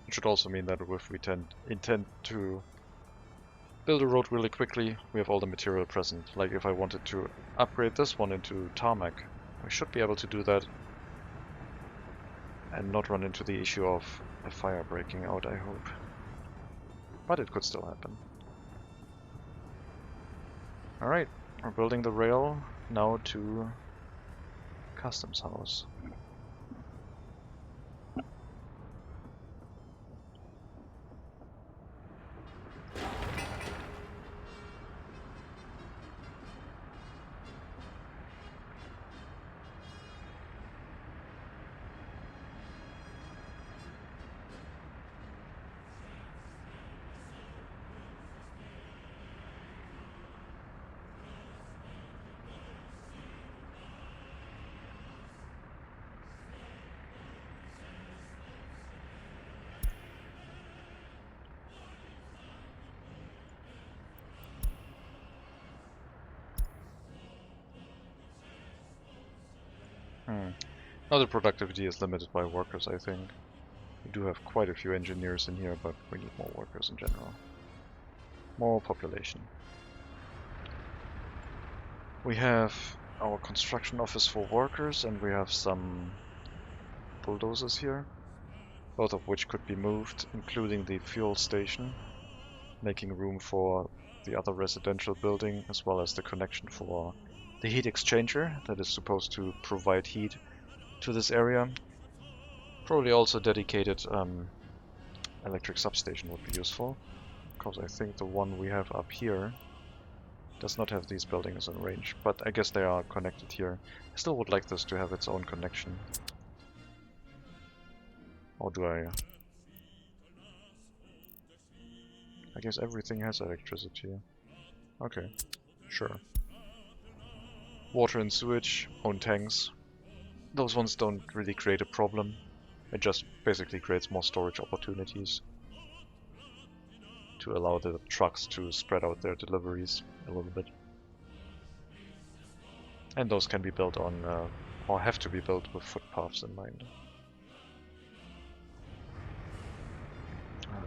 It should also mean that if we intend to build a road really quickly, we have all the material present. Like if I wanted to upgrade this one into tarmac, I should be able to do that and not run into the issue of a fire breaking out, I hope. But it could still happen. Alright, we're building the rail now to Customs House. Now the productivity is limited by workers, I think. We do have quite a few engineers in here, but we need more workers in general. More population. We have our construction office for workers, and we have some bulldozers here, both of which could be moved, including the fuel station, making room for the other residential building, as well as the connection for the heat exchanger that is supposed to provide heat to this area. Probably also dedicated electric substation would be useful, because I think the one we have up here does not have these buildings in range, but I guess they are connected here. I still would like this to have its own connection. Or do I? I guess everything has electricity. Okay, sure. Water and sewage, own tanks. Those ones don't really create a problem. It just basically creates more storage opportunities to allow the trucks to spread out their deliveries a little bit. And those can be built on, or have to be built with footpaths in mind.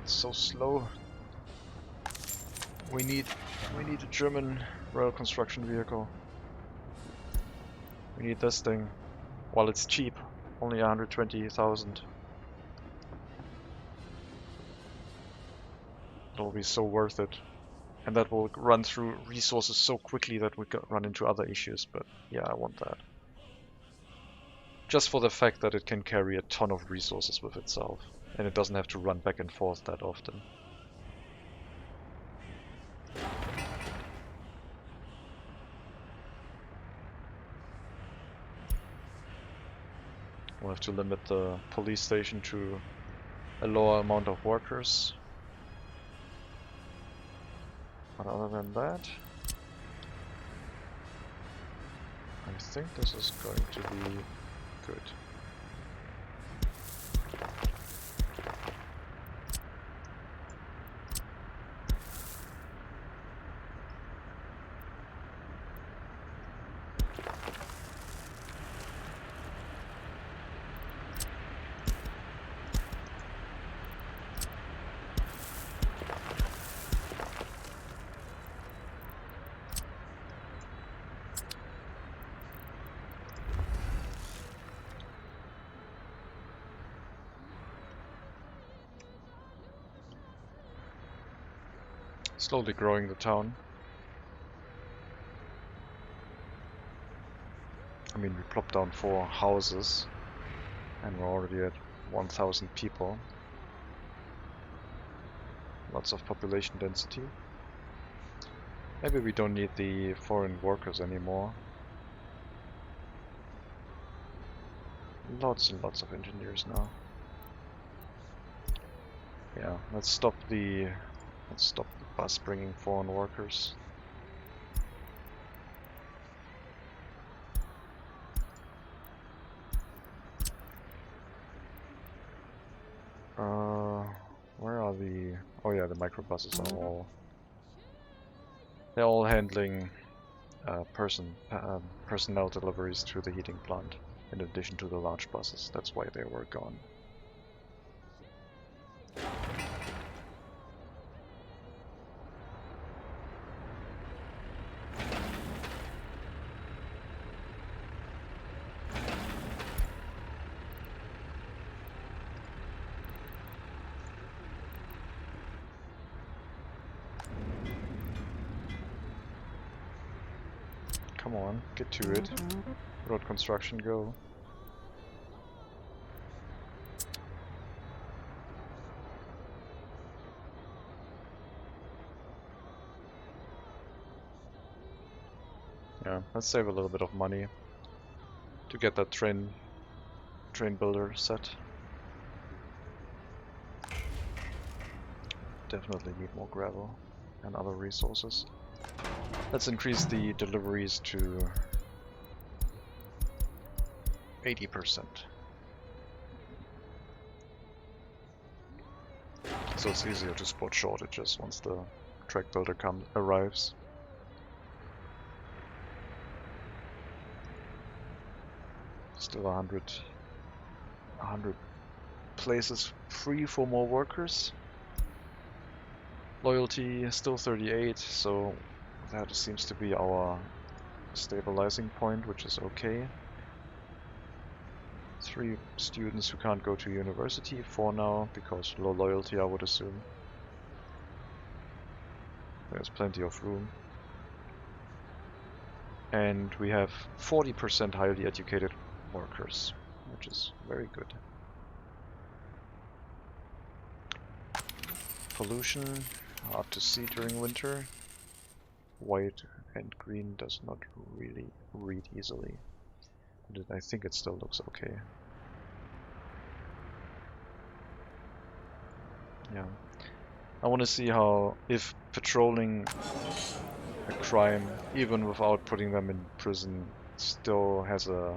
It's so slow. We need a German rail construction vehicle. We need this thing. While it's cheap, only 120,000. It'll be so worth it. And that will run through resources so quickly that we could run into other issues, but yeah, I want that. Just for the fact that it can carry a ton of resources with itself, and it doesn't have to run back and forth that often. We'll have to limit the police station to a lower amount of workers. But other than that, I think this is going to be good. Slowly growing the town. I mean, we plopped down 4 houses and we're already at 1,000 people. Lots of population density. Maybe we don't need the foreign workers anymore. Lots and lots of engineers now. Yeah, let's stop the bus bringing foreign workers. Where are the... Oh yeah, the microbuses are all... They're all handling personnel deliveries to the heating plant, in addition to the large buses. That's why they were gone. Come on, get to it. Road construction, go. Yeah, let's save a little bit of money to get that train builder set. Definitely need more gravel and other resources. Let's increase the deliveries to 80%. So it's easier to spot shortages once the track builder arrives. Still 100 places free for more workers. Loyalty is still 38, so that seems to be our stabilizing point, which is okay. 3 students who can't go to university, 4 now, because low loyalty I would assume. There's plenty of room. And we have 40% highly educated workers, which is very good. Pollution, hard to see during winter. White and green does not really read easily. But I think it still looks okay. Yeah. I want to see how, if patrolling a crime, even without putting them in prison, still has a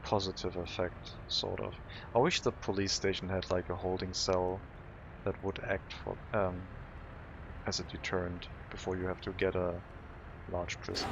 positive effect, sort of. I wish the police station had like a holding cell that would act for as a deterrent before you have to get a large prison.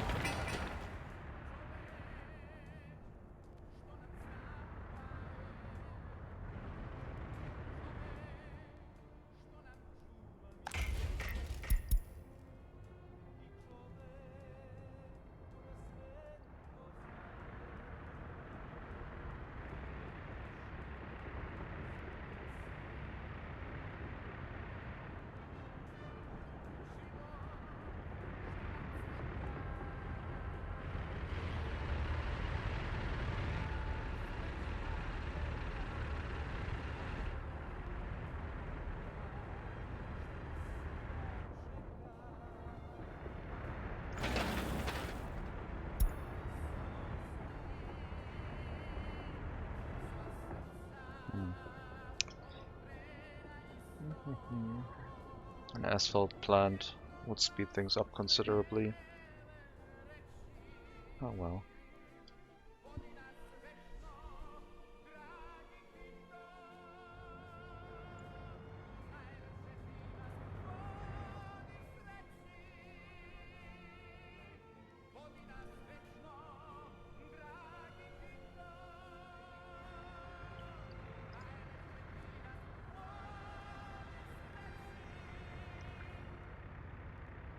An asphalt plant would speed things up considerably. Oh well.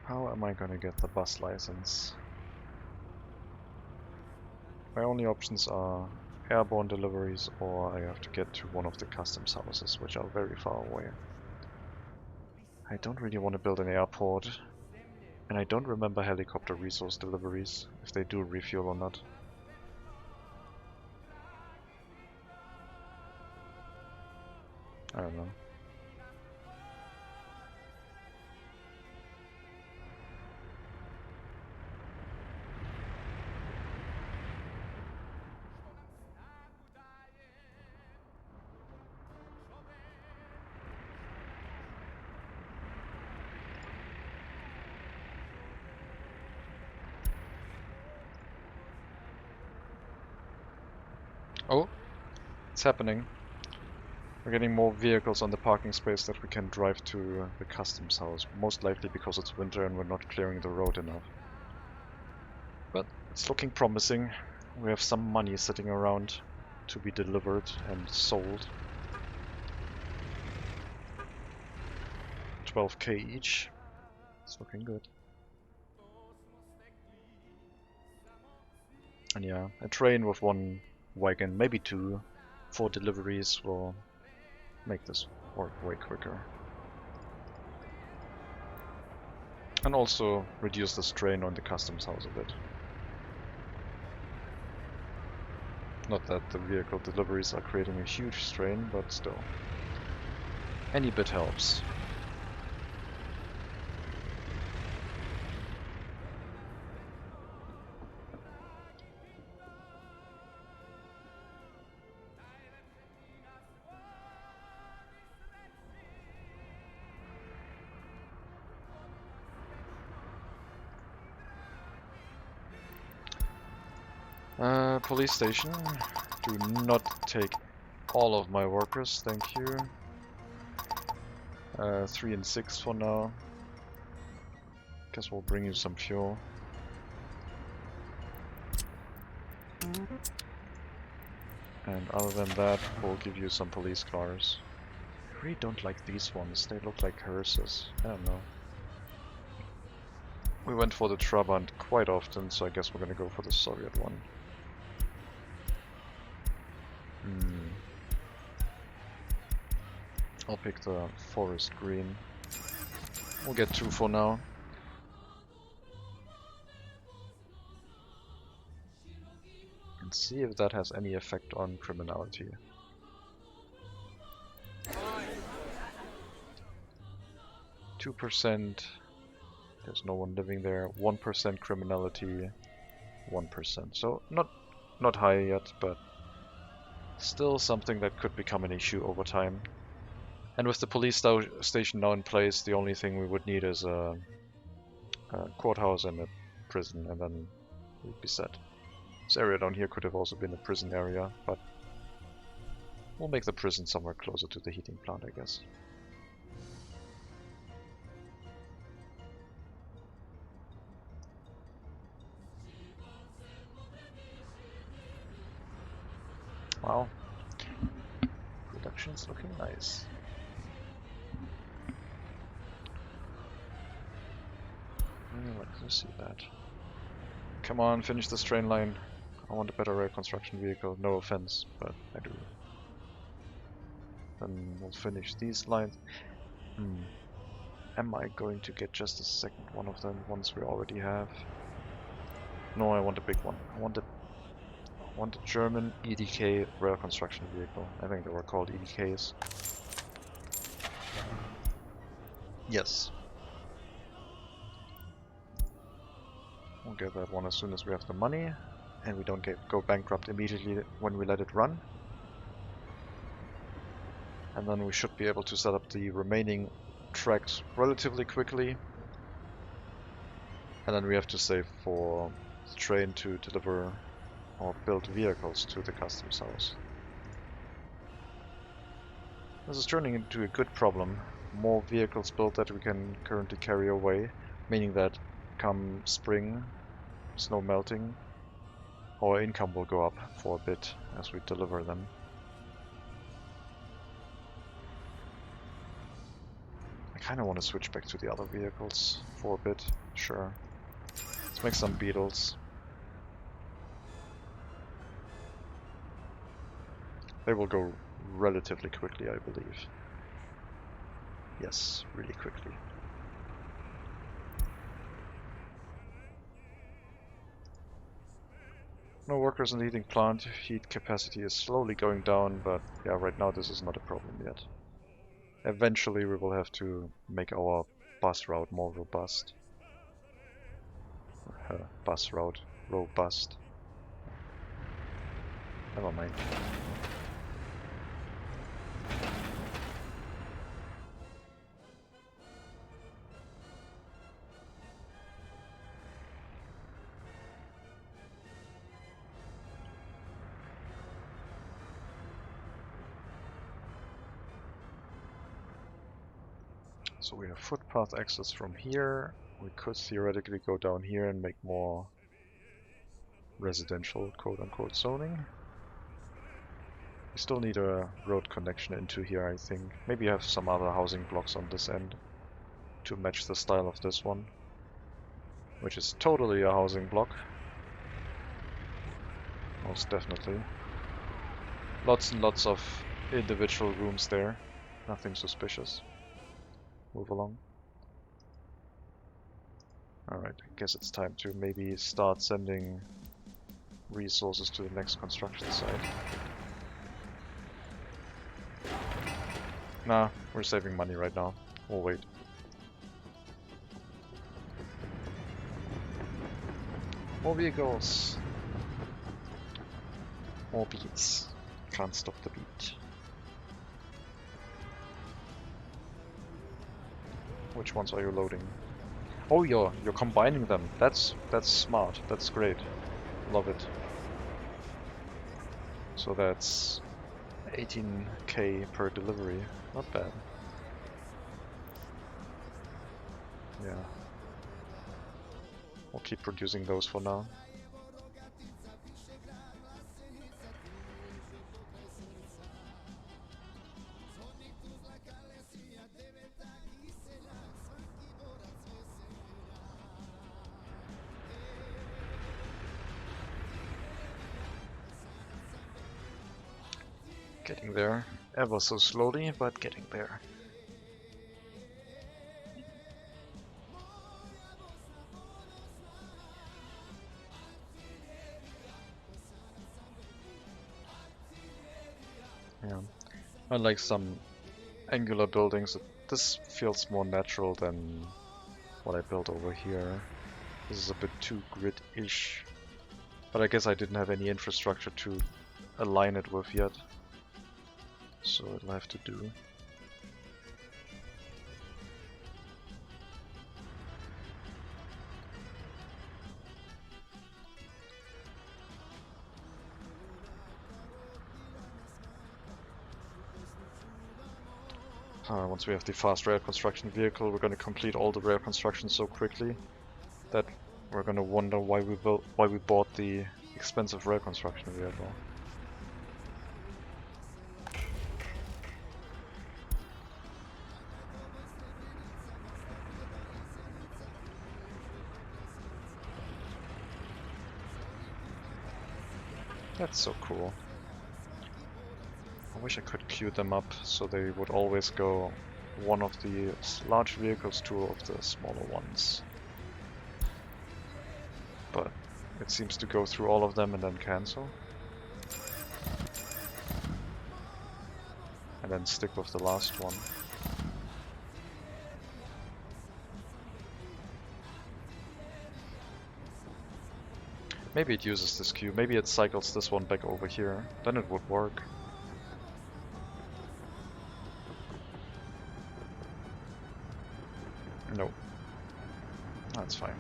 How am I gonna get the bus license? My only options are airborne deliveries, or I have to get to one of the customs houses, which are very far away. I don't really want to build an airport, and I don't remember helicopter resource deliveries, if they do refuel or not. I don't know. Oh, it's happening. We're getting more vehicles on the parking space that we can drive to the customs house, most likely because it's winter and we're not clearing the road enough. But it's looking promising. We have some money sitting around to be delivered and sold. 12k each. It's looking good. And yeah, a train with 1 wagon, maybe 2, for deliveries will make this work way quicker. And also reduce the strain on the customs house a bit. Not that the vehicle deliveries are creating a huge strain, but still. Any bit helps. Police station. Do not take all of my workers, thank you. 3 and 6 for now. Guess we'll bring you some fuel. And other than that, we'll give you some police cars. I really don't like these ones, they look like hearses. I don't know. We went for the Trabant quite often, so I guess we're gonna go for the Soviet one. Hmm. I'll pick the forest green. We'll get 2 for now. And see if that has any effect on criminality. 2%. There's no one living there. 1% criminality. 1%. So not high yet, but still something that could become an issue over time. And with the police station now in place, the only thing we would need is a courthouse and a prison, and then we'd be set. This area down here could have also been a prison area, but we'll make the prison somewhere closer to the heating plant, I guess. Wow. Production's looking nice. Really like to see that. Come on, finish this train line. I want a better rail construction vehicle. No offense, but I do. Then we'll finish these lines. Am I going to get just a second one of them once we already have? No, I want a big one. I want a German EDK rail construction vehicle. I think they were called EDKs. Yes. We'll get that one as soon as we have the money, and we don't go bankrupt immediately when we let it run. And then we should be able to set up the remaining tracks relatively quickly. And then we have to save for the train to deliver or build vehicles to the customs house. This is turning into a good problem. More vehicles built that we can currently carry away, meaning that come spring, snow melting, our income will go up for a bit as we deliver them. I kind of want to switch back to the other vehicles for a bit, sure. Let's make some beetles. They will go relatively quickly, I believe. Yes, really quickly. No workers in the heating plant. Heat capacity is slowly going down, but yeah, right now this is not a problem yet. Eventually we will have to make our bus route more robust. Bus route robust. Never mind. So we have footpath access from here. We could theoretically go down here and make more residential quote-unquote zoning. We still need a road connection into here, I think. Maybe have some other housing blocks on this end to match the style of this one, which is totally a housing block. Most definitely. Lots and lots of individual rooms there. Nothing suspicious. Move along. Alright, I guess it's time to maybe start sending resources to the next construction site. Nah, we're saving money right now. We'll wait. More vehicles! More beats. Can't stop the beat. Which ones are you loading? Oh, you're combining them. That's smart. That's great. Love it. So that's 18k per delivery. Not bad. Yeah. We'll keep producing those for now. Getting there. Ever so slowly, but getting there. Yeah. Unlike some angular buildings, this feels more natural than what I built over here. This is a bit too grid-ish. But I guess I didn't have any infrastructure to align it with yet. So it'll have to do. Once we have the fast rail construction vehicle, we're going to complete all the rail construction so quickly that we're going to wonder why we bought the expensive rail construction vehicle. That's so cool. I wish I could queue them up so they would always go one of the large vehicles, two of the smaller ones. But it seems to go through all of them and then cancel. And then stick with the last one. Maybe it uses this queue, maybe it cycles this one back over here, then it would work. No. That's fine.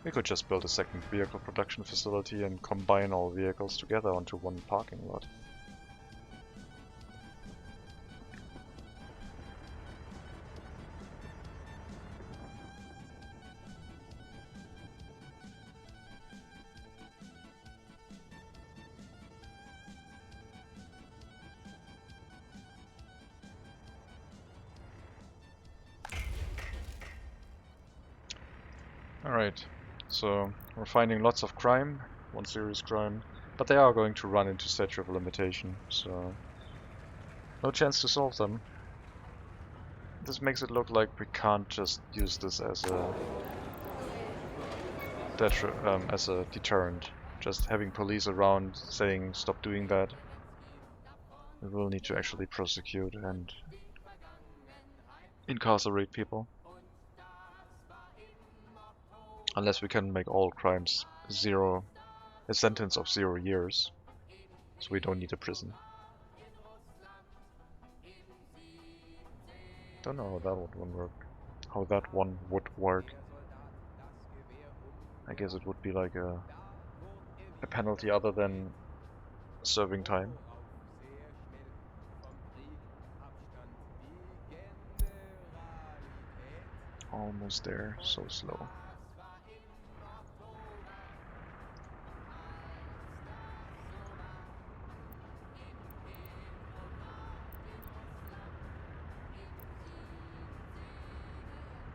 We could just build a second vehicle production facility and combine all vehicles together onto one parking lot. Alright, so we're finding lots of crime, one serious crime, but they are going to run into statute of limitation, so no chance to solve them. This makes it look like we can't just use this as a deterrent. Just having police around saying stop doing that. We will need to actually prosecute and incarcerate people. Unless we can make all crimes a sentence of 0 years. So we don't need a prison. Don't know how that one would work. I guess it would be like a penalty other than serving time. Almost there, so slow.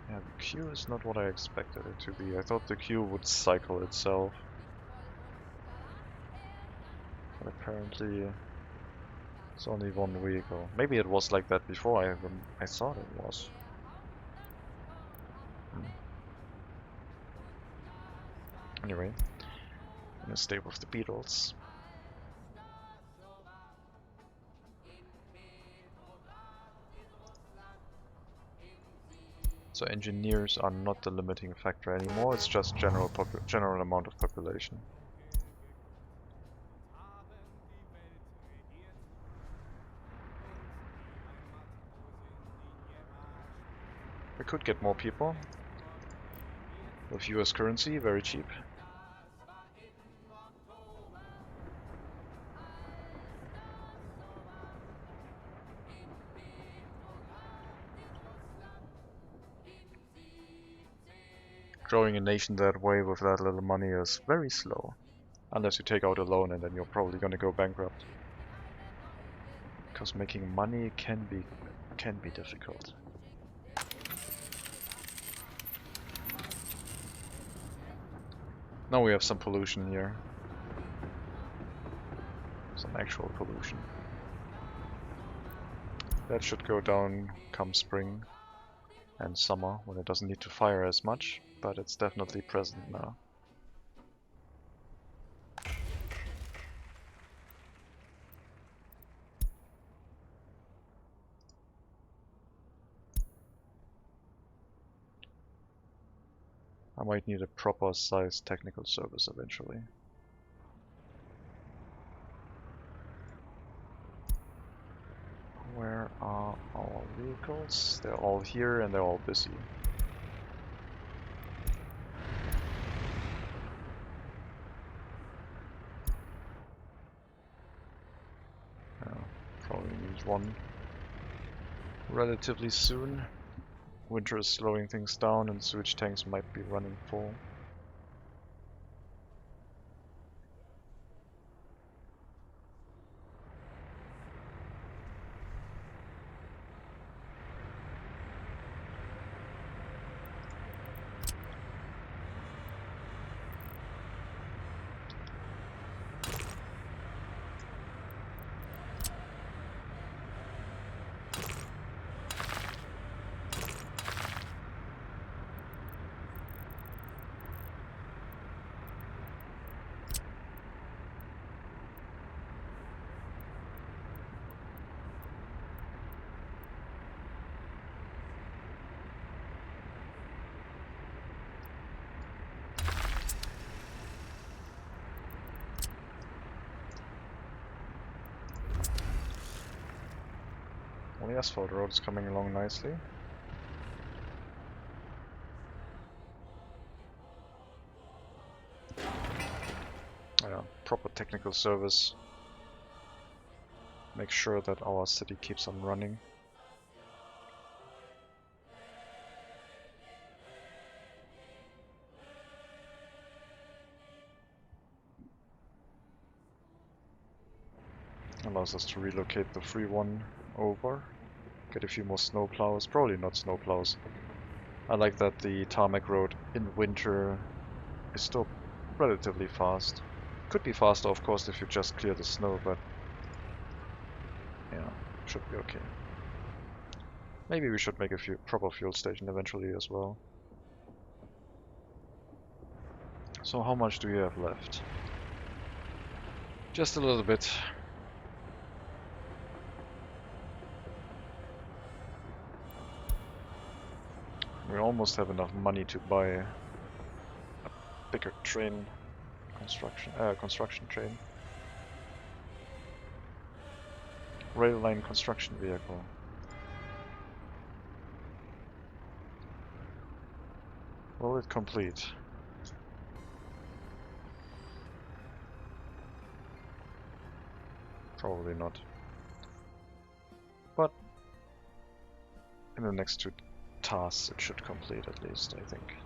Yeah, the queue is not what I expected it to be. I thought the queue would cycle itself. But apparently it's only one vehicle. Maybe it was like that before, I thought it was. Anyway, I'm gonna stay with the Beatles. So engineers are not the limiting factor anymore, it's just general amount of population. We could get more people with US currency, very cheap. Growing a nation that way with that little money is very slow. Unless you take out a loan and then you're probably gonna go bankrupt. Because making money can be difficult. Now we have some pollution here. some actual pollution. That should go down come spring and summer, when it doesn't need to fire as much, but it's definitely present now. I might need a proper sized technical service eventually. Where are our vehicles? They're all here and they're all busy. Probably need one relatively soon. Winter is slowing things down and sewage tanks might be running full. Well, the asphalt road is coming along nicely. Yeah, proper technical service. Make sure that our city keeps on running. Allows us to relocate the free one over. Get a few more snowplows. Probably not snowplows. I like that the tarmac road in winter is still relatively fast. Could be faster, of course, if you just clear the snow, but yeah, should be okay. Maybe we should make a proper fuel station eventually as well. So how much do you have left? Just a little bit. We almost have enough money to buy a bigger train construction train. Rail line construction vehicle. Will it complete? Probably not. But in the next 2 tasks it should complete at least, I think.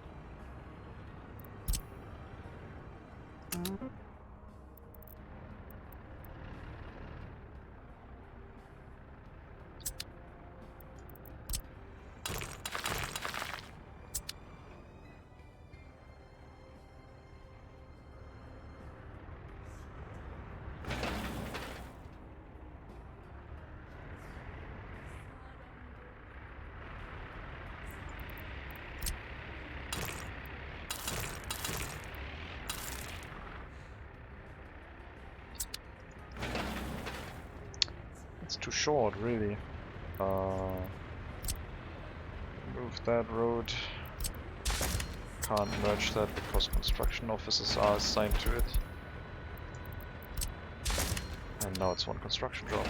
It's too short, really. Move that road. Can't merge that because construction offices are assigned to it. And now it's one construction job.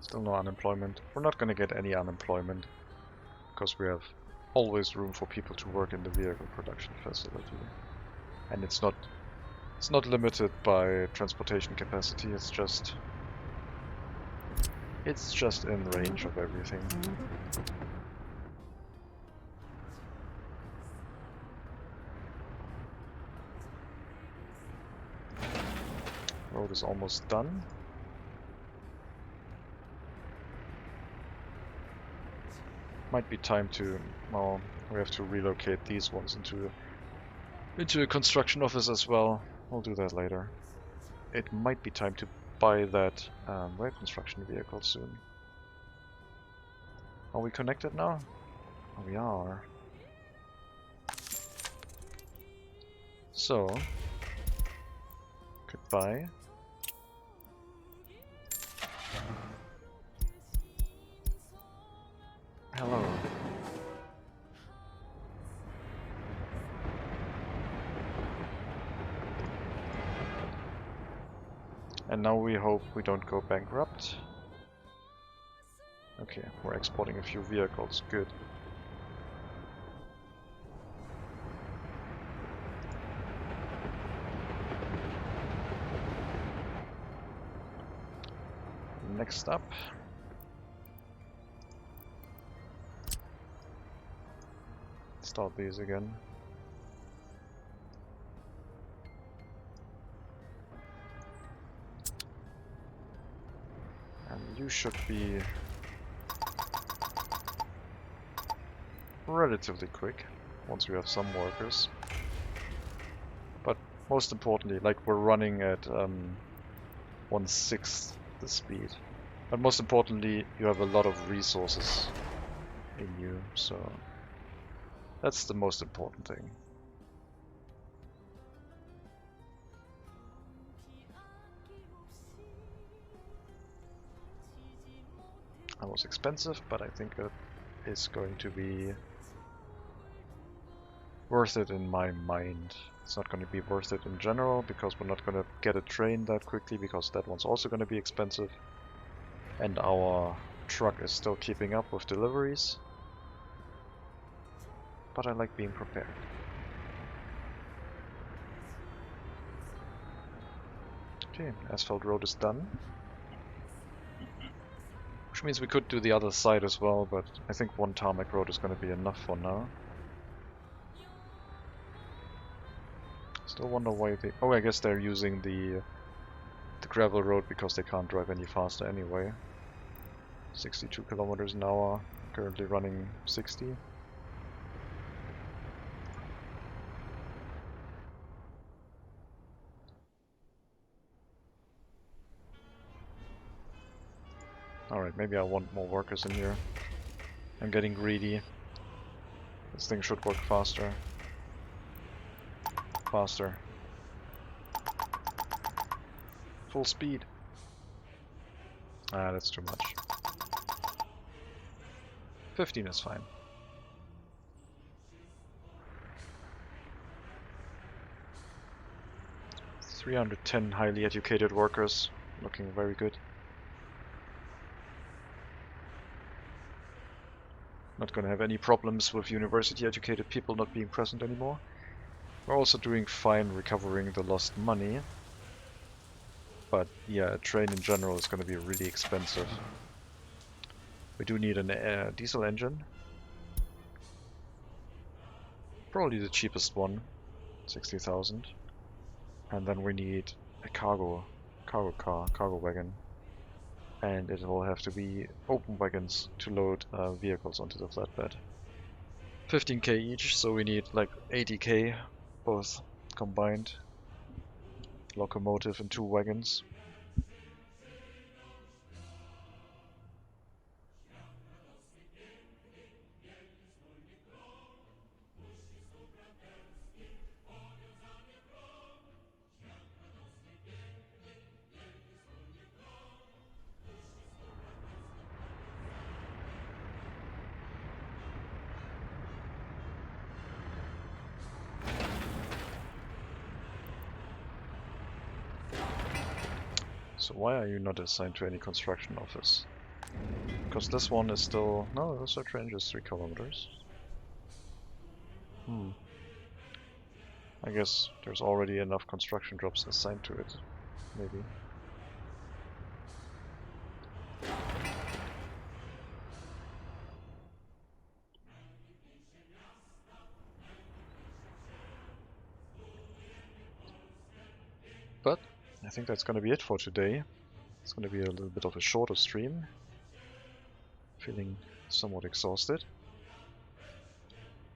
Still no unemployment. We're not gonna get any unemployment because we have always room for people to work in the vehicle production facility. And it's not limited by transportation capacity, it's just in range of everything. Road is almost done. Might be time to, well, we have to relocate these ones into a construction office as well. We'll do that later. It might be time to buy that rail construction vehicle soon. Are we connected now? Oh, we are. So, goodbye. Hello. And now we hope we don't go bankrupt. Okay, we're exporting a few vehicles, good. Next up. Start these again. And you should be relatively quick once we have some workers. But most importantly, like we're running at 1/6 the speed. But most importantly, you have a lot of resources in you, so that's the most important thing. That was expensive, but I think it is going to be worth it in my mind. It's not going to be worth it in general, because we're not going to get a train that quickly, because that one's also going to be expensive. And our truck is still keeping up with deliveries. But I like being prepared. Okay, asphalt road is done. Which means we could do the other side as well, but I think one tarmac road is going to be enough for now. Still wonder why they... Oh, I guess they're using the gravel road because they can't drive any faster anyway. 62 kilometers an hour, currently running 60. Alright, maybe I want more workers in here. I'm getting greedy. This thing should work faster. Faster. Full speed. Ah, that's too much. 15 is fine. $310 highly educated workers. Looking very good. Not gonna have any problems with university educated people not being present anymore. We're also doing fine recovering the lost money. But yeah, a train in general is gonna be really expensive. We do need a diesel engine. Probably the cheapest one. 60,000. And then we need a cargo wagon. And it will have to be open wagons to load vehicles onto the flatbed. 15k each, so we need like 80k both combined. Locomotive and 2 wagons. So why are you not assigned to any construction office? Because this one is still... No, this range is 3 kilometers. I guess there's already enough construction jobs assigned to it. Maybe. But I think that's going to be it for today. It's going to be a little bit of a shorter stream. Feeling somewhat exhausted.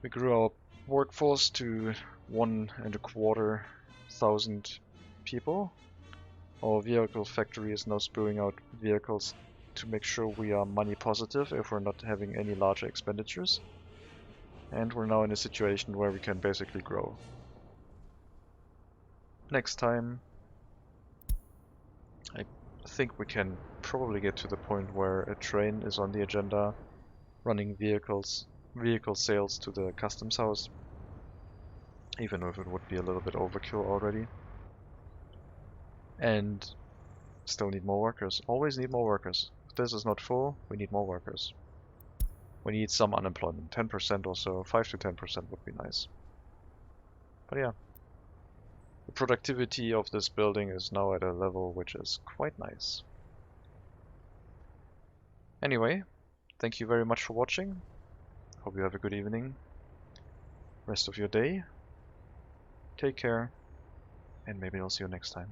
We grew our workforce to 1,250 people. Our vehicle factory is now spewing out vehicles to make sure we are money positive if we're not having any larger expenditures. And we're now in a situation where we can basically grow. Next time, I think we can probably get to the point where a train is on the agenda, running vehicle sales to the customs house, even if it would be a little bit overkill already. And still need more workers. Always need more workers. If this is not full, we need more workers. We need some unemployment, 10% or so, 5 to 10% would be nice. But yeah, the productivity of this building is now at a level which is quite nice. Anyway, thank you very much for watching. Hope you have a good evening, rest of your day. Take care, and maybe I'll see you next time.